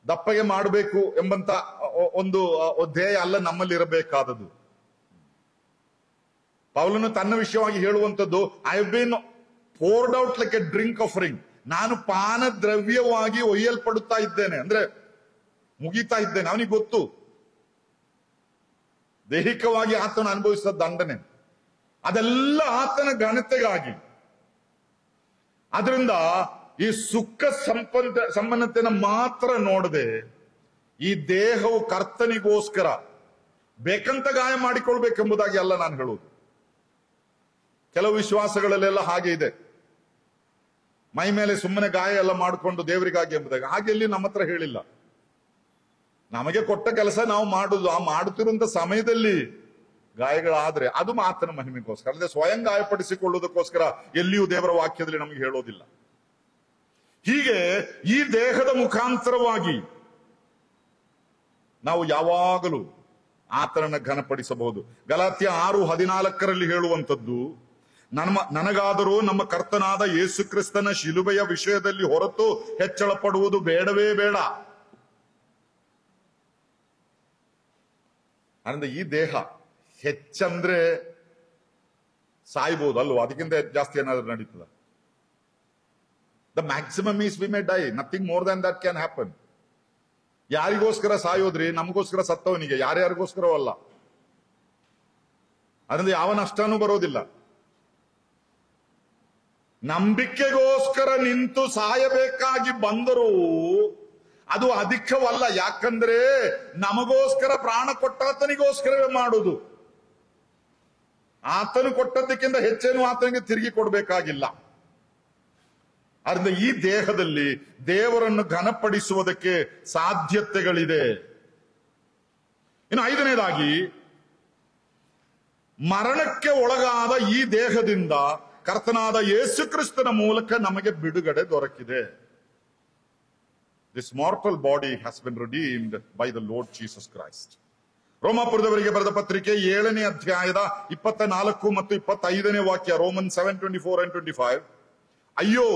ದಪ್ಪಗೆ ಮಾಡಬೇಕು ಎಂಬಂತ ಒಂದು ಧ್ಯೇಯ ಅಲ್ಲ ನಮ್ಮಲ್ಲಿ ಇರಬೇಕಾದದ್ದು. ಪೌಲನು ತನ್ನ ವಿಷಯವಾಗಿ ಹೇಳುವಂಥದ್ದು, I have been poured out like a drink offering. ನಾನು ಪಾನ ದ್ರವ್ಯವಾಗಿ ಒಯ್ಯಲ್ಪಡುತ್ತಾ ಇದ್ದೇನೆ, ಅಂದ್ರೆ ಮುಗಿತಾ ಇದ್ದೇನೆ. ಅವನಿಗೆ ಗೊತ್ತು ದೈಹಿಕವಾಗಿ ಆತನ ಅನುಭವಿಸಿದ ದಂಡನೆ ಅದೆಲ್ಲ ಆತನ ಘನತೆಗಾಗಿ. ಅದರಿಂದ ಈ ಸುಖ ಸಂಪನ್ನತೆಯನ್ನು ಮಾತ್ರ ನೋಡದೆ ಈ ದೇಹವು ಕರ್ತನಿಗೋಸ್ಕರ ಬೇಕಂತ ಗಾಯ ಮಾಡಿಕೊಳ್ಬೇಕೆಂಬುದಾಗಿ ಅಲ್ಲ ನಾನು ಹೇಳುವುದು. ಕೆಲವು ವಿಶ್ವಾಸಗಳಲ್ಲೆಲ್ಲ ಹಾಗೆ ಇದೆ, ಮೈ ಮೇಲೆ ಸುಮ್ಮನೆ ಗಾಯ ಎಲ್ಲ ಮಾಡಿಕೊಂಡು ದೇವರಿಗಾಗಿ ಎಂಬುದಾಗಿ. ಹಾಗೆ ಇಲ್ಲಿ ನಮ್ಮ ಹತ್ರ ಹೇಳಿಲ್ಲ. ನಮಗೆ ಕೊಟ್ಟ ಕೆಲಸ ನಾವು ಮಾಡುದು, ಆ ಮಾಡುತ್ತಿರುವಂತ ಸಮಯದಲ್ಲಿ ಗಾಯಗಳಾದ್ರೆ ಅದು ಆತನ ಮಹಿಮೆಗೋಸ್ಕರ, ಅಲ್ಲದೆ ಸ್ವಯಂ ಗಾಯಪಡಿಸಿಕೊಳ್ಳುವುದಕ್ಕೋಸ್ಕರ ಎಲ್ಲಿಯೂ ದೇವರ ವಾಕ್ಯದಲ್ಲಿ ನಮಗೆ ಹೇಳೋದಿಲ್ಲ. ಹೀಗೆ ಈ ದೇಹದ ಮುಖಾಂತರವಾಗಿ ನಾವು ಯಾವಾಗಲೂ ಆತನನ್ನು ಘನಪಡಿಸಬಹುದು. ಗಲಾತ್ಯ 6:14 ಹೇಳುವಂಥದ್ದು, ನನಗಾದರೂ ನಮ್ಮ ಕರ್ತನಾದ ಯೇಸು ಕ್ರಿಸ್ತನ ಶಿಲುಬೆಯ ವಿಷಯದಲ್ಲಿ ಹೊರತು ಹೆಚ್ಚಳ ಪಡುವುದು ಬೇಡವೇ ಬೇಡ. ಅಂದ್ರೆ ಈ ದೇಹ ಹೆಚ್ಚಂದ್ರೆ ಸಾಯ್ಬಹುದು ಅಲ್ವ, ಅದಕ್ಕಿಂತ ಜಾಸ್ತಿ ಏನಾದ್ರೂ ನಡೀತದ? The maximum is we may die, nothing more than that can happen. ಯಾರಿಗೋಸ್ಕರ ಸಾಯೋದ್ರಿ? ನಮಗೋಸ್ಕರ ಸತ್ತವನಿಗೆ, ಯಾರ್ಯಾರಿಗೋಸ್ಕರವಲ್ಲ. ಅದರಿಂದ ಯಾವ ನಷ್ಟನೂ ಬರೋದಿಲ್ಲ. ನಂಬಿಕೆಗೋಸ್ಕರ ನಿಂತು ಸಾಯಬೇಕಾಗಿ ಬಂದರೂ ಅದು ಅಧಿಕವಲ್ಲ. ಯಾಕಂದ್ರೆ ನಮಗೋಸ್ಕರ ಪ್ರಾಣ ಕೊಟ್ಟಾತನಿಗೋಸ್ಕರವೇ ಮಾಡುವುದು. ಆತನು ಕೊಟ್ಟದ್ದಕ್ಕಿಂತ ಹೆಚ್ಚೇನು ಆತನಿಗೆ ತಿರುಗಿ ಕೊಡಬೇಕಾಗಿಲ್ಲ. ಆದ್ದರಿಂದ ಈ ದೇಹದಲ್ಲಿ ದೇವರನ್ನು ಘನಪಡಿಸುವುದಕ್ಕೆ ಸಾಧ್ಯತೆಗಳಿದೆ. ಇನ್ನು ಐದನೇದಾಗಿ, ಮರಣಕ್ಕೆ ಒಳಗಾದ ಈ ದೇಹದಿಂದ ಕರ್ತನಾದ ಯೇಸು ಕ್ರಿಸ್ತನ ಮೂಲಕ ನಮಗೆ ಬಿಡುಗಡೆ ದೊರಕಿದೆ. This mortal body has been redeemed by the Lord Jesus Christ. ರೋಮಾಪುರದವರಿಗೆ ಬರೆದ ಪತ್ರಿಕೆ 7ನೇ ಅಧ್ಯಾಯದ 24 ಮತ್ತು 25ನೇ ವಾಕ್ಯ, ರೋಮನ್ 7:24 and 25. ಅಯ್ಯೋ,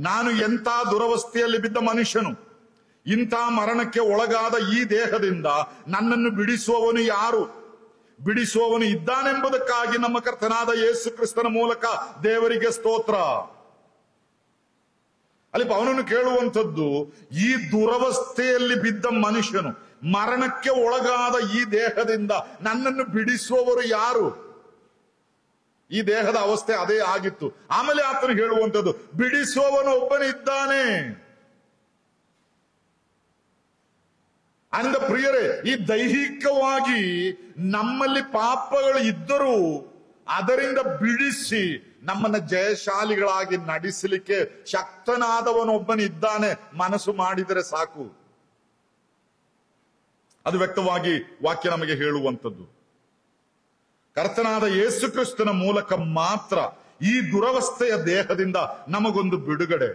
ನಾನು ಎಂಥ ದುರವಸ್ಥೆಯಲ್ಲಿ ಬಿದ್ದ ಮನುಷ್ಯನು! ಇಂಥ ಮರಣಕ್ಕೆ ಒಳಗಾದ ಈ ದೇಹದಿಂದ ನನ್ನನ್ನು ಬಿಡಿಸುವವನು ಯಾರು? ಬಿಡಿಸುವವನು ಇದ್ದಾನೆಂಬುದಕ್ಕಾಗಿ ನಮ್ಮ ಕರ್ತನಾದ ಯೇಸು ಕ್ರಿಸ್ತನ ಮೂಲಕ ದೇವರಿಗೆ ಸ್ತೋತ್ರ. ಅಲ್ಲಿ ಅವನನ್ನು ಕೇಳುವಂಥದ್ದು, ಈ ದುರವಸ್ಥೆಯಲ್ಲಿ ಬಿದ್ದ ಮನುಷ್ಯನು, ಮರಣಕ್ಕೆ ಒಳಗಾದ ಈ ದೇಹದಿಂದ ನನ್ನನ್ನು ಬಿಡಿಸುವವರು ಯಾರು? ಈ ದೇಹದ ಅವಸ್ಥೆ ಅದೇ ಆಗಿತ್ತು. ಆಮೇಲೆ ಆತನು ಹೇಳುವಂಥದ್ದು, ಬಿಡಿಸುವವನು ಒಬ್ಬನಿದ್ದಾನೆ. ಅಂದ ಪ್ರಿಯರೇ, ಈ ದೈಹಿಕವಾಗಿ ನಮ್ಮಲ್ಲಿ ಪಾಪಗಳು ಇದ್ದರೂ ಅದರಿಂದ ಬಿಡಿಸಿ ನಮ್ಮನ್ನ ಜಯಶಾಲಿಗಳಾಗಿ ನಡೆಸಲಿಕ್ಕೆ ಶಕ್ತನಾದವನೊಬ್ಬನಿದ್ದಾನೆ. ಮನಸ್ಸು ಮಾಡಿದರೆ ಸಾಕು. ಅದು ವ್ಯಕ್ತವಾಗಿ ವಾಕ್ಯ ನಮಗೆ ಹೇಳುವಂಥದ್ದು. ಕರ್ತನಾದ ಯೇಸು ಕ್ರಿಸ್ತನ ಮೂಲಕ ಮಾತ್ರ ಈ ದುರವಸ್ಥೆಯ ದೇಹದಿಂದ ನಮಗೊಂದು ಬಿಡುಗಡೆ.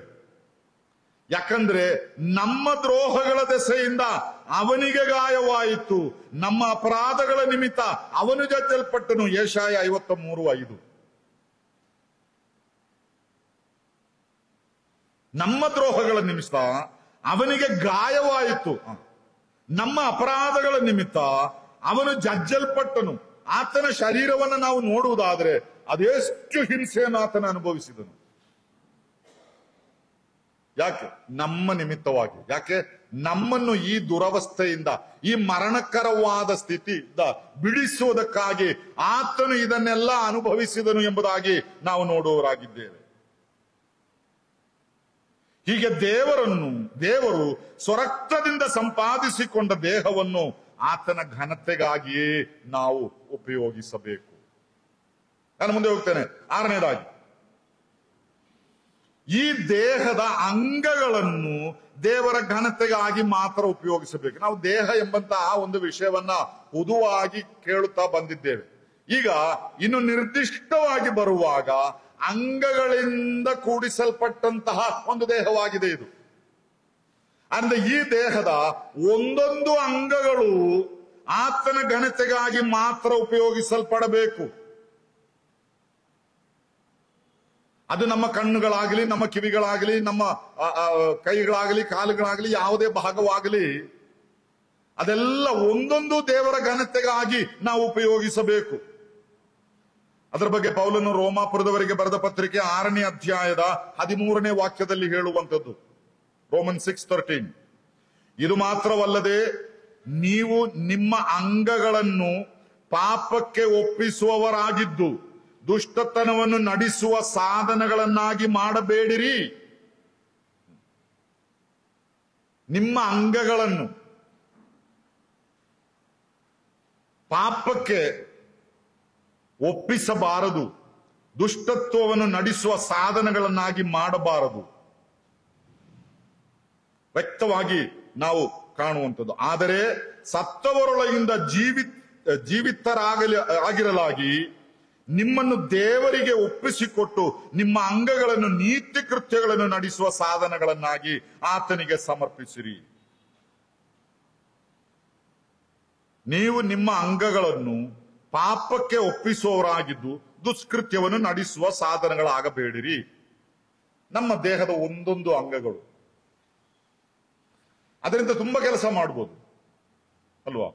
ಯಾಕಂದ್ರೆ ನಮ್ಮ ದ್ರೋಹಗಳ ದೆಸೆಯಿಂದ ಅವನಿಗೆ ಗಾಯವಾಯಿತು, ನಮ್ಮ ಅಪರಾಧಗಳ ನಿಮಿತ್ತ ಅವನು ಜಜ್ಜಲ್ಪಟ್ಟನು. ಯೆಶಾಯ 53:5. ನಮ್ಮ ದ್ರೋಹಗಳ ನಿಮಿತ್ತ ಅವನಿಗೆ ಗಾಯವಾಯಿತು, ನಮ್ಮ ಅಪರಾಧಗಳ ನಿಮಿತ್ತ ಅವನು ಜಜ್ಜಲ್ಪಟ್ಟನು. ಆತನ ಶರೀರವನ್ನು ನಾವು ನೋಡುವುದಾದ್ರೆ ಅದೆಷ್ಟು ಹಿಂಸೆಯನ್ನು ಆತನ ಅನುಭವಿಸಿದನು. ಯಾಕೆ? ನಮ್ಮ ನಿಮಿತ್ತವಾಗಿ. ಯಾಕೆ? ನಮ್ಮನ್ನು ಈ ದುರವಸ್ಥೆಯಿಂದ, ಈ ಮರಣಕರವಾದ ಸ್ಥಿತಿಯಿಂದ ಬಿಡಿಸುವುದಕ್ಕಾಗಿ ಆತನು ಇದನ್ನೆಲ್ಲ ಅನುಭವಿಸಿದನು ಎಂಬುದಾಗಿ ನಾವು ನೋಡುವವರಾಗಿದ್ದೇವೆ. ಹೀಗೆ ದೇವರು ಸ್ವರಕ್ತದಿಂದ ಸಂಪಾದಿಸಿಕೊಂಡ ದೇಹವನ್ನು ಆತನ ಘನತೆಗಾಗಿಯೇ ನಾವು ಉಪಯೋಗಿಸಬೇಕು. ನಾನು ಮುಂದೆ ಹೋಗ್ತೇನೆ. 6ನೇದಾಗಿ, ಈ ದೇಹದ ಅಂಗಗಳನ್ನು ದೇವರ ಘನತೆಗಾಗಿ ಮಾತ್ರ ಉಪಯೋಗಿಸಬೇಕು. ನಾವು ದೇಹ ಎಂಬಂತಹ ಒಂದು ವಿಷಯವನ್ನ ಹುದುವಾಗಿ ಕೇಳುತ್ತಾ ಬಂದಿದ್ದೇವೆ. ಈಗ ಇನ್ನು ನಿರ್ದಿಷ್ಟವಾಗಿ ಬರುವಾಗ ಅಂಗಗಳಿಂದ ಕೂಡಿಸಲ್ಪಟ್ಟಂತಹ ಒಂದು ದೇಹವಾಗಿದೆ ಇದು. ಅಂದ್ರೆ ಈ ದೇಹದ ಒಂದೊಂದು ಅಂಗಗಳು ಆತನ ಘನತೆಗಾಗಿ ಮಾತ್ರ ಉಪಯೋಗಿಸಲ್ಪಡಬೇಕು. ಅದು ನಮ್ಮ ಕಣ್ಣುಗಳಾಗಲಿ, ನಮ್ಮ ಕಿವಿಗಳಾಗಲಿ, ನಮ್ಮ ಕೈಗಳಾಗಲಿ, ಕಾಲುಗಳಾಗಲಿ, ಯಾವುದೇ ಭಾಗವಾಗಲಿ, ಅದೆಲ್ಲ ಒಂದೊಂದು ದೇವರ ಘನತೆಗಾಗಿ ನಾವು ಉಪಯೋಗಿಸಬೇಕು. ಅದರ ಬಗ್ಗೆ ಪೌಲನು ರೋಮಾಪುರದವರಿಗೆ ಬರೆದ ಪತ್ರಿಕೆ 6ನೇ ಅಧ್ಯಾಯದ 13ನೇ ವಾಕ್ಯದಲ್ಲಿ ಹೇಳುವಂಥದ್ದು, ರೋಮನ್ 6:13. ಇದು ಮಾತ್ರವಲ್ಲದೆ ನೀವು ನಿಮ್ಮ ಅಂಗಗಳನ್ನು ಪಾಪಕ್ಕೆ ಒಪ್ಪಿಸುವವರಾಗಿದ್ದು ದುಷ್ಟತನವನ್ನು ನಡೆಸುವ ಸಾಧನಗಳನ್ನಾಗಿ ಮಾಡಬೇಡಿರಿ. ನಿಮ್ಮ ಅಂಗಗಳನ್ನು ಪಾಪಕ್ಕೆ ಒಪ್ಪಿಸಬಾರದು, ದುಷ್ಟತ್ವವನ್ನು ನಡೆಸುವ ಸಾಧನಗಳನ್ನಾಗಿ ಮಾಡಬಾರದು. ವ್ಯಕ್ತವಾಗಿ ನಾವು ಕಾಣುವಂಥದ್ದು. ಆದರೆ ಸತ್ತವರೊಳಗಿಂದ ಜೀವಿತರಾಗಿರಲಾಗಿ ನಿಮ್ಮನ್ನು ದೇವರಿಗೆ ಒಪ್ಪಿಸಿಕೊಟ್ಟು ನಿಮ್ಮ ಅಂಗಗಳನ್ನು ನೀತಿ ಕೃತ್ಯಗಳನ್ನು ನಡೆಸುವ ಸಾಧನಗಳನ್ನಾಗಿ ಆತನಿಗೆ ಸಮರ್ಪಿಸಿರಿ. ನೀವು ನಿಮ್ಮ ಅಂಗಗಳನ್ನು ಪಾಪಕ್ಕೆ ಒಪ್ಪಿಸುವವರಾಗಿದ್ದು ದುಷ್ಕೃತ್ಯವನ್ನು ನಡೆಸುವ ಸಾಧನಗಳಾಗಬೇಡಿರಿ. ನಮ್ಮ ದೇಹದ ಒಂದೊಂದು ಅಂಗಗಳು, ಅದರಿಂದ ತುಂಬಾ ಕೆಲಸ ಮಾಡ್ಬೋದು ಅಲ್ವಾ?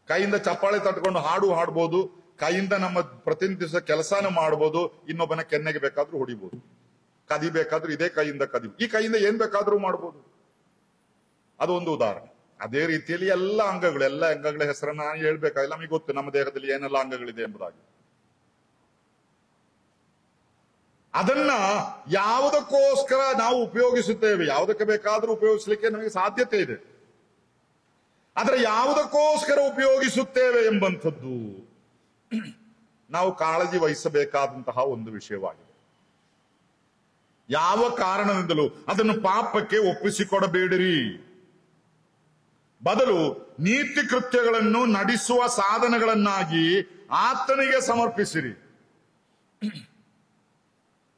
ಕೈಯಿಂದ ಚಪ್ಪಾಳೆ ತಟ್ಕೊಂಡು ಹಾಡು ಹಾಡ್ಬೋದು, ಕೈಯಿಂದ ನಮ್ಮ ಪ್ರತಿನಿಧಿಸುವ ಕೆಲಸನ ಮಾಡ್ಬೋದು, ಇನ್ನೊಬ್ಬನ ಕೆನ್ನೆಗೆ ಬೇಕಾದ್ರೂ ಹೊಡಿಬಹುದು, ಕದಿಬೇಕಾದ್ರೂ ಇದೇ ಕೈಯಿಂದ ಈ ಕೈಯಿಂದ ಏನ್ ಬೇಕಾದ್ರೂ ಮಾಡ್ಬೋದು. ಅದು ಒಂದು ಉದಾಹರಣೆ. ಅದೇ ರೀತಿಯಲ್ಲಿ ಎಲ್ಲ ಅಂಗಗಳ ಹೆಸರನ್ನ ಹೇಳ್ಬೇಕಾಗಿಲ್ಲ, ನಮಗೆ ಗೊತ್ತು ನಮ್ಮ ದೇಹದಲ್ಲಿ ಏನೆಲ್ಲ ಅಂಗಗಳಿದೆ ಎಂಬುದಾಗಿ. ಅದನ್ನ ಯಾವುದಕ್ಕೋಸ್ಕರ ನಾವು ಉಪಯೋಗಿಸುತ್ತೇವೆ, ಯಾವುದಕ್ಕೆ ಬೇಕಾದರೂ ಉಪಯೋಗಿಸಲಿಕ್ಕೆ ನಮಗೆ ಸಾಧ್ಯತೆ ಇದೆ. ಆದರೆ ಯಾವುದಕ್ಕೋಸ್ಕರ ಉಪಯೋಗಿಸುತ್ತೇವೆ ಎಂಬಂಥದ್ದು ನಾವು ಕಾಳಜಿ ವಹಿಸಬೇಕಾದಂತಹ ಒಂದು ವಿಷಯವಾಗಿದೆ. ಯಾವ ಕಾರಣದಿಂದಲೂ ಅದನ್ನು ಪಾಪಕ್ಕೆ ಒಪ್ಪಿಸಿಕೊಡಬೇಡಿರಿ. ಬದಲು ನೀತಿ ಕೃತ್ಯಗಳನ್ನು ನಡೆಸುವ ಸಾಧನಗಳನ್ನಾಗಿ ಆತನಿಗೆ ಸಮರ್ಪಿಸಿರಿ.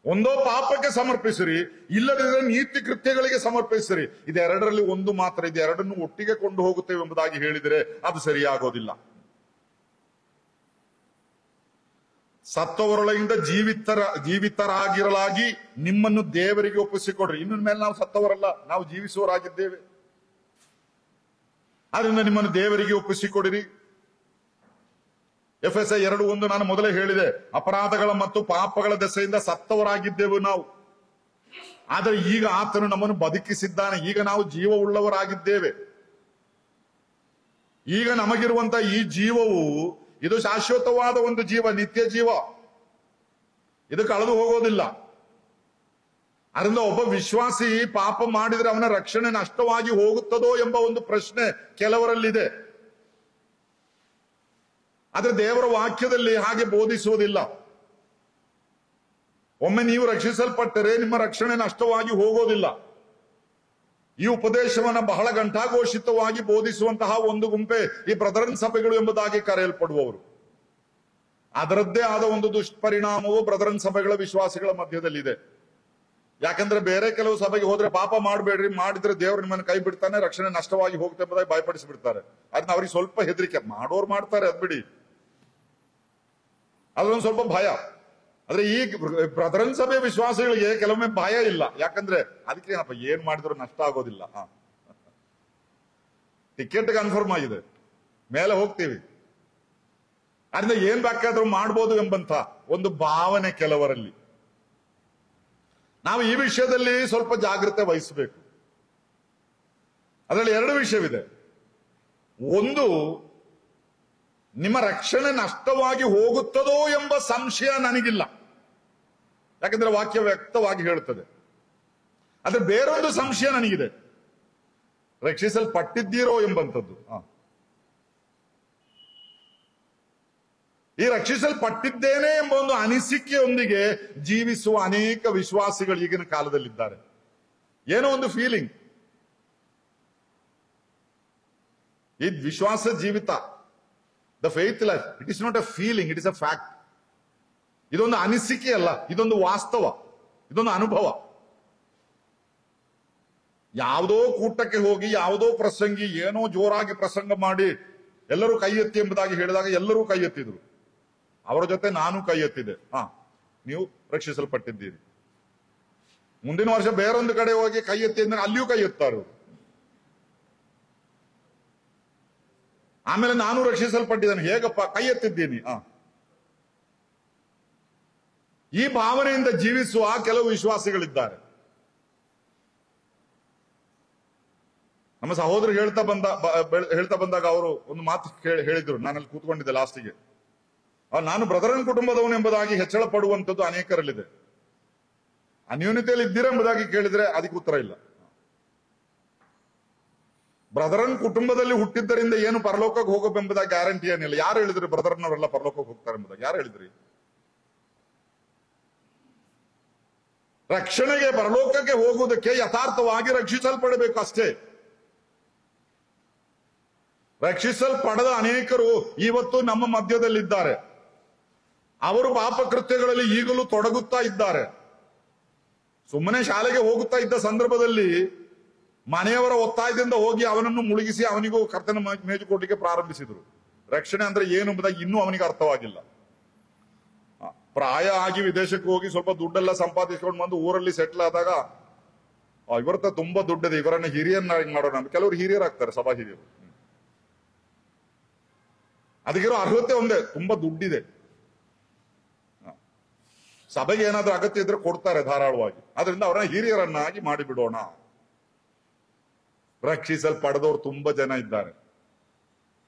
ಒಂದೋ ಪಾಪಕ್ಕೆ ಸಮರ್ಪಿಸಿರಿ, ಇಲ್ಲದಿದ್ದರೆ ನೀತಿ ಕೃತ್ಯಗಳಿಗೆ ಸಮರ್ಪಿಸಿರಿ. ಇದೆರಡರಲ್ಲಿ ಒಂದು ಮಾತ್ರ, ಇದೆರಡನ್ನು ಒಟ್ಟಿಗೆ ಕೊಂಡು ಹೋಗುತ್ತೇವೆ ಎಂಬುದಾಗಿ ಹೇಳಿದರೆ ಅದು ಸರಿಯಾಗೋದಿಲ್ಲ. ಸತ್ತವರೊಳಗಿಂದ ಜೀವಿತರಾಗಿರಲಾಗಿ ನಿಮ್ಮನ್ನು ದೇವರಿಗೆ ಒಪ್ಪಿಸಿಕೊಡ್ರಿ. ಇನ್ನು ಮೇಲೆ ನಾವು ಸತ್ತವರಲ್ಲ, ನಾವು ಜೀವಿಸುವವರಾಗಿದ್ದೇವೆ. ಅದರಿಂದ ನಿಮ್ಮನ್ನು ದೇವರಿಗೆ ಒಪ್ಪಿಸಿಕೊಡಿರಿ. ಎಫೆಸ 2:1 ನಾನು ಮೊದಲೇ ಹೇಳಿದೆ, ಅಪರಾಧಗಳ ಮತ್ತು ಪಾಪಗಳ ದೆಸೆಯಿಂದ ಸತ್ತವರಾಗಿದ್ದೆವು ನಾವು. ಆದರೆ ಈಗ ಆತನು ನಮ್ಮನ್ನು ಬದುಕಿಸಿದ್ದಾನೆ. ಈಗ ನಾವು ಜೀವವುಳ್ಳವರಾಗಿದ್ದೇವೆ. ಈಗ ನಮಗಿರುವಂತಹ ಈ ಜೀವವು ಇದು ಶಾಶ್ವತವಾದ ಒಂದು ಜೀವ, ನಿತ್ಯ ಜೀವ. ಇದು ಕಳೆದು ಹೋಗೋದಿಲ್ಲ. ಅದರಿಂದ ಒಬ್ಬ ವಿಶ್ವಾಸಿ ಪಾಪ ಮಾಡಿದ್ರೆ ಅವನ ರಕ್ಷಣೆ ನಷ್ಟವಾಗಿ ಹೋಗುತ್ತದೋ ಎಂಬ ಒಂದು ಪ್ರಶ್ನೆ ಕೆಲವರಲ್ಲಿದೆ. ಆದ್ರೆ ದೇವರ ವಾಕ್ಯದಲ್ಲಿ ಹಾಗೆ ಬೋಧಿಸುವುದಿಲ್ಲ. ಒಮ್ಮೆ ನೀವು ರಕ್ಷಿಸಲ್ಪಟ್ಟರೆ ನಿಮ್ಮ ರಕ್ಷಣೆ ನಷ್ಟವಾಗಿ ಹೋಗೋದಿಲ್ಲ. ಈ ಉಪದೇಶವನ್ನ ಬಹಳ ಘಂಟಾಘೋಷಿತವಾಗಿ ಬೋಧಿಸುವಂತಹ ಒಂದು ಗುಂಪೆ ಈ ಬ್ರದರನ್ ಸಭೆಗಳು ಎಂಬುದಾಗಿ ಕರೆಯಲ್ಪಡುವವರು. ಅದರದ್ದೇ ಆದ ಒಂದು ದುಷ್ಪರಿಣಾಮವು ಬ್ರದರನ್ ಸಭೆಗಳ ವಿಶ್ವಾಸಿಗಳ ಮಧ್ಯದಲ್ಲಿದೆ. ಯಾಕಂದ್ರೆ ಬೇರೆ ಕೆಲವು ಸಭೆಗೆ ಹೋದ್ರೆ ಪಾಪ ಮಾಡಬೇಡ್ರಿ, ಮಾಡಿದ್ರೆ ದೇವರು ನಿಮ್ಮನ್ನು ಕೈ ಬಿಡ್ತಾನೆ, ರಕ್ಷಣೆ ನಷ್ಟವಾಗಿ ಹೋಗುತ್ತೆ ಎಂಬುದಾಗಿ ಭಯಪಡಿಸಿಬಿಡ್ತಾರೆ. ಅದನ್ನ ಅವ್ರಿಗೆ ಸ್ವಲ್ಪ ಹೆದರಿಕೆ, ಮಾಡೋರು ಮಾಡ್ತಾರೆ, ಅದ್ ಬಿಡಿ, ಅದೊಂದು ಸ್ವಲ್ಪ ಭಯ. ಆದ್ರೆ ಈ ಬ್ರದರನ್ ಸಭೆ ವಿಶ್ವಾಸಿಗಳಿಗೆ ಕೆಲವೊಮ್ಮೆ ಭಯ ಇಲ್ಲ. ಯಾಕಂದ್ರೆ ಅದಕ್ಕೆ ಏನಪ್ಪ ಏನ್ ಮಾಡಿದ್ರು ನಷ್ಟ ಆಗೋದಿಲ್ಲ, ಟಿಕೆಟ್ ಕನ್ಫರ್ಮ್ ಆಗಿದೆ, ಮೇಲೆ ಹೋಗ್ತೀವಿ, ಅದರಿಂದ ಏನ್ ಬೇಕಾದ್ರೂ ಮಾಡ್ಬೋದು ಎಂಬಂತ ಒಂದು ಭಾವನೆ ಕೆಲವರಲ್ಲಿ. ನಾವು ಈ ವಿಷಯದಲ್ಲಿ ಸ್ವಲ್ಪ ಜಾಗ್ರತೆ ವಹಿಸಬೇಕು. ಅದರಲ್ಲಿ ಎರಡು ವಿಷಯವಿದೆ. ಒಂದು, ನಿಮ್ಮ ರಕ್ಷಣೆ ನಷ್ಟವಾಗಿ ಹೋಗುತ್ತದೋ ಎಂಬ ಸಂಶಯ ನನಗಿಲ್ಲ, ಯಾಕಂದ್ರೆ ವಾಕ್ಯ ವ್ಯಕ್ತವಾಗಿ ಹೇಳುತ್ತದೆ. ಆದ್ರೆ ಬೇರೊಂದು ಸಂಶಯ ನನಗಿದೆ, ರಕ್ಷಿಸಲ್ಪಟ್ಟಿದ್ದೀರೋ ಎಂಬಂಥದ್ದು. ಈ ರಕ್ಷಿಸಲ್ಪಟ್ಟಿದ್ದೇನೆ ಎಂಬ ಒಂದು ಅನಿಸಿಕೆಯೊಂದಿಗೆ ಜೀವಿಸುವ ಅನೇಕ ವಿಶ್ವಾಸಿಗಳು ಈಗಿನ ಕಾಲದಲ್ಲಿದ್ದಾರೆ. ಏನೋ ಒಂದು ಫೀಲಿಂಗ್, ಈ ವಿಶ್ವಾಸ ಜೀವಿತ, the faith life, it is not a feeling, it is a fact. ಇದೊಂದು ಅನಿಸಿಕೆ ಅಲ್ಲ, ಇದೊಂದು ವಾಸ್ತವ, ಇದೊಂದು ಅನುಭವ. ಯಾವುದೋ ಕೂಟಕ್ಕೆ ಹೋಗಿ ಯಾವುದೋ ಪ್ರಸಂಗಿ ಏನೋ ಜೋರಾಗಿ ಪ್ರಸಂಗ ಮಾಡಿ ಎಲ್ಲರೂ ಕೈ ಎತ್ತಿ ಎಂಬುದಾಗಿ ಹೇಳಿದಾಗ ಎಲ್ಲರೂ ಕೈ ಎತ್ತಿದ್ರು. ಅವರ ಜೊತೆ ನಾನು ಕೈ ಎತ್ತಿದೆ. ನೀವು ರಕ್ಷಿಸಲ್ಪಟ್ಟಿದ್ದೀರಿ. ಮುಂದಿನ ವರ್ಷ ಬೇರೊಂದು ಕಡೆ ಹೋಗಿ ಕೈ ಎತ್ತಿ ಅಂದ್ರೆ ಅಲ್ಲಿಯೂ ಕೈ ಎತ್ತಾರೆ. ಆಮೇಲೆ ನಾನು ರಕ್ಷಿಸಲ್ಪಟ್ಟಿದ್ದೇನೆ, ಹೇಗಪ್ಪ ಕೈ ಎತ್ತಿದ್ದೀನಿ. ಈ ಭಾವನೆಯಿಂದ ಜೀವಿಸುವ ಕೆಲವು ವಿಶ್ವಾಸಿಗಳಿದ್ದಾರೆ. ನಮ್ಮ ಸಹೋದರಿ ಹೇಳ್ತಾ ಬಂದಾಗ ಅವರು ಒಂದು ಮಾತು ಹೇಳಿದ್ರು, ನಾನಲ್ಲಿ ಕೂತ್ಕೊಂಡಿದ್ದೆ ಲಾಸ್ಟಿಗೆ. ನಾನು ಬ್ರದರನ್ ಕುಟುಂಬದವನು ಎಂಬುದಾಗಿ ಹೆಚ್ಚಳ ಪಡುವಂಥದ್ದು ಅನೇಕರಲ್ಲಿದೆ. ಅನ್ಯೂನ್ಯತೆಯಲ್ಲಿ ಇದ್ದೀರಾ ಎಂಬುದಾಗಿ ಕೇಳಿದ್ರೆ ಅದಕ್ಕೆ ಉತ್ತರ ಇಲ್ಲ. ಬ್ರದರನ್ ಕುಟುಂಬದಲ್ಲಿ ಹುಟ್ಟಿದ್ದರಿಂದ ಏನು ಪರಲೋಕಕ್ಕೆ ಹೋಗಬೇಕೆಂಬುದಾಗಿ ಗ್ಯಾರಂಟಿ ಏನಿಲ್ಲ. ಯಾರು ಹೇಳಿದ್ರಿ ಬ್ರದರ್ನವರೆಲ್ಲ ಪರಲೋಕಕ್ಕೆ ಹೋಗ್ತಾರೆ ಎಂಬುದಾಗಿ? ಯಾರು ಹೇಳಿದ್ರಿ? ರಕ್ಷಣೆಗೆ ಪರಲೋಕಕ್ಕೆ ಹೋಗುವುದಕ್ಕೆ ಯಥಾರ್ಥವಾಗಿ ರಕ್ಷಿಸಲ್ಪಡಬೇಕು ಅಷ್ಟೇ. ರಕ್ಷಿಸಲ್ಪಡದ ಅನೇಕರು ಇವತ್ತು ನಮ್ಮ ಮಧ್ಯದಲ್ಲಿದ್ದಾರೆ. ಅವರು ಪಾಪಕೃತ್ಯಗಳಲ್ಲಿ ಈಗಲೂ ತೊಡಗುತ್ತಾ ಇದ್ದಾರೆ. ಸುಮ್ಮನೆ ಶಾಲೆಗೆ ಹೋಗುತ್ತಾ ಇದ್ದ ಸಂದರ್ಭದಲ್ಲಿ ಮನೆಯವರ ಒತ್ತಾಯದಿಂದ ಹೋಗಿ ಅವನನ್ನು ಮುಳುಗಿಸಿ ಅವನಿಗೂ ಕರ್ತನ ಮೇಜು ಕೊಡ್ಲಿಕ್ಕೆ ಪ್ರಾರಂಭಿಸಿದ್ರು. ರಕ್ಷಣೆ ಅಂದ್ರೆ ಏನು ಎಂಬುದಾಗಿ ಇನ್ನೂ ಅವನಿಗೆ ಅರ್ಥವಾಗಿಲ್ಲ. ಪ್ರಾಯ ಆಗಿ ವಿದೇಶಕ್ಕೆ ಹೋಗಿ ಸ್ವಲ್ಪ ದುಡ್ಡೆಲ್ಲ ಸಂಪಾದಿಸಿಕೊಂಡು ಬಂದು ಊರಲ್ಲಿ ಸೆಟ್ಲ್ ಆದಾಗ ಇವರತ್ತ ತುಂಬಾ ದುಡ್ಡಿದೆ, ಇವರನ್ನ ಹಿರಿಯನ್ನಾಗಿ ಮಾಡೋಣ ಅಂತ ಕೆಲವರು ಹಿರಿಯರಾಗ್ತಾರೆ, ಸಭಾ ಹಿರಿಯರು. ಅದಕ್ಕಿರೋ ಅರ್ಹತೆ ಒಂದೇ, ತುಂಬಾ ದುಡ್ಡಿದೆ, ಸಭೆಗೆ ಏನಾದ್ರೂ ಅಗತ್ಯ ಇದ್ರೆ ಕೊಡ್ತಾರೆ ಧಾರಾಳವಾಗಿ, ಅದರಿಂದ ಅವರನ್ನ ಹಿರಿಯರನ್ನಾಗಿ ಮಾಡಿಬಿಡೋಣ. ರಕ್ಷಿಸಲ್ಪಡದವ್ರು ತುಂಬಾ ಜನ ಇದ್ದಾರೆ.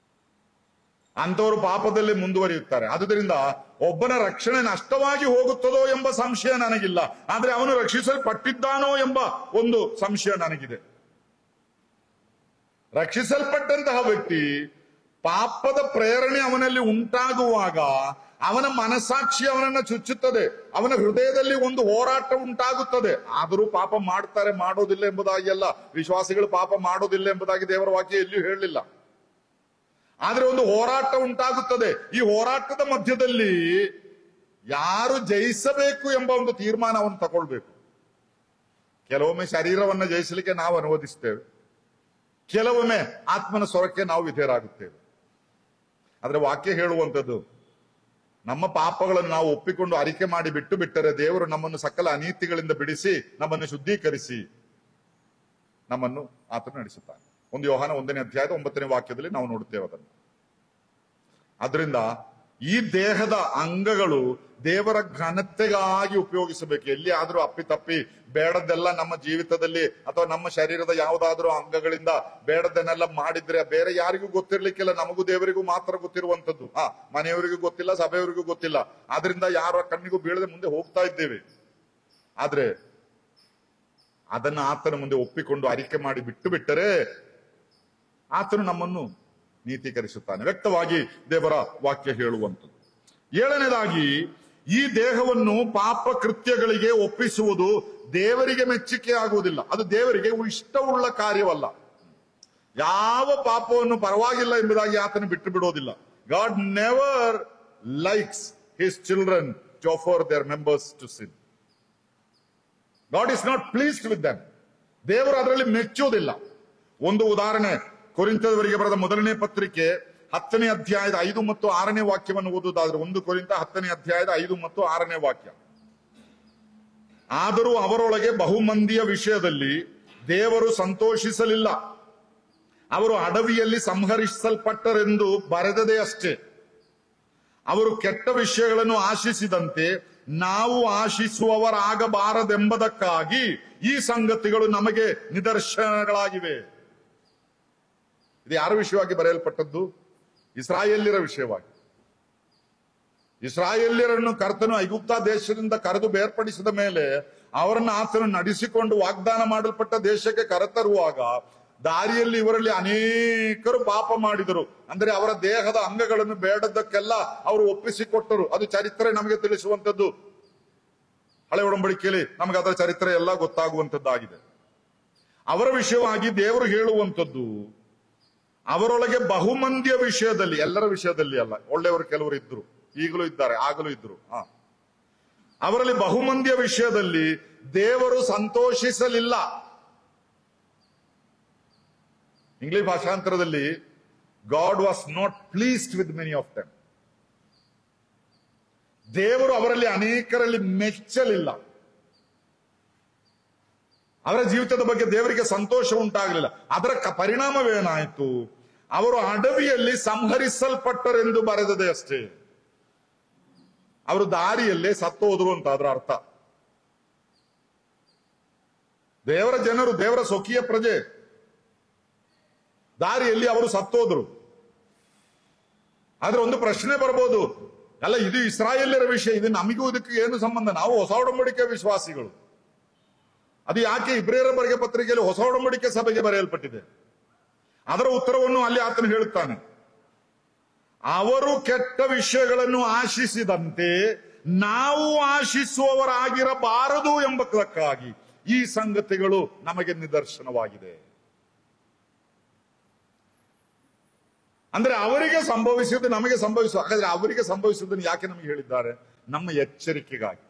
ಅಂತವರು ಪಾಪದಲ್ಲಿ ಮುಂದುವರಿಯುತ್ತಾರೆ. ಆದುದರಿಂದ ಒಬ್ಬನ ರಕ್ಷಣೆ ನಷ್ಟವಾಗಿ ಹೋಗುತ್ತದೋ ಎಂಬ ಸಂಶಯ ನನಗಿಲ್ಲ, ಆದ್ರೆ ಅವನು ರಕ್ಷಿಸಲ್ಪಟ್ಟಿದ್ದಾನೋ ಎಂಬ ಒಂದು ಸಂಶಯ ನನಗಿದೆ. ರಕ್ಷಿಸಲ್ಪಟ್ಟಂತಹ ವ್ಯಕ್ತಿ ಪಾಪದ ಪ್ರೇರಣೆ ಅವನಲ್ಲಿ ಉಂಟಾಗುವಾಗ ಅವನ ಮನಸ್ಸಾಕ್ಷಿ ಅವನನ್ನ ಚುಚ್ಚುತ್ತದೆ, ಅವನ ಹೃದಯದಲ್ಲಿ ಒಂದು ಹೋರಾಟ ಉಂಟಾಗುತ್ತದೆ. ಆದರೂ ಪಾಪ ಮಾಡ್ತಾರೆ, ಮಾಡೋದಿಲ್ಲ ಎಂಬುದಾಗಿ ಅಲ್ಲ, ವಿಶ್ವಾಸಿಗಳು ಪಾಪ ಮಾಡೋದಿಲ್ಲ ಎಂಬುದಾಗಿ ದೇವರ ವಾಕ್ಯ ಎಲ್ಲಿಯೂ ಹೇಳಲಿಲ್ಲ. ಆದ್ರೆ ಒಂದು ಹೋರಾಟ ಉಂಟಾಗುತ್ತದೆ. ಈ ಹೋರಾಟದ ಮಧ್ಯದಲ್ಲಿ ಯಾರು ಜಯಿಸಬೇಕು ಎಂಬ ಒಂದು ತೀರ್ಮಾನವನ್ನು ತಗೊಳ್ಬೇಕು. ಕೆಲವೊಮ್ಮೆ ಶರೀರವನ್ನು ಜಯಿಸಲಿಕ್ಕೆ ನಾವು ಅನುವದಿಸ್ತೇವೆ, ಕೆಲವೊಮ್ಮೆ ಆತ್ಮನ ಸ್ವರಕ್ಕೆ ನಾವು ವಿಧೇಯರಾಗುತ್ತೇವೆ. ಆದ್ರೆ ವಾಕ್ಯ ಹೇಳುವಂಥದ್ದು, ನಮ್ಮ ಪಾಪಗಳನ್ನು ನಾವು ಒಪ್ಪಿಕೊಂಡು ಅರಿಕೆ ಮಾಡಿ ಬಿಟ್ಟು ಬಿಟ್ಟರೆ ದೇವರು ನಮ್ಮನ್ನು ಸಕಲ ಅನೀತಿಗಳಿಂದ ಬಿಡಿಸಿ ನಮ್ಮನ್ನು ಶುದ್ಧೀಕರಿಸಿ ನಮ್ಮನ್ನು ಆತನು ನಡೆಸುತ್ತಾನೆ. 1 ಯೋಹಾನ 1ನೇ ಅಧ್ಯಾಯದ 9ನೇ ವಾಕ್ಯದಲ್ಲಿ ನಾವು ನೋಡುತ್ತೇವೆ ಅದನ್ನು. ಅದರಿಂದ ಈ ದೇಹದ ಅಂಗಗಳು ದೇವರ ಘನತೆಗಾಗಿ ಉಪಯೋಗಿಸಬೇಕು. ಎಲ್ಲಿ ಆದ್ರೂ ಅಪ್ಪಿತಪ್ಪಿ ಬೇಡದ್ದೆಲ್ಲ ನಮ್ಮ ಜೀವಿತದಲ್ಲಿ ಅಥವಾ ನಮ್ಮ ಶರೀರದ ಯಾವುದಾದ್ರೂ ಅಂಗಗಳಿಂದ ಬೇಡದನ್ನೆಲ್ಲ ಮಾಡಿದ್ರೆ ಬೇರೆ ಯಾರಿಗೂ ಗೊತ್ತಿರ್ಲಿಕ್ಕಿಲ್ಲ, ನಮಗೂ ದೇವರಿಗೂ ಮಾತ್ರ ಗೊತ್ತಿರುವಂತದ್ದು. ಮನೆಯವರಿಗೂ ಗೊತ್ತಿಲ್ಲ, ಸಭೆಯವರಿಗೂ ಗೊತ್ತಿಲ್ಲ. ಆದ್ರಿಂದ ಯಾರ ಕಣ್ಣಿಗೂ ಬೀಳದೆ ಮುಂದೆ ಹೋಗ್ತಾ ಇದ್ದೇವೆ. ಆದ್ರೆ ಅದನ್ನ ಆತನ ಮುಂದೆ ಒಪ್ಪಿಕೊಂಡು ಅರಿಕೆ ಮಾಡಿ ಬಿಟ್ಟು ಬಿಟ್ಟರೆ ಆತನು ನಮ್ಮನ್ನು ನೀತೀಕರಿಸುತ್ತಾನೆ. ವ್ಯಕ್ತವಾಗಿ ದೇವರ ವಾಕ್ಯ ಹೇಳುವಂಥದ್ದು. 7ನೇದಾಗಿ, ಈ ದೇಹವನ್ನು ಪಾಪ ಕೃತ್ಯಗಳಿಗೆ ಒಪ್ಪಿಸುವುದು ದೇವರಿಗೆ ಮೆಚ್ಚುಗೆ ಆಗುವುದಿಲ್ಲ. ಅದು ದೇವರಿಗೆ ಇಷ್ಟವುಳ್ಳ ಕಾರ್ಯವಲ್ಲ. ಯಾವ ಪಾಪವನ್ನು ಪರವಾಗಿಲ್ಲ ಎಂಬುದಾಗಿ ಆತನು ಬಿಟ್ಟು ಬಿಡೋದಿಲ್ಲ. God never likes his children to offer their members to sin. God is not pleased with them. ದೇವರು ಅದರಲ್ಲಿ ಮೆಚ್ಚುವುದಿಲ್ಲ. ಒಂದು ಉದಾಹರಣೆ, ಕೊರಿಂಥದವರಿಗೆ ಬರೆದ 1ನೇ ಪತ್ರಿಕೆ 10ನೇ ಅಧ್ಯಾಯದ 5 ಮತ್ತು 6ನೇ ವಾಕ್ಯವನ್ನು ಓದುವುದಾದ್ರೆ, 1 ಕೊರಿಂಥ 10ನೇ ಅಧ್ಯಾಯದ 5 ಮತ್ತು 6ನೇ ವಾಕ್ಯ. ಆದರೂ ಅವರೊಳಗೆ ಬಹುಮಂದಿಯ ವಿಷಯದಲ್ಲಿ ದೇವರು ಸಂತೋಷಿಸಲಿಲ್ಲ, ಅವರು ಅಡವಿಯಲ್ಲಿ ಸಂಹರಿಸಲ್ಪಟ್ಟರೆಂದು ಬರೆದದೇ ಅಷ್ಟೇ. ಅವರು ಕೆಟ್ಟ ವಿಷಯಗಳನ್ನು ಆಶಿಸಿದಂತೆ ನಾವು ಆಶಿಸುವವರಾಗಬಾರದೆಂಬುದಕ್ಕಾಗಿ ಈ ಸಂಗತಿಗಳು ನಮಗೆ ನಿದರ್ಶನಗಳಾಗಿವೆ. ಇದು ಯಾರ ವಿಷಯವಾಗಿ ಬರೆಯಲ್ಪಟ್ಟದ್ದು? ಇಸ್ರಾಯೇಲ್ಯರ ವಿಷಯವಾಗಿ. ಇಸ್ರಾಯೇಲ್ಯರನ್ನು ಕರ್ತನು ಐಗುಪ್ತ ದೇಶದಿಂದ ಕರೆದು ಬೇರ್ಪಡಿಸಿದ ಮೇಲೆ ಅವರನ್ನು ಆತನು ನಡೆಸಿಕೊಂಡು ವಾಗ್ದಾನ ಮಾಡಲ್ಪಟ್ಟ ದೇಶಕ್ಕೆ ಕರೆತರುವಾಗ ದಾರಿಯಲ್ಲಿ ಇವರಲ್ಲಿ ಅನೇಕರು ಪಾಪ ಮಾಡಿದರು. ಅಂದ್ರೆ ಅವರ ದೇಹದ ಅಂಗಗಳನ್ನು ಬೇಡದ್ದಕ್ಕೆಲ್ಲ ಅವರು ಒಪ್ಪಿಸಿಕೊಟ್ಟರು. ಅದು ಚರಿತ್ರೆ ನಮಗೆ ತಿಳಿಸುವಂತದ್ದು. ಹಳೆ ಒಡಂಬಡಿಕೆಯಲ್ಲಿ ನಮಗೆ ಅದರ ಚರಿತ್ರೆ ಎಲ್ಲ ಗೊತ್ತಾಗುವಂತದ್ದಾಗಿದೆ. ಅವರ ವಿಷಯವಾಗಿ ದೇವರು ಹೇಳುವಂಥದ್ದು, ಅವರೊಳಗೆ ಬಹುಮಂದಿಯ ವಿಷಯದಲ್ಲಿ, ಎಲ್ಲರ ವಿಷಯದಲ್ಲಿ ಅಲ್ಲ, ಒಳ್ಳೆಯವರು ಕೆಲವರು ಇದ್ರು, ಈಗಲೂ ಇದ್ದಾರೆ, ಆಗಲೂ ಇದ್ರು. ಅವರಲ್ಲಿ ಬಹುಮಂದಿಯ ವಿಷಯದಲ್ಲಿ ದೇವರು ಸಂತೋಷಿಸಲಿಲ್ಲ. ಇಂಗ್ಲಿಷ್ ಭಾಷಾಂತರದಲ್ಲಿ God was not pleased with many of them. ದೇವರು ಅವರಲ್ಲಿ ಅನೇಕರಲ್ಲಿ ಮೆಚ್ಚಲಿಲ್ಲ. ಅವರ ಜೀವಿತದ ಬಗ್ಗೆ ದೇವರಿಗೆ ಸಂತೋಷ ಉಂಟಾಗಲಿಲ್ಲ. ಅದರ ಪರಿಣಾಮವೇನಾಯಿತು? ಅವರು ಅಡವಿಯಲ್ಲಿ ಸಂಹರಿಸಲ್ಪಟ್ಟರೆಂದು ಬರೆದದೆ ಅಷ್ಟೇ. ಅವರು ದಾರಿಯಲ್ಲೇ ಸತ್ತು ಹೋದ್ರು ಅಂತ ಅದರ ಅರ್ಥ. ದೇವರ ಜನರು, ದೇವರ ಸ್ವಕೀಯ ಪ್ರಜೆ, ದಾರಿಯಲ್ಲಿ ಅವರು ಸತ್ತೋದ್ರು. ಆದ್ರೆ ಒಂದು ಪ್ರಶ್ನೆ ಬರ್ಬೋದು, ಅಲ್ಲ ಇದು ಇಸ್ರಾಯೇಲ್ಯರ ವಿಷಯ, ಇದು ನಮಗೂ ಇದಕ್ಕೆ ಏನು ಸಂಬಂಧ? ನಾವು ಹೊಸ ಒಡಂಬಡಿಕೆ ವಿಶ್ವಾಸಿಗಳು. ಅದು ಯಾಕೆ ಇಬ್ರಿಯರ ಬರೆಗೆ ಪತ್ರಿಕೆಯಲ್ಲಿ ಹೊಸ ಒಡಂಬಡಿಕೆ ಸಭೆಗೆ ಬರೆಯಲ್ಪಟ್ಟಿದೆ? ಅದರ ಉತ್ತರವನ್ನು ಅಲ್ಲಿ ಆತನು ಹೇಳುತ್ತಾನೆ. ಅವರು ಕೆಟ್ಟ ವಿಷಯಗಳನ್ನು ಆಶಿಸಿದಂತೆ ನಾವು ಆಶಿಸುವವರಾಗಿರಬಾರದು ಎಂಬುದಕ್ಕಾಗಿ ಈ ಸಂಗತಿಗಳು ನಮಗೆ ನಿದರ್ಶನವಾಗಿದೆ. ಅಂದ್ರೆ ಅವರಿಗೆ ಸಂಭವಿಸುವುದು ನಮಗೆ ಸಂಭವಿಸುವ, ಹಾಗಾದ್ರೆ ಅವರಿಗೆ ಸಂಭವಿಸುವುದನ್ನು ಯಾಕೆ ನಮಗೆ ಹೇಳಿದ್ದಾರೆ? ನಮ್ಮ ಎಚ್ಚರಿಕೆಗಾಗಿ.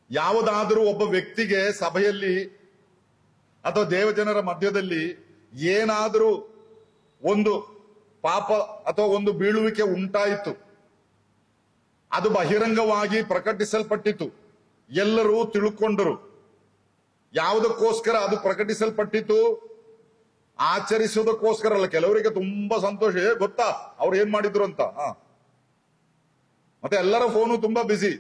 ಯಾವುದಾದರೂ ಒಬ್ಬ ವ್ಯಕ್ತಿಗೆ ಸಭೆಯಲ್ಲಿ ಅಥವಾ ದೇವಜನರ ಮಧ್ಯದಲ್ಲಿ ಏನಾದರೂ ಒಂದು ಪಾಪ ಅಥವಾ ಒಂದು ಬೀಳುವಿಕೆ ಉಂಟಾಯಿತು, ಅದು ಬಹಿರಂಗವಾಗಿ ಪ್ರಕಟಿಸಲ್ಪಟ್ಟಿತು, ಎಲ್ಲರೂ ತಿಳ್ಕೊಂಡರು. ಯಾವುದಕ್ಕೋಸ್ಕರ ಅದು ಪ್ರಕಟಿಸಲ್ಪಟ್ಟಿತು? ಆಚರಿಸುವುದಕ್ಕೋಸ್ಕರ ಅಲ್ಲ. ಕೆಲವರಿಗೆ ತುಂಬಾ ಸಂತೋಷ, ಗೊತ್ತಾ ಅವ್ರು ಏನ್ ಮಾಡಿದ್ರು ಅಂತ. ಮತ್ತೆ ಎಲ್ಲರ ಫೋನು ತುಂಬಾ ಬಿಸಿ.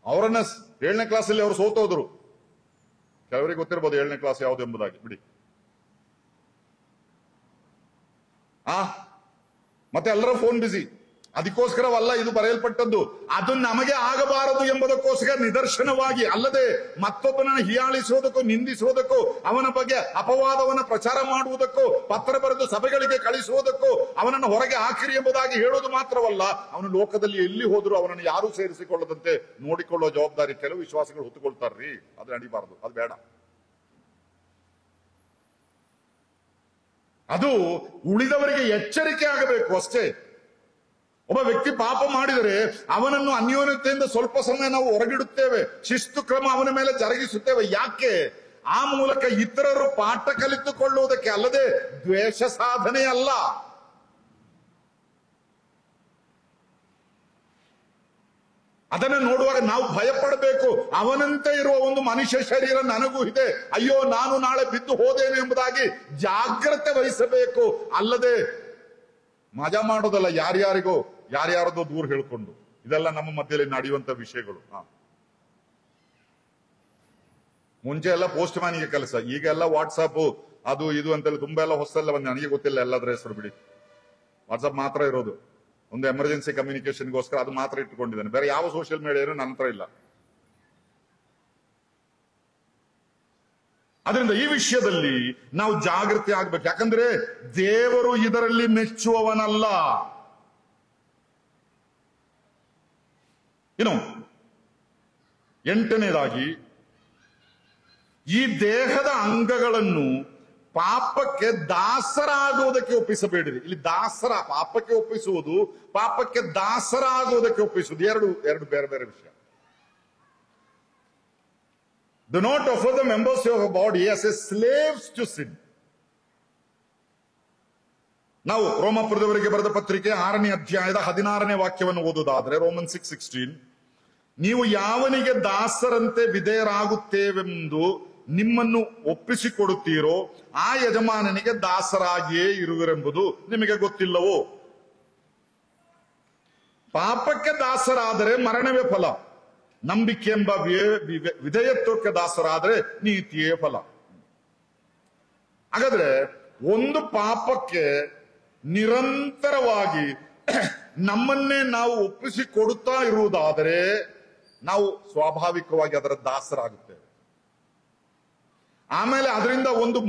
ಅವರನ್ನ 7ನೇ ಕ್ಲಾಸಲ್ಲಿ ಅವರು ಸೋತೋದ್ರು. ಕೆಲವರಿಗೆ ಗೊತ್ತಿರ್ಬೋದು 7ನೇ ಕ್ಲಾಸ್ ಯಾವುದು ಎಂಬುದಾಗಿ. ಬಿಡಿ, ಮತ್ತೆ ಎಲ್ಲರ ಫೋನ್ ಬಿಸಿ. ಅದಕ್ಕೋಸ್ಕರವಲ್ಲ ಇದು ಬರೆಯಲ್ಪಟ್ಟದ್ದು. ಅದು ನಮಗೆ ಆಗಬಾರದು ಎಂಬುದಕ್ಕೋಸ್ಕರ ನಿದರ್ಶನವಾಗಿ, ಅಲ್ಲದೆ ಮತ್ತೊಬ್ಬನನ್ನು ಹೀಯಾಳಿಸುವುದಕ್ಕೂ ನಿಂದಿಸುವುದಕ್ಕೂ ಅವನ ಬಗ್ಗೆ ಅಪವಾದವನ್ನು ಪ್ರಚಾರ ಮಾಡುವುದಕ್ಕೂ ಪತ್ರ ಬರೆದು ಸಭೆಗಳಿಗೆ ಕಳಿಸುವುದಕ್ಕೂ ಅವನನ್ನು ಹೊರಗೆ ಹಾಕಿರಿ ಎಂಬುದಾಗಿ ಹೇಳುವುದು ಮಾತ್ರವಲ್ಲ, ಅವನು ಲೋಕದಲ್ಲಿ ಎಲ್ಲಿ ಹೋದರೂ ಅವನನ್ನು ಯಾರೂ ಸೇರಿಸಿಕೊಳ್ಳದಂತೆ ನೋಡಿಕೊಳ್ಳುವ ಜವಾಬ್ದಾರಿ ಕೆಲವು ವಿಶ್ವಾಸಿಗಳು ಹೊತ್ತುಕೊಳ್ತಾರ್ರಿ. ಅದು ನಡೀಬಾರದು, ಅದು ಬೇಡ. ಅದು ಉಳಿದವರಿಗೆ ಎಚ್ಚರಿಕೆ ಆಗಬೇಕು ಅಷ್ಟೇ. ಒಬ್ಬ ವ್ಯಕ್ತಿ ಪಾಪ ಮಾಡಿದರೆ ಅವನನ್ನು ಅನ್ಯೋನ್ಯತೆಯಿಂದ ಸ್ವಲ್ಪ ಸಮಯ ನಾವು ಹೊರಗಿಡುತ್ತೇವೆ, ಶಿಸ್ತು ಕ್ರಮ ಅವನ ಮೇಲೆ ಜರುಗಿಸುತ್ತೇವೆ. ಯಾಕೆ? ಆ ಮೂಲಕ ಇತರರು ಪಾಠ ಕಲಿತುಕೊಳ್ಳುವುದಕ್ಕೆ, ಅಲ್ಲದೆ ದ್ವೇಷ ಸಾಧನೆ ಅಲ್ಲ. ಅದನ್ನು ನೋಡುವಾಗ ನಾವು ಭಯಪಡಬೇಕು. ಅವನಂತೆ ಇರುವ ಒಂದು ಮನುಷ್ಯ ಶರೀರ ನನಗೂ ಇದೆ, ಅಯ್ಯೋ ನಾನು ನಾಳೆ ಬಿದ್ದು ಹೋದೇನೆ ಎಂಬುದಾಗಿ ಜಾಗ್ರತೆ ವಹಿಸಬೇಕು. ಅಲ್ಲದೆ ಮಜಾ ಮಾಡೋದಲ್ಲ, ಯಾರ್ಯಾರದೋ ದೂರ ಹೇಳ್ಕೊಂಡು. ಇದೆಲ್ಲ ನಮ್ಮ ಮಧ್ಯದಲ್ಲಿ ನಡೆಯುವಂತ ವಿಷಯಗಳು. ಮುಂಚೆ ಎಲ್ಲ ಪೋಸ್ಟ್ ಮ್ಯಾನಿಗೆ ಕೆಲಸ, ಈಗೆಲ್ಲ ವಾಟ್ಸಾಪ್ ಅದು ಇದು ಅಂತೆಲ್ಲ ತುಂಬಾ ಎಲ್ಲ ಹೊಸಲ್ಲ ಬಂದ. ನನಗೆ ಗೊತ್ತಿಲ್ಲ ಎಲ್ಲದರ ಹೆಸರು ಬಿಡಿ. ವಾಟ್ಸಾಪ್ ಮಾತ್ರ ಇರೋದು, ಒಂದು ಎಮರ್ಜೆನ್ಸಿ ಕಮ್ಯುನಿಕೇಶನ್ಗೋಸ್ಕರ ಅದು ಮಾತ್ರ ಇಟ್ಟುಕೊಂಡಿದ್ದಾನೆ. ಬೇರೆ ಯಾವ ಸೋಷಿಯಲ್ ಮೀಡಿಯಾ ನನ್ನ ಹತ್ರ ಇಲ್ಲ. ಅದರಿಂದ ಈ ವಿಷಯದಲ್ಲಿ ನಾವು ಜಾಗೃತಿ ಆಗ್ಬೇಕು. ಯಾಕಂದ್ರೆ ದೇವರು ಇದರಲ್ಲಿ ಮೆಚ್ಚುವವನಲ್ಲ. ಇನ್ನು 8ನೇದಾಗಿ, ಈ ದೇಹದ ಅಂಗಗಳನ್ನು ಪಾಪಕ್ಕೆ ದಾಸರಾಗುವುದಕ್ಕೆ ಒಪ್ಪಿಸಬೇಡಿರಿ. ಇಲ್ಲಿ ಪಾಪಕ್ಕೆ ಒಪ್ಪಿಸುವುದು, ಪಾಪಕ್ಕೆ ದಾಸರಾಗುವುದಕ್ಕೆ ಒಪ್ಪಿಸುವುದು ಎರಡು ಬೇರೆ ಬೇರೆ ವಿಷಯ. Do not offer the members of your body as a slaves to sin. ನಾವು ರೋಮಾಪುರದವರಿಗೆ ಬರೆದ ಪತ್ರಿಕೆ 6ನೇ ಅಧ್ಯಾಯದ 16ನೇ ವಾಕ್ಯವನ್ನು ಓದುವುದಾದ್ರೆ, ರೋಮನ್ 6:16, ನೀವು ಯಾವನಿಗೆ ದಾಸರಂತೆ ವಿಧೇಯರಾಗುತ್ತೇವೆಂದು ನಿಮ್ಮನ್ನು ಒಪ್ಪಿಸಿಕೊಡುತ್ತೀರೋ ಆ ಯಜಮಾನನಿಗೆ ದಾಸರಾಗಿಯೇ ಇರುವಿರೆಂಬುದು ನಿಮಗೆ ಗೊತ್ತಿಲ್ಲವೋ? ಪಾಪಕ್ಕೆ ದಾಸರಾದರೆ ಮರಣವೇ ಫಲ, ನಂಬಿಕೆ ಎಂಬ ವಿಧೇಯತ್ವಕ್ಕೆ ದಾಸರಾದರೆ ನೀತಿಯೇ ಫಲ. ಹಾಗಾದ್ರೆ ಒಂದು ಪಾಪಕ್ಕೆ ನಿರಂತರವಾಗಿ ನಮ್ಮನ್ನೇ ನಾವು ಒಪ್ಪಿಸಿಕೊಡುತ್ತಾ ಇರುವುದಾದರೆ ನಾವು ಸ್ವಾಭಾವಿಕವಾಗಿ ಅದರ ದಾಸರಾಗುತ್ತೇವೆ. ಆಮೇಲೆ ಅದರಿಂದ ಒಂದು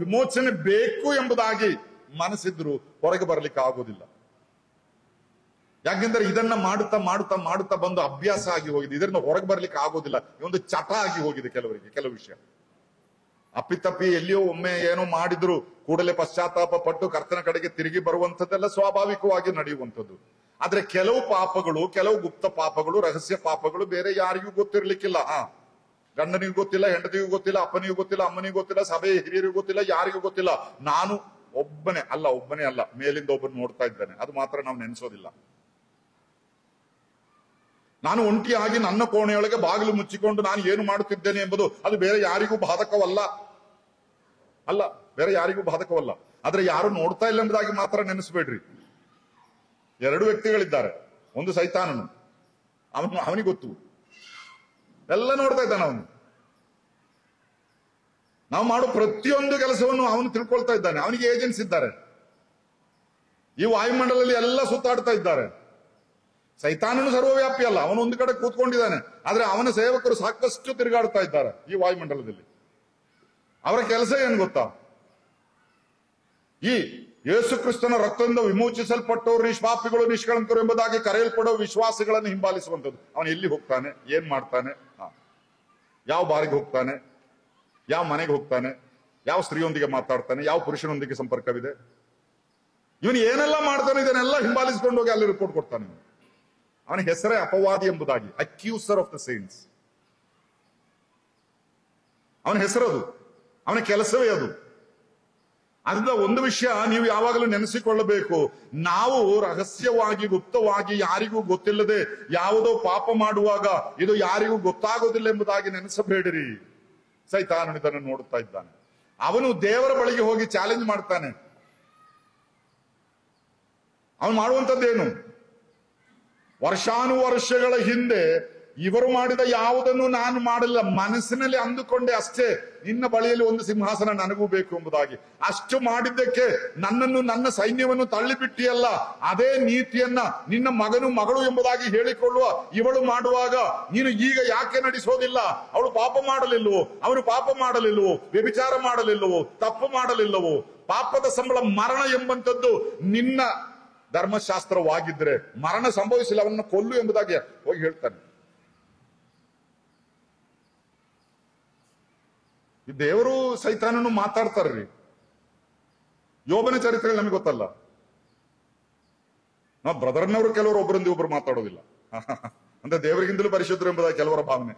ವಿಮೋಚನೆ ಬೇಕು ಎಂಬುದಾಗಿ ಮನಸ್ಸಿದ್ರು ಹೊರಗೆ ಬರಲಿಕ್ಕೆ ಆಗೋದಿಲ್ಲ. ಯಾಕೆಂದ್ರೆ ಇದನ್ನ ಮಾಡುತ್ತಾ ಮಾಡುತ್ತಾ ಮಾಡುತ್ತಾ ಬಂದು ಅಭ್ಯಾಸ ಆಗಿ ಹೋಗಿದೆ. ಇದರಿಂದ ಹೊರಗೆ ಬರ್ಲಿಕ್ಕೆ ಆಗೋದಿಲ್ಲ. ಒಂದು ಚಟ ಆಗಿ ಹೋಗಿದೆ ಕೆಲವರಿಗೆ. ಕೆಲವು ವಿಷಯ ಅಪ್ಪಿತಪ್ಪಿ ಎಲ್ಲಿಯೋ ಒಮ್ಮೆ ಏನೋ ಮಾಡಿದ್ರು ಕೂಡಲೇ ಪಶ್ಚಾತ್ತಾಪ ಪಟ್ಟು ಕರ್ತನ ಕಡೆಗೆ ತಿರುಗಿ ಬರುವಂತದ್ದೆಲ್ಲ ಸ್ವಾಭಾವಿಕವಾಗಿ ನಡೆಯುವಂಥದ್ದು. ಆದ್ರೆ ಕೆಲವು ಪಾಪಗಳು, ಕೆಲವು ಗುಪ್ತ ಪಾಪಗಳು, ರಹಸ್ಯ ಪಾಪಗಳು ಬೇರೆ ಯಾರಿಗೂ ಗೊತ್ತಿರ್ಲಿಕ್ಕಿಲ್ಲ. ಗಂಡನಿಗೂ ಗೊತ್ತಿಲ್ಲ, ಹೆಂಡತಿಗೂ ಗೊತ್ತಿಲ್ಲ, ಅಪ್ಪನಿಗೂ ಗೊತ್ತಿಲ್ಲ, ಅಮ್ಮನಿಗೂ ಗೊತ್ತಿಲ್ಲ, ಸಭೆ ಹಿರಿಯರಿಗೂ ಗೊತ್ತಿಲ್ಲ, ಯಾರಿಗೂ ಗೊತ್ತಿಲ್ಲ. ನಾನು ಒಬ್ಬನೇ ಅಲ್ಲ, ಮೇಲಿಂದ ಒಬ್ಬನು ನೋಡ್ತಾ ಇದ್ದಾನೆ. ಅದು ಮಾತ್ರ ನಾವು ನೆನೆಸೋದಿಲ್ಲ. ನಾನು ಒಂಟಿಯಾಗಿ ನನ್ನ ಕೋಣೆಯೊಳಗೆ ಬಾಗಿಲು ಮುಚ್ಚಿಕೊಂಡು ನಾನು ಏನು ಮಾಡುತ್ತಿದ್ದೇನೆ ಎಂಬುದು ಅದು ಬೇರೆ ಯಾರಿಗೂ ಬಾಧಕವಲ್ಲ. ಬೇರೆ ಯಾರಿಗೂ ಬಾಧಕವಲ್ಲ. ಆದ್ರೆ ಯಾರು ನೋಡ್ತಾ ಇಲ್ಲ ಎಂಬುದಾಗಿ ಮಾತ್ರ ನೆನೆಸ್ಬೇಡ್ರಿ. 2 ವ್ಯಕ್ತಿಗಳಿದ್ದಾರೆ. ಒಂದು ಸೈತಾನನು, ಅವನಿಗೆ ಗೊತ್ತು, ಎಲ್ಲ ನೋಡ್ತಾ ಇದ್ದಾನೆ ಅವನು. ನಾವು ಮಾಡೋ ಪ್ರತಿಯೊಂದು ಕೆಲಸವನ್ನು ಅವನು ತಿಳ್ಕೊಳ್ತಾ ಇದ್ದಾನೆ. ಅವನಿಗೆ ಏಜೆನ್ಸ್ ಇದ್ದಾರೆ. ಈ ವಾಯುಮಂಡಲದಲ್ಲಿ ಎಲ್ಲ ಸುತ್ತಾಡ್ತಾ ಇದ್ದಾರೆ. ಸೈತಾನನು ಸರ್ವವ್ಯಾಪಿ ಅಲ್ಲ, ಅವನು ಒಂದು ಕಡೆ ಕೂತ್ಕೊಂಡಿದ್ದಾನೆ. ಆದ್ರೆ ಅವನ ಸೇವಕರು ಸಾಕಷ್ಟು ತಿರುಗಾಡ್ತಾ ಇದ್ದಾರೆ ಈ ವಾಯುಮಂಡಲದಲ್ಲಿ. ಅವರ ಕೆಲಸ ಏನು ಗೊತ್ತಾ? ಈ ಯೇಸು ಕ್ರಿಸ್ತನ ರಕ್ತದಿಂದ ವಿಮೋಚಿಸಲ್ಪಟ್ಟವರು ನಿಷ್ಪಾಪಿಗಳು, ನಿಷ್ಕಳಂಕರು ಎಂಬುದಾಗಿ ಕರೆಯಲ್ಪಡುವ ವಿಶ್ವಾಸಿಗಳನ್ನು ಹಿಂಬಾಲಿಸುವಂಥದ್ದು. ಅವನು ಎಲ್ಲಿ ಹೋಗ್ತಾನೆ, ಏನ್ ಮಾಡ್ತಾನೆ, ಯಾವ ಬಾರಿಗೆ ಹೋಗ್ತಾನೆ, ಯಾವ ಮನೆಗೆ ಹೋಗ್ತಾನೆ, ಯಾವ ಸ್ತ್ರೀಯೊಂದಿಗೆ ಮಾತಾಡ್ತಾನೆ, ಯಾವ ಪುರುಷನೊಂದಿಗೆ ಸಂಪರ್ಕವಿದೆ, ಇವನು ಏನೆಲ್ಲ ಮಾಡ್ತಾನೆ, ಇದನ್ನೆಲ್ಲ ಹಿಂಬಾಲಿಸಿಕೊಂಡು ಹೋಗಿ ಅಲ್ಲಿ ರಿಪೋರ್ಟ್ ಕೊಡ್ತಾನೆ. ಅವನ ಹೆಸರೇ ಅಪವಾದಿ ಎಂಬುದಾಗಿ, ಅಕ್ಯೂಸರ್ ಆಫ್ ದ ಸೇಂಟ್ಸ್. ಅವನ ಹೆಸರದು, ಅವನ ಕೆಲಸವೇ ಅದು. ಅದರಿಂದ ಒಂದು ವಿಷಯ ನೀವು ಯಾವಾಗಲೂ ನೆನೆಸಿಕೊಳ್ಳಬೇಕು. ನಾವು ರಹಸ್ಯವಾಗಿ, ಗುಪ್ತವಾಗಿ, ಯಾರಿಗೂ ಗೊತ್ತಿಲ್ಲದೆ ಯಾವುದೋ ಪಾಪ ಮಾಡುವಾಗ ಇದು ಯಾರಿಗೂ ಗೊತ್ತಾಗೋದಿಲ್ಲ ಎಂಬುದಾಗಿ ನೆನೆಸಬೇಡಿರಿ. ಸೈತಾನನು ಇದನ್ನು ನೋಡುತ್ತಾ ಇದ್ದಾನೆ. ಅವನು ದೇವರ ಬಳಿಗೆ ಹೋಗಿ ಚಾಲೆಂಜ್ ಮಾಡ್ತಾನೆ. ಅವನು ಮಾಡುವಂಥದ್ದೇನು? ವರ್ಷಾನುವರ್ಷಗಳ ಹಿಂದೆ ಇವರು ಮಾಡಿದ ಯಾವುದನ್ನು ನಾನು ಮಾಡಲಿಲ್ಲ, ಮನಸ್ಸಿನಲ್ಲಿ ಅಂದುಕೊಂಡೆ ಅಷ್ಟೇ, ನಿನ್ನ ಬಳಿಯಲ್ಲಿ ಒಂದು ಸಿಂಹಾಸನ ನನಗೂ ಬೇಕು ಎಂಬುದಾಗಿ. ಅಷ್ಟು ಮಾಡಿದ್ದಕ್ಕೆ ನನ್ನನ್ನು, ನನ್ನ ಸೈನ್ಯವನ್ನು ತಳ್ಳಿಬಿಟ್ಟಿಯಲ್ಲ. ಅದೇ ನೀತಿಯನ್ನ ನಿನ್ನ ಮಗನು ಮಗಳು ಎಂಬುದಾಗಿ ಹೇಳಿಕೊಳ್ಳುವ ಇವಳು ಮಾಡುವಾಗ ನೀನು ಈಗ ಯಾಕೆ ನಡೆಸೋದಿಲ್ಲ? ಅವಳು ಪಾಪ ಮಾಡಲಿಲ್ಲವೋ? ಅವನು ಪಾಪ ಮಾಡಲಿಲ್ಲವೋ? ವ್ಯಭಿಚಾರ ಮಾಡಲಿಲ್ಲವೋ? ತಪ್ಪು ಮಾಡಲಿಲ್ಲವೋ? ಪಾಪದ ಸಂಬಳ ಮರಣ ಎಂಬಂಥದ್ದು ನಿನ್ನ ಧರ್ಮಶಾಸ್ತ್ರವಾಗಿದ್ರೆ ಮರಣ ಸಂಭವಿಸಿಲ್ಲ, ಅವನನ್ನು ಕೊಲ್ಲು ಎಂಬುದಾಗಿ ಹೋಗಿ ಹೇಳ್ತಾನೆ. ಈ ದೇವರು ಸೈತಾನನು ಮಾತಾಡ್ತಾರ್ರಿ. ಯೋಬನ ಚರಿತ್ರೆಯಲ್ಲಿ ನಮಗೆ ಗೊತ್ತಲ್ಲ, ನಾವು ಬ್ರದರ್ನವರು ಕೆಲವರು ಒಬ್ಬರಿಂದ ಒಬ್ಬರು ಮಾತಾಡೋದಿಲ್ಲ ಅಂದ್ರೆ ದೇವರಿಗಿಂತಲೂ ಪರಿಶುದ್ಧರು ಎಂಬುದಾಗಿ ಕೆಲವರ ಭಾವನೆ.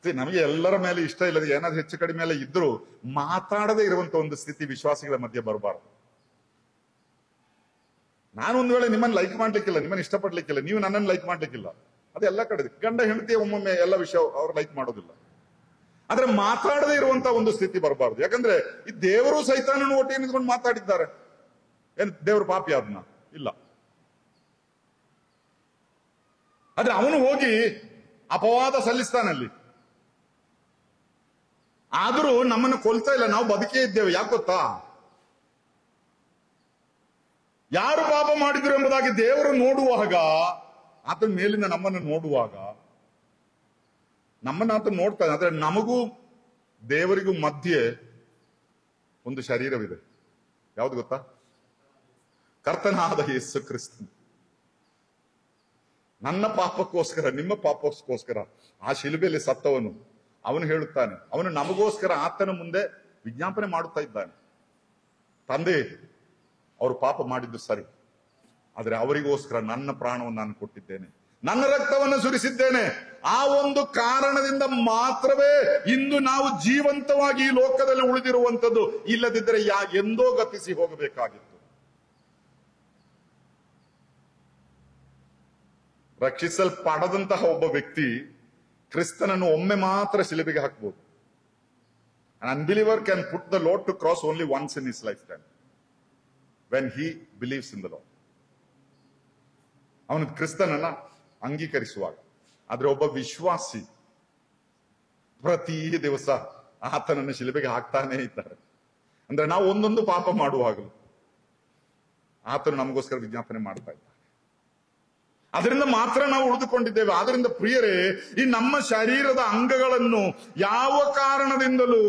ನಮಗೆ ಎಲ್ಲರ ಮೇಲೆ ಇಷ್ಟ ಇಲ್ಲದೆ ಏನಾದ್ರು ಹೆಚ್ಚು ಕಡಿಮೆ ಎಲ್ಲ ಇದ್ರೂ ಮಾತಾಡದೇ ಇರುವಂತ ಒಂದು ಸ್ಥಿತಿ ವಿಶ್ವಾಸಿಗಳ ಮಧ್ಯೆ ಬರಬಾರದು. ನಾನು ಒಂದು ವೇಳೆ ನಿಮ್ಮನ್ನು ಲೈಕ್ ಮಾಡ್ಲಿಕ್ಕಿಲ್ಲ, ನಿಮ್ಮನ್ನು ಇಷ್ಟಪಡ್ಲಿಕ್ಕಿಲ್ಲ, ನೀವು ನನ್ನನ್ನು ಲೈಕ್ ಮಾಡ್ಲಿಕ್ಕಿಲ್ಲ, ಅದೆಲ್ಲ ಕಡೆ ಗಂಡ ಹೆಂಡತಿ ಒಮ್ಮೊಮ್ಮೆ ಎಲ್ಲ ವಿಷಯ ಅವ್ರು ಲೈಕ್ ಮಾಡೋದಿಲ್ಲ. ಆದ್ರೆ ಮಾತಾಡದೇ ಇರುವಂತ ಒಂದು ಸ್ಥಿತಿ ಬರಬಾರ್ದು. ಯಾಕಂದ್ರೆ ಈ ದೇವರು ಸೈತಾನನು ಒಟ್ಟಿಗೆ ನಿಂತ್ಕೊಂಡು ಮಾತಾಡಿದ್ದಾರೆ. ಏನ್ ದೇವರು ಪಾಪಿ ಆದ್ನ? ಇಲ್ಲ. ಆದ್ರೆ ಅವನು ಹೋಗಿ ಅಪವಾದ ಸಲ್ಲಿಸ್ತಾನಲ್ಲಿ. ಆದರೂ ನಮ್ಮನ್ನು ಕೊಲ್ತಾ ಇಲ್ಲ, ನಾವು ಬದುಕೇ ಇದ್ದೇವೆ. ಯಾಕೆ ಗೊತ್ತಾ? ಯಾರು ಪಾಪ ಮಾಡಿದ್ರು ಎಂಬುದಾಗಿ ದೇವರು ನೋಡುವಾಗ, ಆತನ ಮೇಲಿಂದ ನಮ್ಮನ್ನು ನೋಡುವಾಗ ನಮ್ಮನ್ನು ಆತ ನೋಡ್ತಾನೆ. ಆದ್ರೆ ನಮಗೂ ದೇವರಿಗೂ ಮಧ್ಯೆ ಒಂದು ಶರೀರವಿದೆ. ಯಾವ್ದು ಗೊತ್ತಾ? ಕರ್ತನಾದ ಯೇಸು ಕ್ರಿಸ್ತನು ನನ್ನ ಪಾಪಕ್ಕೋಸ್ಕರ, ನಿಮ್ಮ ಪಾಪಕ್ಕೋಸ್ಕರ ಆ ಶಿಲುಬೆಯಲ್ಲಿ ಸತ್ತವನು. ಅವನು ಹೇಳುತ್ತಾನೆ, ಅವನು ನಮಗೋಸ್ಕರ ಆತನ ಮುಂದೆ ವಿಜ್ಞಾಪನೆ ಮಾಡುತ್ತಾ ಇದ್ದಾನೆ, ತಂದೆ ಅವರು ಪಾಪ ಮಾಡಿದ್ದು ಸರಿ, ಆದ್ರೆ ಅವರಿಗೋಸ್ಕರ ನನ್ನ ಪ್ರಾಣವನ್ನು ನಾನು ಕೊಟ್ಟಿದ್ದೇನೆ, ನನ್ನ ರಕ್ತವನ್ನು ಸುರಿಸಿದ್ದೇನೆ. ಆ ಒಂದು ಕಾರಣದಿಂದ ಮಾತ್ರವೇ ಇಂದು ನಾವು ಜೀವಂತವಾಗಿ ಈ ಲೋಕದಲ್ಲಿ ಉಳಿದಿರುವಂಥದ್ದು. ಇಲ್ಲದಿದ್ದರೆ ಎಂದೋ ಗತಿಸಿ ಹೋಗಬೇಕಾಗಿತ್ತು. ರಕ್ಷಿಸಲ್ಪಡದಂತಹ ಒಬ್ಬ ವ್ಯಕ್ತಿ ಕ್ರಿಸ್ತನನ್ನು ಒಮ್ಮೆ ಮಾತ್ರ ಶಿಲುಬೆಗೆ ಹಾಕಬಹುದು. An unbeliever can put the Lord to cross only once in his lifetime, when he believes in the Lord. ಅವನು ಕ್ರಿಸ್ತನನ್ನ ಅಂಗೀಕರಿಸುವಾಗ. ಆದ್ರೆ ಒಬ್ಬ ವಿಶ್ವಾಸಿ ಪ್ರತಿ ದಿವಸ ಆತನನ್ನು ಶಿಲುಬೆಗೆ ಹಾಕ್ತಾನೇ ಇದ್ದಾರೆ. ಅಂದ್ರೆ ನಾವು ಒಂದೊಂದು ಪಾಪ ಮಾಡುವಾಗಲೂ ಆತನು ನಮಗೋಸ್ಕರ ವಿಜ್ಞಾಪನೆ ಮಾಡ್ತಾ ಇದ್ದಾನೆ. ಅದರಿಂದ ಮಾತ್ರ ನಾವು ಉಳಿದುಕೊಂಡಿದ್ದೇವೆ. ಆದ್ರಿಂದ ಪ್ರಿಯರೇ, ಈ ನಮ್ಮ ಶರೀರದ ಅಂಗಗಳನ್ನು ಯಾವ ಕಾರಣದಿಂದಲೂ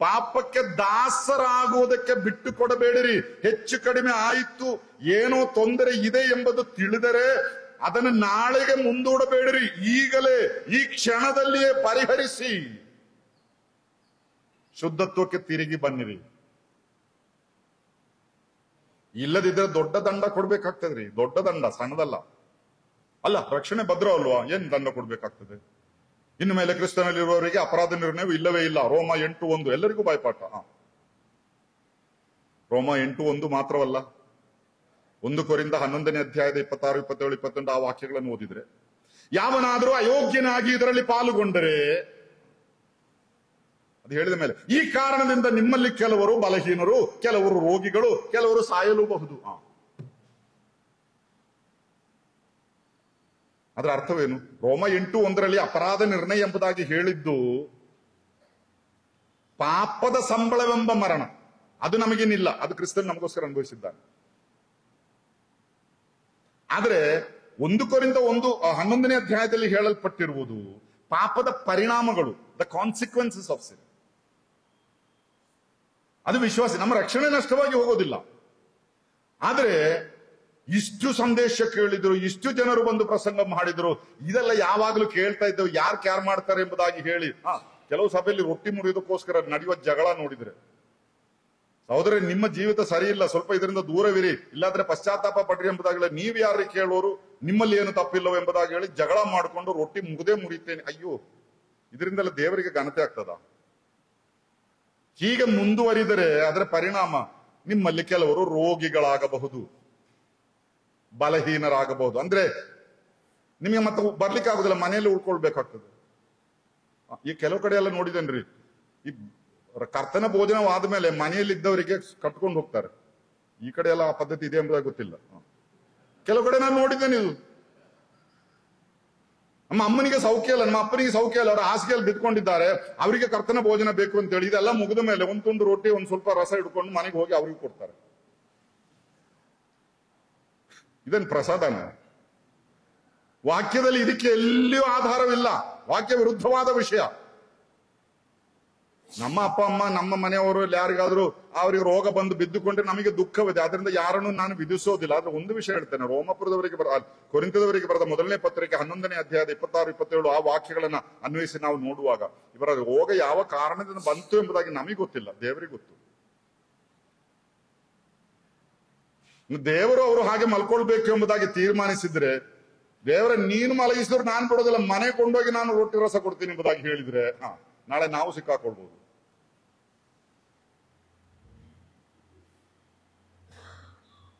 ಪಾಪಕ್ಕೆ ದಾಸರಾಗುವುದಕ್ಕೆ ಬಿಟ್ಟು ಕೊಡಬೇಡಿರಿ. ಹೆಚ್ಚು ಕಡಿಮೆ ಆಯಿತು, ಏನೋ ತೊಂದರೆ ಇದೆ ಎಂಬುದು ತಿಳಿದರೆ ಅದನ್ನು ನಾಳೆಗೆ ಮುಂದೂಡಬೇಡಿರಿ. ಈಗಲೇ ಈ ಕ್ಷಣದಲ್ಲಿಯೇ ಪರಿಹರಿಸಿ ಶುದ್ಧತ್ವಕ್ಕೆ ತಿರುಗಿ ಬನ್ನಿರಿ. ಇಲ್ಲದಿದ್ರೆ ದೊಡ್ಡ ದಂಡ ಕೊಡ್ಬೇಕಾಗ್ತದ್ರಿ. ದೊಡ್ಡ ದಂಡ, ಸಣ್ಣದಲ್ಲ. ಅಲ್ಲ, ರಕ್ಷಣೆ ಭದ್ರ ಅಲ್ವಾ? ಏನ್ ದಂಡ ಕೊಡ್ಬೇಕಾಗ್ತದೆ? ಇನ್ನು ಮೇಲೆ ಕ್ರಿಸ್ತನಲ್ಲಿರುವವರಿಗೆ ಅಪರಾಧ ನಿರ್ಣಯ ಇಲ್ಲವೇ ಇಲ್ಲ. ರೋಮ 8:1 ಎಲ್ಲರಿಗೂ ಬಾಯ್ಪಾಠ. ರೋಮ 8:1 ಮಾತ್ರವಲ್ಲ, 1 ಕೊರಿಂಥ 11ನೇ ಅಧ್ಯಾಯದ 26, 27, 28 ಆ ವಾಕ್ಯಗಳನ್ನು ಓದಿದ್ರೆ, ಯಾವನಾದರೂ ಅಯೋಗ್ಯನಾಗಿ ಇದರಲ್ಲಿ ಪಾಲುಗೊಂಡರೆ, ಅದು ಹೇಳಿದ ಮೇಲೆ, ಈ ಕಾರಣದಿಂದ ನಿಮ್ಮಲ್ಲಿ ಕೆಲವರು ಬಲಹೀನರು, ಕೆಲವರು ರೋಗಿಗಳು, ಕೆಲವರು ಸಾಯಲೂಬಹುದು. ಅದರ ಅರ್ಥವೇನು? ರೋಮ 8:1 ಅಪರಾಧ ನಿರ್ಣಯ ಎಂಬುದಾಗಿ ಹೇಳಿದ್ದು ಪಾಪದ ಸಂಬಳವೆಂಬ ಮರಣ. ಅದು ನಮಗೇನಿಲ್ಲ, ಅದು ಕ್ರಿಸ್ತನ್ ನಮಗೋಸ್ಕರ ಅನುಭವಿಸಿದ್ದಾನೆ. ಆದ್ರೆ 1 ಕೊರಿಂಥ 11ನೇ ಅಧ್ಯಾಯದಲ್ಲಿ ಹೇಳಲ್ಪಟ್ಟಿರುವುದು ಪಾಪದ ಪರಿಣಾಮಗಳು, ದ ಕಾನ್ಸಿಕ್ವೆನ್ಸಸ್ ಆಫ್ ಸಿನ್. ಅದು ವಿಶ್ವಾಸಿ, ನಮ್ಮ ರಕ್ಷಣೆ ನಷ್ಟವಾಗಿ ಹೋಗೋದಿಲ್ಲ. ಆದ್ರೆ ಇಷ್ಟು ಸಂದೇಶ ಕೇಳಿದ್ರು, ಇಷ್ಟು ಜನರು ಬಂದು ಪ್ರಸಂಗ ಮಾಡಿದ್ರು, ಇದೆಲ್ಲ ಯಾವಾಗಲೂ ಕೇಳ್ತಾ ಇದ್ದೇವೆ, ಯಾರು ಕ್ಯಾರ್ ಮಾಡ್ತಾರೆ ಎಂಬುದಾಗಿ ಹೇಳಿ ಕೆಲವು ಸಭೆಯಲ್ಲಿ ರೊಟ್ಟಿ ಮುರಿಯೋದಕ್ಕೋಸ್ಕರ ನಡೆಯುವ ಜಗಳ ನೋಡಿದ್ರೆ, ಸಹೋದರ ನಿಮ್ಮ ಜೀವಿತ ಸರಿ ಇಲ್ಲ, ಸ್ವಲ್ಪ ಇದರಿಂದ ದೂರವಿರಿ, ಇಲ್ಲಾಂದ್ರೆ ಪಶ್ಚಾತ್ತಾಪ ಪಡ್ರಿ ಎಂಬುದಾಗಲೇ ನೀವು ಯಾರು ಕೇಳೋರು, ನಿಮ್ಮಲ್ಲಿ ಏನು ತಪ್ಪಿಲ್ಲವೋ ಎಂಬುದಾಗಿ ಹೇಳಿ ಜಗಳ ಮಾಡಿಕೊಂಡು ರೊಟ್ಟಿ ಮುಗದೇ ಮುರಿತೇನೆ. ಅಯ್ಯೋ, ಇದರಿಂದೆಲ್ಲ ದೇವರಿಗೆ ಘನತೆ ಆಗ್ತದ? ಹೀಗೆ ಮುಂದುವರಿದರೆ ಅದರ ಪರಿಣಾಮ ನಿಮ್ಮಲ್ಲಿ ಕೆಲವರು ರೋಗಿಗಳಾಗಬಹುದು, ಬಲಹೀನರಾಗಬಹುದು. ಅಂದ್ರೆ ನಿಮಗೆ ಮತ್ತೆ ಬರ್ಲಿಕ್ಕೆ ಆಗುದಿಲ್ಲ, ಮನೆಯಲ್ಲಿ ಉಳ್ಕೊಳ್ಬೇಕಾಗ್ತದೆ. ಈ ಕೆಲವು ಕಡೆ ಎಲ್ಲ ನೋಡಿದೇನ್ರಿ, ಈ ಕರ್ತನ ಭೋಜನವಾದ ಮೇಲೆ ಮನೆಯಲ್ಲಿ ಇದ್ದವರಿಗೆ ಕಟ್ಕೊಂಡು ಹೋಗ್ತಾರೆ. ಈ ಕಡೆ ಎಲ್ಲ ಆ ಪದ್ಧತಿ ಇದೆ ಎಂಬುದಾಗಿ ಗೊತ್ತಿಲ್ಲ. ಕೆಲವು ಕಡೆ ನಾನು ನೋಡಿದ್ದೇನೆ ಇದು. ನಮ್ಮ ಅಮ್ಮನಿಗೆ ಸೌಖ್ಯ ಇಲ್ಲ, ನಮ್ಮ ಅಪ್ಪನಿಗೆ ಸೌಖ್ಯ ಇಲ್ಲ, ಅವರ ಹಾಸಿಗೆಯಲ್ಲಿ ಬಿದ್ಕೊಂಡಿದ್ದಾರೆ, ಅವರಿಗೆ ಕರ್ತನ ಭೋಜನ ಬೇಕು ಅಂತ ಹೇಳಿ ಇದೆಲ್ಲ ಮುಗಿದ ಮೇಲೆ ಒಂದು ತುಂಡು ರೊಟ್ಟಿ ಒಂದು ಸ್ವಲ್ಪ ರಸ ಹಿಡ್ಕೊಂಡು ಮನೆಗೆ ಹೋಗಿ ಅವ್ರಿಗೆ ಕೊಡ್ತಾರೆ. ಇದನ್ ಪ್ರಸಾದನ? ವಾಕ್ಯದಲ್ಲಿ ಇದಕ್ಕೆ ಎಲ್ಲಿಯೂ ಆಧಾರವಿಲ್ಲ. ವಾಕ್ಯ ವಿರುದ್ಧವಾದ ವಿಷಯ. ನಮ್ಮ ಅಪ್ಪ ಅಮ್ಮ, ನಮ್ಮ ಮನೆಯವರು ಯಾರಿಗಾದ್ರೂ ಅವರಿಗೆ ರೋಗ ಬಂದು ಬಿದ್ದುಕೊಂಡ್ರೆ ನಮಗೆ ದುಃಖವಿದೆ, ಅದರಿಂದ ಯಾರನ್ನು ನಾನು ವಿಧಿಸೋದಿಲ್ಲ. ಆದ್ರೆ ಒಂದು ವಿಷಯ ಹೇಳ್ತೇನೆ, ರೋಮಪುರದವರಿಗೆ ಕೊರಿಂಥದವರಿಗೆ ಬರೆದ ಮೊದಲನೇ ಪತ್ರಿಕೆ 11ನೇ ಅಧ್ಯಾಯದ 26-27 ಆ ವಾಕ್ಯಗಳನ್ನ ಅನ್ವಯಿಸಿ ನಾವು ನೋಡುವಾಗ ಇವರ ರೋಗ ಯಾವ ಕಾರಣದಿಂದ ಬಂತು ಎಂಬುದಾಗಿ ನಮಗೆ ಗೊತ್ತಿಲ್ಲ, ದೇವರಿಗೆ ಗೊತ್ತು. ದೇವರು ಅವರು ಹಾಗೆ ಮಲ್ಕೊಳ್ಬೇಕು ಎಂಬುದಾಗಿ ತೀರ್ಮಾನಿಸಿದ್ರೆ, ದೇವರ ನೀನು ಮಲಗಿಸಿದ್ರು ನಾನು ಬಿಡೋದಿಲ್ಲ, ಮನೆ ಕೊಂಡೋಗಿ ನಾನು ರೊಟ್ಟಿ ರಸ ಕೊಡ್ತೀನಿ ಎಂಬುದಾಗಿ ಹೇಳಿದ್ರೆ ನಾಳೆ ನಾವು ಸಿಕ್ಕಾಕೊಳ್ಬಹುದು.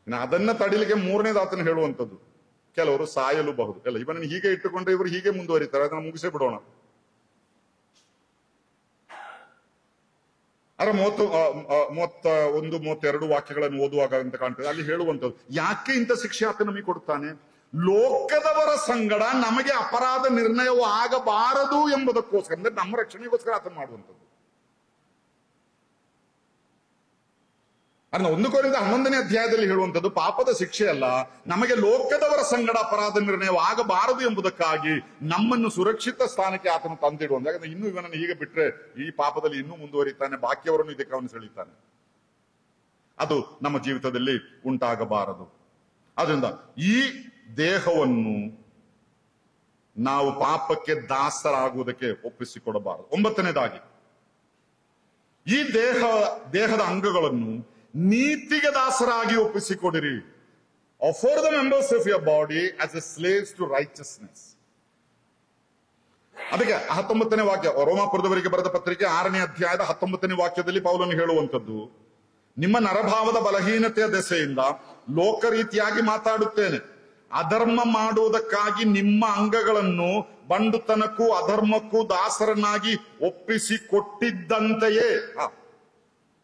ಅದನ್ನ ತಡಿಲಿಕ್ಕೆ ಮೂರನೇದು ಆತನ ಹೇಳುವಂಥದ್ದು, ಕೆಲವರು ಸಾಯಲು ಬಹುದು. ಎಲ್ಲ ಇವನನ್ನು ಹೀಗೆ ಇಟ್ಟುಕೊಂಡ್ರೆ ಇವರು ಹೀಗೆ ಮುಂದುವರಿತಾರೆ, ಅದನ್ನ ಮುಗಿಸೇ ಬಿಡೋಣ. ಅರೆ 31-32 ವಾಕ್ಯಗಳನ್ನು ಓದುವಾಗ ಅಂತ ಕಾಣ್ತದೆ, ಅಲ್ಲಿ ಹೇಳುವಂಥದ್ದು ಯಾಕೆ ಇಂಥ ಶಿಕ್ಷೆ ಆತ ನಮಗೆ ಕೊಡ್ತಾನೆ? ಲೋಕದವರ ಸಂಗಡ ನಮಗೆ ಅಪರಾಧ ನಿರ್ಣಯವು ಆಗಬಾರದು ಎಂಬುದಕ್ಕೋಸ್ಕರ, ಅಂದ್ರೆ ನಮ್ಮ ರಕ್ಷಣೆಗೋಸ್ಕರ ಆತ ಮಾಡುವಂಥದ್ದು. ಅನ್ನ 1 ಕೊರಿಂಥ 11ನೇ ಅಧ್ಯಾಯದಲ್ಲಿ ಹೇಳುವಂಥದ್ದು ಪಾಪದ ಶಿಕ್ಷೆ ಅಲ್ಲ, ನಮಗೆ ಲೋಕದವರ ಸಂಗಡ ಅಪರಾಧ ನಿರ್ಣಯ ಆಗಬಾರದು ಎಂಬುದಕ್ಕಾಗಿ ನಮ್ಮನ್ನು ಸುರಕ್ಷಿತ ಸ್ಥಾನಕ್ಕೆ ಆತನು ತಂದಿಡುವಂತ. ಯಾಕಂದ್ರೆ ಇನ್ನೂ ಇವನನ್ನು ಹೀಗೆ ಬಿಟ್ರೆ ಈ ಪಾಪದಲ್ಲಿ ಇನ್ನೂ ಮುಂದುವರಿತಾನೆ, ಬಾಕಿಯವರನ್ನು ಇದಕ್ಕೆ ಅವನು ಸೆಳೀತಾನೆ. ಅದು ನಮ್ಮ ಜೀವಿತದಲ್ಲಿ ಉಂಟಾಗಬಾರದು. ಆದ್ರಿಂದ ಈ ದೇಹವನ್ನು ನಾವು ಪಾಪಕ್ಕೆ ದಾಸರಾಗುವುದಕ್ಕೆ ಒಪ್ಪಿಸಿಕೊಡಬಾರದು. 9ನೇದಾಗಿ, ಈ ದೇಹದ ಅಂಗಗಳನ್ನು ನೀತಿಗೆ ದಾಸರಾಗಿ ಒಪ್ಪಿಸಿಕೊಡಿರಿ. Offer the members of your body as a slaves to righteousness. ಅದಕ್ಕೆ 19ನೇ ವಾಕ್ಯ, ರೋಮಾಪುರದವರಿಗೆ ಬರೆದ ಪತ್ರಿಕೆ 6ನೇ ಅಧ್ಯಾಯದ 19ನೇ ವಾಕ್ಯದಲ್ಲಿ ಪೌಲನು ಹೇಳುವಂಥದ್ದು, ನಿಮ್ಮ ನರಭಾವದ ಬಲಹೀನತೆಯ ದೆಸೆಯಿಂದ ಲೋಕ ರೀತಿಯಾಗಿ ಮಾತಾಡುತ್ತೇನೆ. ಅಧರ್ಮ ಮಾಡುವುದಕ್ಕಾಗಿ ನಿಮ್ಮ ಅಂಗಗಳನ್ನು ಬಂಡುತನಕ್ಕೂ ಅಧರ್ಮಕ್ಕೂ ದಾಸರನ್ನಾಗಿ ಒಪ್ಪಿಸಿಕೊಟ್ಟಿದ್ದಂತೆಯೇ.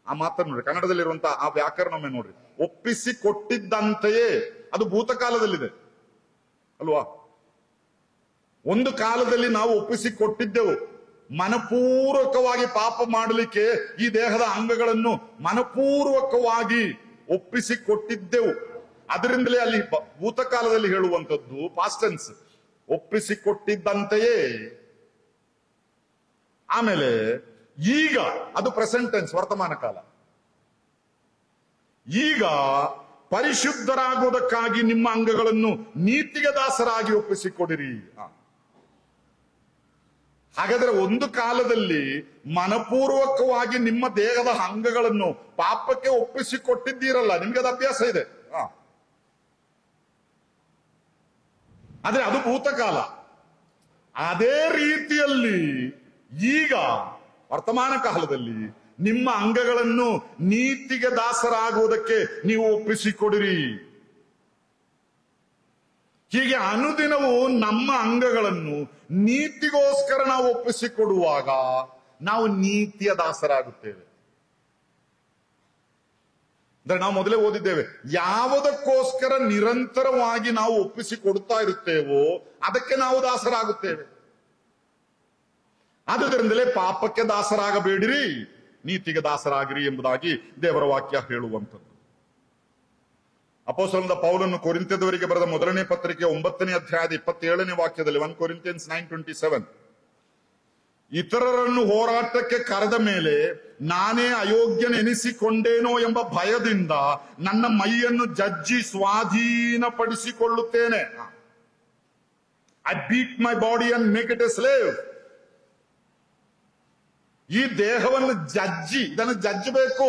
ಆ ಮಾತನ್ನು ನೋಡ್ರಿ, ಕನ್ನಡದಲ್ಲಿರುವಂತಹ ಆ ವ್ಯಾಕರಣವೇ ನೋಡ್ರಿ. ಒಪ್ಪಿಸಿಕೊಟ್ಟಿದ್ದಂತೆಯೇ, ಅದು ಭೂತಕಾಲದಲ್ಲಿದೆ ಅಲ್ವಾ? ಒಂದು ಕಾಲದಲ್ಲಿ ನಾವು ಒಪ್ಪಿಸಿಕೊಟ್ಟಿದ್ದೆವು, ಮನಪೂರ್ವಕವಾಗಿ ಪಾಪ ಮಾಡಲಿಕ್ಕೆ ಈ ದೇಹದ ಅಂಗಗಳನ್ನು ಮನಪೂರ್ವಕವಾಗಿ ಒಪ್ಪಿಸಿಕೊಟ್ಟಿದ್ದೆವು. ಅದರಿಂದಲೇ ಅಲ್ಲಿ ಭೂತಕಾಲದಲ್ಲಿ ಹೇಳುವಂಥದ್ದು ಪಾಸ್ಟ್ ಟೆನ್ಸ್, ಒಪ್ಪಿಸಿಕೊಟ್ಟಿದ್ದಂತೆಯೇ. ಆಮೇಲೆ ಈಗ ಅದು ಪ್ರೆಸೆಂಟ್ ಟೆನ್ಸ್, ವರ್ತಮಾನ ಕಾಲ. ಈಗ ಪರಿಶುದ್ಧರಾಗುವುದಕ್ಕಾಗಿ ನಿಮ್ಮ ಅಂಗಗಳನ್ನು ನೀತಿಗೆ ದಾಸರಾಗಿ ಒಪ್ಪಿಸಿಕೊಡಿರಿ. ಹಾಗಾದ್ರೆ ಒಂದು ಕಾಲದಲ್ಲಿ ಮನಪೂರ್ವಕವಾಗಿ ನಿಮ್ಮ ದೇಹದ ಅಂಗಗಳನ್ನು ಪಾಪಕ್ಕೆ ಒಪ್ಪಿಸಿಕೊಟ್ಟಿದ್ದೀರಲ್ಲ, ನಿಮ್ಗೆ ಅದು ಅಭ್ಯಾಸ ಇದೆ. ಆದ್ರೆ ಅದು ಭೂತಕಾಲ. ಅದೇ ರೀತಿಯಲ್ಲಿ ಈಗ ವರ್ತಮಾನ ಕಾಲದಲ್ಲಿ ನಿಮ್ಮ ಅಂಗಗಳನ್ನು ನೀತಿಗೆ ದಾಸರಾಗುವುದಕ್ಕೆ ನೀವು ಒಪ್ಪಿಸಿಕೊಡಿರಿ. ಹೀಗೆ ಅನುದಿನವೂ ನಮ್ಮ ಅಂಗಗಳನ್ನು ನೀತಿಗೋಸ್ಕರ ನಾವು ಒಪ್ಪಿಸಿಕೊಡುವಾಗ ನಾವು ನೀತಿಯ ದಾಸರಾಗುತ್ತೇವೆ. ಅಂದ್ರೆ ನಾವು ಮೊದಲೇ ಓದಿದ್ದೇವೆ, ಯಾವುದಕ್ಕೋಸ್ಕರ ನಿರಂತರವಾಗಿ ನಾವು ಒಪ್ಪಿಸಿಕೊಡುತ್ತಾ ಇರುತ್ತೇವೋ ಅದಕ್ಕೆ ನಾವು ದಾಸರಾಗುತ್ತೇವೆ. ಆದುದರಿಂದಲೇ ಪಾಪಕ್ಕೆ ದಾಸರಾಗಬೇಡಿರಿ, ನೀತಿಗೆ ದಾಸರಾಗಿರಿ ಎಂಬುದಾಗಿ ದೇವರ ವಾಕ್ಯ ಹೇಳುವಂಥದ್ದು. ಅಪೊಸ್ತಲನಾದ ಪೌಲನು ಕೊರಿಂಥದವರಿಗೆ ಬರೆದ ಮೊದಲನೇ ಪತ್ರಿಕೆ 9ನೇ ಅಧ್ಯಾಯದ 27ನೇ ವಾಕ್ಯದಲ್ಲಿ 1 Corinthians 9:27, ಇತರರನ್ನು ಹೋರಾಟಕ್ಕೆ ಕರೆದ ಮೇಲೆ ನಾನೇ ಅಯೋಗ್ಯನೆನಿಸಿಕೊಂಡೇನೋ ಎಂಬ ಭಯದಿಂದ ನನ್ನ ಮೈಯನ್ನು ಜಜ್ಜಿ ಸ್ವಾಧೀನಪಡಿಸಿಕೊಳ್ಳುತ್ತೇನೆ. I beat my body and make it a slave. ಈ ದೇಹವನ್ನು ಇದನ್ನು ಜಜ್ಜಬೇಕು.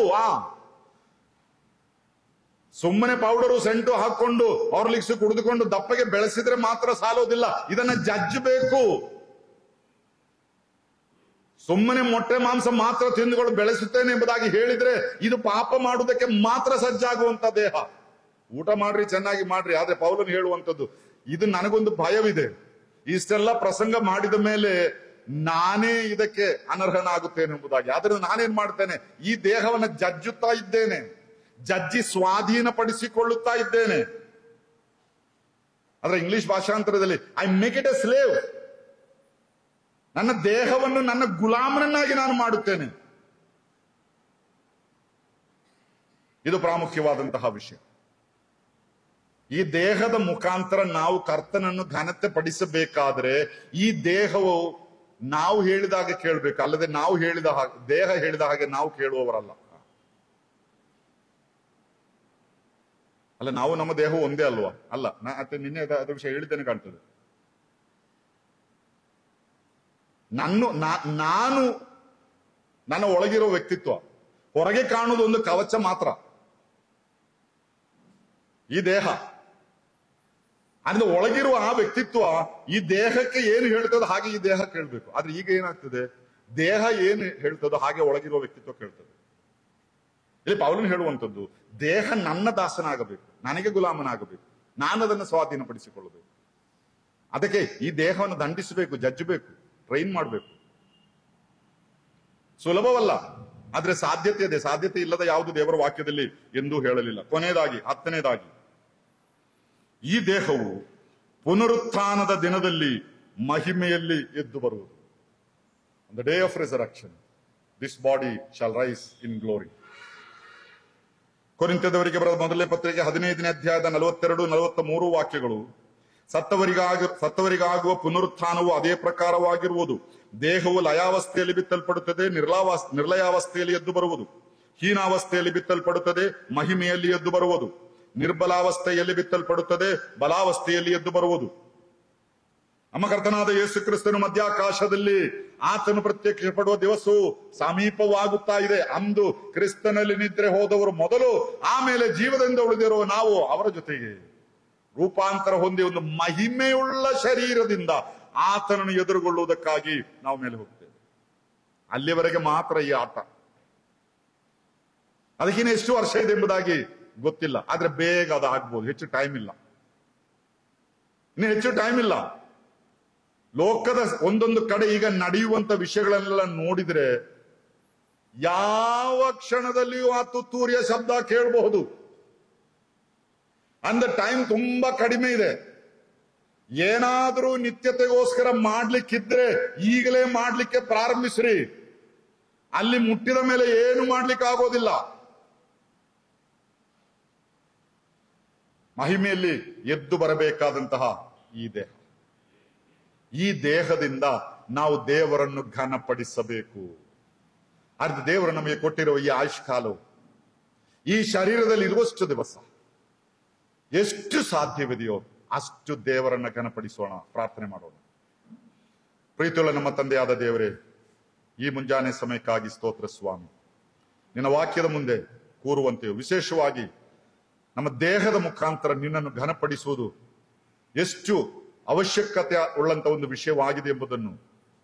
ಸುಮ್ಮನೆ ಪೌಡರು ಸೆಂಟು ಹಾಕೊಂಡು ಹಾರ್ಲಿಕ್ಸ್ ಕುಡಿದುಕೊಂಡು ದಪ್ಪಗೆ ಬೆಳೆಸಿದ್ರೆ ಮಾತ್ರ ಸಾಲೋದಿಲ್ಲ, ಇದನ್ನ ಜಜ್ಜಬೇಕು. ಸುಮ್ಮನೆ ಮೊಟ್ಟೆ ಮಾಂಸ ಮಾತ್ರ ತಿಂದುಕೊಂಡು ಬೆಳೆಸುತ್ತೇನೆ ಎಂಬುದಾಗಿ ಹೇಳಿದ್ರೆ ಇದು ಪಾಪ ಮಾಡುವುದಕ್ಕೆ ಮಾತ್ರ ಸಜ್ಜಾಗುವಂತ ದೇಹ. ಊಟ ಮಾಡ್ರಿ, ಚೆನ್ನಾಗಿ ಮಾಡ್ರಿ. ಆದ್ರೆ ಪೌಲನು ಹೇಳುವಂಥದ್ದು, ಇದು ನನಗೊಂದು ಭಯವಿದೆ, ಇಷ್ಟೆಲ್ಲ ಪ್ರಸಂಗ ಮಾಡಿದ ಮೇಲೆ ನಾನೇ ಇದಕ್ಕೆ ಅನರ್ಹನಾಗುತ್ತೇನೆ ಎಂಬುದಾಗಿ. ಆದ್ರಿಂದ ನಾನೇನ್ ಮಾಡ್ತೇನೆ, ಈ ದೇಹವನ್ನ ಜಜ್ಜುತ್ತಾ ಇದ್ದೇನೆ, ಜಜ್ಜಿ ಸ್ವಾಧೀನಪಡಿಸಿಕೊಳ್ಳುತ್ತಾ ಇದ್ದೇನೆ. ಆದ್ರೆ ಇಂಗ್ಲಿಷ್ ಭಾಷಾಂತರದಲ್ಲಿ I make it a slave. ನನ್ನ ದೇಹವನ್ನು ನನ್ನ ಗುಲಾಮನನ್ನಾಗಿ ನಾನು ಮಾಡುತ್ತೇನೆ. ಇದು ಪ್ರಾಮುಖ್ಯವಾದಂತಹ ವಿಷಯ. ಈ ದೇಹದ ಮುಖಾಂತರ ನಾವು ಕರ್ತನನ್ನು ಘನತೆ ಪಡಿಸಬೇಕಾದ್ರೆ ಈ ದೇಹವು ನಾವು ಹೇಳಿದಾಗ ಕೇಳಬೇಕು, ಅಲ್ಲದೆ ನಾವು ಹೇಳಿದ ಹಾಗೆ, ದೇಹ ಹೇಳಿದ ಹಾಗೆ ನಾವು ಕೇಳುವವರಲ್ಲ. ಅಲ್ಲ, ನಾವು ನಮ್ಮ ದೇಹ ಒಂದೇ ಅಲ್ವಾ? ಅಲ್ಲ, ನಿನ್ನೆ ಅದ್ರ ವಿಷಯ ಹೇಳಿದ್ದೇನೆ ಕಾಣ್ತದೆ. ನಾನು ನನ್ನ ಒಳಗಿರೋ ವ್ಯಕ್ತಿತ್ವ, ಹೊರಗೆ ಕಾಣುವುದು ಒಂದು ಕವಚ ಮಾತ್ರ, ಈ ದೇಹ. ಅಂದ್ರೆ ಒಳಗಿರುವ ಆ ವ್ಯಕ್ತಿತ್ವ ಈ ದೇಹಕ್ಕೆ ಏನು ಹೇಳ್ತದೋ ಹಾಗೆ ಈ ದೇಹ ಕೇಳ್ಬೇಕು. ಆದ್ರೆ ಈಗ ಏನಾಗ್ತದೆ, ದೇಹ ಏನು ಹೇಳ್ತದೋ ಹಾಗೆ ಒಳಗಿರುವ ವ್ಯಕ್ತಿತ್ವ ಕೇಳ್ತದೆ. ಇಲ್ಲಿ ಪೌಲನು ಹೇಳುವಂಥದ್ದು, ದೇಹ ನನ್ನ ದಾಸನಾಗಬೇಕು, ನನಗೆ ಗುಲಾಮನಾಗಬೇಕು, ನಾನು ಅದನ್ನು ಸ್ವಾಧೀನಪಡಿಸಿಕೊಳ್ಳಬೇಕು. ಅದಕ್ಕೆ ಈ ದೇಹವನ್ನು ದಂಡಿಸಬೇಕು, ಜಜ್ಜಬೇಕು, ಟ್ರೈನ್ ಮಾಡಬೇಕು. ಸುಲಭವಲ್ಲ, ಆದ್ರೆ ಸಾಧ್ಯತೆ ಇದೆ. ಸಾಧ್ಯತೆ ಇಲ್ಲದ ಯಾವುದು ದೇವರ ವಾಕ್ಯದಲ್ಲಿ ಎಂದೂ ಹೇಳಲಿಲ್ಲ. ಕೊನೆಯದಾಗಿ 10ನೇದಾಗಿ, ಈ ದೇಹವು ಪುನರುತ್ಥಾನದ ದಿನದಲ್ಲಿ ಮಹಿಮೆಯಲ್ಲಿ ಎದ್ದು ಬರುವುದು. On the day of resurrection this body shall rise in glory. ಕೊರಿಂಥದವರಿಗೆ ಬರೆದ ಮೊದಲನೇ ಪತ್ರಿಕೆ 15ನೇ ಅಧ್ಯಾಯದ 42-43 ವಾಕ್ಯಗಳು, ಸತ್ತವರಿಗಾಗುವ ಪುನರುತ್ಥಾನವು ಅದೇ ಪ್ರಕಾರವಾಗಿರುವುದು. ದೇಹವು ಲಯಾವಸ್ಥೆಯಲ್ಲಿ ಬಿತ್ತಲ್ಪಡುತ್ತದೆ, ನಿರ್ಲಯಾವಸ್ಥೆಯಲ್ಲಿ ಎದ್ದು ಬರುವುದು. ಹೀನಾವಸ್ಥೆಯಲ್ಲಿ ಬಿತ್ತಲ್ಪಡುತ್ತದೆ, ಮಹಿಮೆಯಲ್ಲಿ ಎದ್ದು ಬರುವುದು. ನಿರ್ಬಲಾವಸ್ಥೆಯಲ್ಲಿ ಬಿತ್ತಲ್ಪಡುತ್ತದೆ, ಬಲಾವಸ್ಥೆಯಲ್ಲಿ ಎದ್ದು ಬರುವುದು. ನಮ್ಮ ಕರ್ತನಾದ ಯೇಸು ಕ್ರಿಸ್ತನು ಮಧ್ಯಾಕಾಶದಲ್ಲಿ ಆತನು ಪ್ರತ್ಯಕ್ಷ ಪಡುವ ದಿವಸವು ಸಮೀಪವಾಗುತ್ತಾ ಇದೆ. ಅಂದು ಕ್ರಿಸ್ತನಲ್ಲಿ ನಿದ್ರೆ ಹೋದವರು ಮೊದಲು, ಆಮೇಲೆ ಜೀವದಿಂದ ಉಳಿದಿರುವ ನಾವು ಅವರ ಜೊತೆಗೆ ರೂಪಾಂತರ ಹೊಂದಿ ಒಂದು ಮಹಿಮೆಯುಳ್ಳ ಶರೀರದಿಂದ ಆತನನ್ನು ಎದುರುಗೊಳ್ಳುವುದಕ್ಕಾಗಿ ನಾವು ಮೇಲೆ ಹೋಗ್ತೇವೆ. ಅಲ್ಲಿವರೆಗೆ ಮಾತ್ರ ಈ ಆಟ. ಅದಕ್ಕಿಂತ ಎಷ್ಟು ವರ್ಷ ಇದೆ ಎಂಬುದಾಗಿ ಗೊತ್ತಿಲ್ಲ, ಆದ್ರೆ ಬೇಗ ಅದು ಆಗ್ಬೋದು. ಹೆಚ್ಚು ಟೈಮ್ ಇಲ್ಲ, ಇನ್ನು ಹೆಚ್ಚು ಟೈಮ್ ಇಲ್ಲ. ಲೋಕದ ಒಂದೊಂದು ಕಡೆ ಈಗ ನಡೆಯುವಂತ ವಿಷಯಗಳೆಲ್ಲ ನೋಡಿದ್ರೆ ಯಾವ ಕ್ಷಣದಲ್ಲಿಯೂ ಆ ತುತ್ತೂರಿಯ ಶಬ್ದ ಕೇಳಬಹುದು. ಅಂದ ಟೈಮ್ ತುಂಬಾ ಕಡಿಮೆ ಇದೆ. ಏನಾದ್ರೂ ನಿತ್ಯತೆಗೋಸ್ಕರ ಮಾಡ್ಲಿಕ್ಕಿದ್ರೆ ಈಗಲೇ ಮಾಡ್ಲಿಕ್ಕೆ ಪ್ರಾರಂಭಿಸ್ರಿ. ಅಲ್ಲಿ ಮುಟ್ಟಿದ ಮೇಲೆ ಏನು ಮಾಡ್ಲಿಕ್ಕೆ ಆಗೋದಿಲ್ಲ. ಮಹಿಮೆಯಲ್ಲಿ ಎದ್ದು ಬರಬೇಕಾದಂತಹ ಈ ದೇಹ, ಈ ದೇಹದಿಂದ ನಾವು ದೇವರನ್ನು ಘನಪಡಿಸಬೇಕು. ಅರ್ಧ ದೇವರು ನಮಗೆ ಕೊಟ್ಟಿರುವ ಈ ಆಯುಷ್ಕಾಲವು, ಈ ಶರೀರದಲ್ಲಿ ಇರುವಷ್ಟು ದಿವಸ ಎಷ್ಟು ಸಾಧ್ಯವಿದೆಯೋ ಅಷ್ಟು ದೇವರನ್ನ ಘನಪಡಿಸೋಣ. ಪ್ರಾರ್ಥನೆ ಮಾಡೋಣ. ಪ್ರೀತಿಯುಳ್ಳ ನಮ್ಮ ತಂದೆಯಾದ ದೇವರೇ, ಈ ಮುಂಜಾನೆ ಸಮಯಕ್ಕಾಗಿ ಸ್ತೋತ್ರ ಸ್ವಾಮಿ. ನಿನ್ನ ವಾಕ್ಯದ ಮುಂದೆ ಕೂರುವಂತೆಯೋ, ವಿಶೇಷವಾಗಿ ನಮ್ಮ ದೇಹದ ಮುಖಾಂತರ ನಿನ್ನನ್ನು ಘನಪಡಿಸುವುದು ಎಷ್ಟು ಅವಶ್ಯಕತೆ ಉಳ್ಳಂತ ಒಂದು ವಿಷಯವಾಗಿದೆ ಎಂಬುದನ್ನು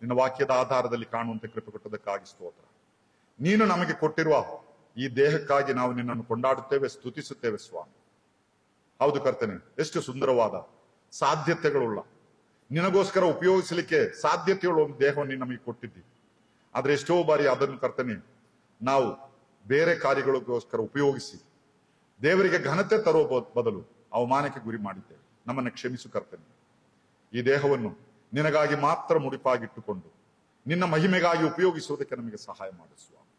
ನಿನ್ನ ವಾಕ್ಯದ ಆಧಾರದಲ್ಲಿ ಕಾಣುವಂತೆ ಕೃಪೆ ಕೊಟ್ಟದಕ್ಕಾಗಿ ಸ್ತೋತ್ರ. ನೀನು ನಮಗೆ ಕೊಟ್ಟಿರುವ ಈ ದೇಹಕ್ಕಾಗಿ ನಾವು ನಿನ್ನನ್ನು ಕೊಂಡಾಡುತ್ತೇವೆ, ಸ್ತುತಿಸುತ್ತೇವೆ ಸ್ವಾಮಿ. ಹೌದು ಕರ್ತನೆ, ಎಷ್ಟು ಸುಂದರವಾದ ಸಾಧ್ಯತೆಗಳುಳ್ಳ, ನಿನಗೋಸ್ಕರ ಉಪಯೋಗಿಸಲಿಕ್ಕೆ ಸಾಧ್ಯತೆಯುಳ್ಳ ಒಂದು ದೇಹವನ್ನು ನೀನು ನಮಗೆ ಕೊಟ್ಟಿದ್ದಿ. ಆದ್ರೆ ಎಷ್ಟೋ ಬಾರಿ ಅದನ್ನು ಕರ್ತನೆ ನಾವು ಬೇರೆ ಕಾರ್ಯಗಳಿಗೋಸ್ಕರ ಉಪಯೋಗಿಸಿ ದೇವರಿಗೆ ಘನತೆ ತರುವ ಬದಲು ಅವಮಾನಕ್ಕೆ ಗುರಿ ಮಾಡಿದ್ದೇವೆ. ನಮ್ಮನ್ನು ಕ್ಷಮಿಸು ಕರ್ತನೆ. ಈ ದೇಹವನ್ನು ನಿನಗಾಗಿ ಮಾತ್ರ ಮುಡಿಪಾಗಿಟ್ಟುಕೊಂಡು ನಿನ್ನ ಮಹಿಮೆಗಾಗಿ ಉಪಯೋಗಿಸುವುದಕ್ಕೆ ನಮಗೆ ಸಹಾಯ ಮಾಡು ಸ್ವಾಮಿ.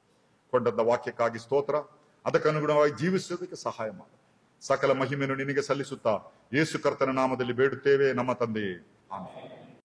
ಕೊಂಡದ್ದ ವಾಕ್ಯಕ್ಕಾಗಿ ಸ್ತೋತ್ರ. ಅದಕ್ಕನುಗುಣವಾಗಿ ಜೀವಿಸುವುದಕ್ಕೆ ಸಹಾಯ ಮಾಡು. ಸಕಲ ಮಹಿಮೆಯನ್ನು ನಿನಗೆ ಸಲ್ಲಿಸುತ್ತಾ ಯೇಸು ಕರ್ತನ ನಾಮದಲ್ಲಿ ಬೇಡುತ್ತೇವೆ ನಮ್ಮ ತಂದೆಯೇ, ಆಮೆನ್.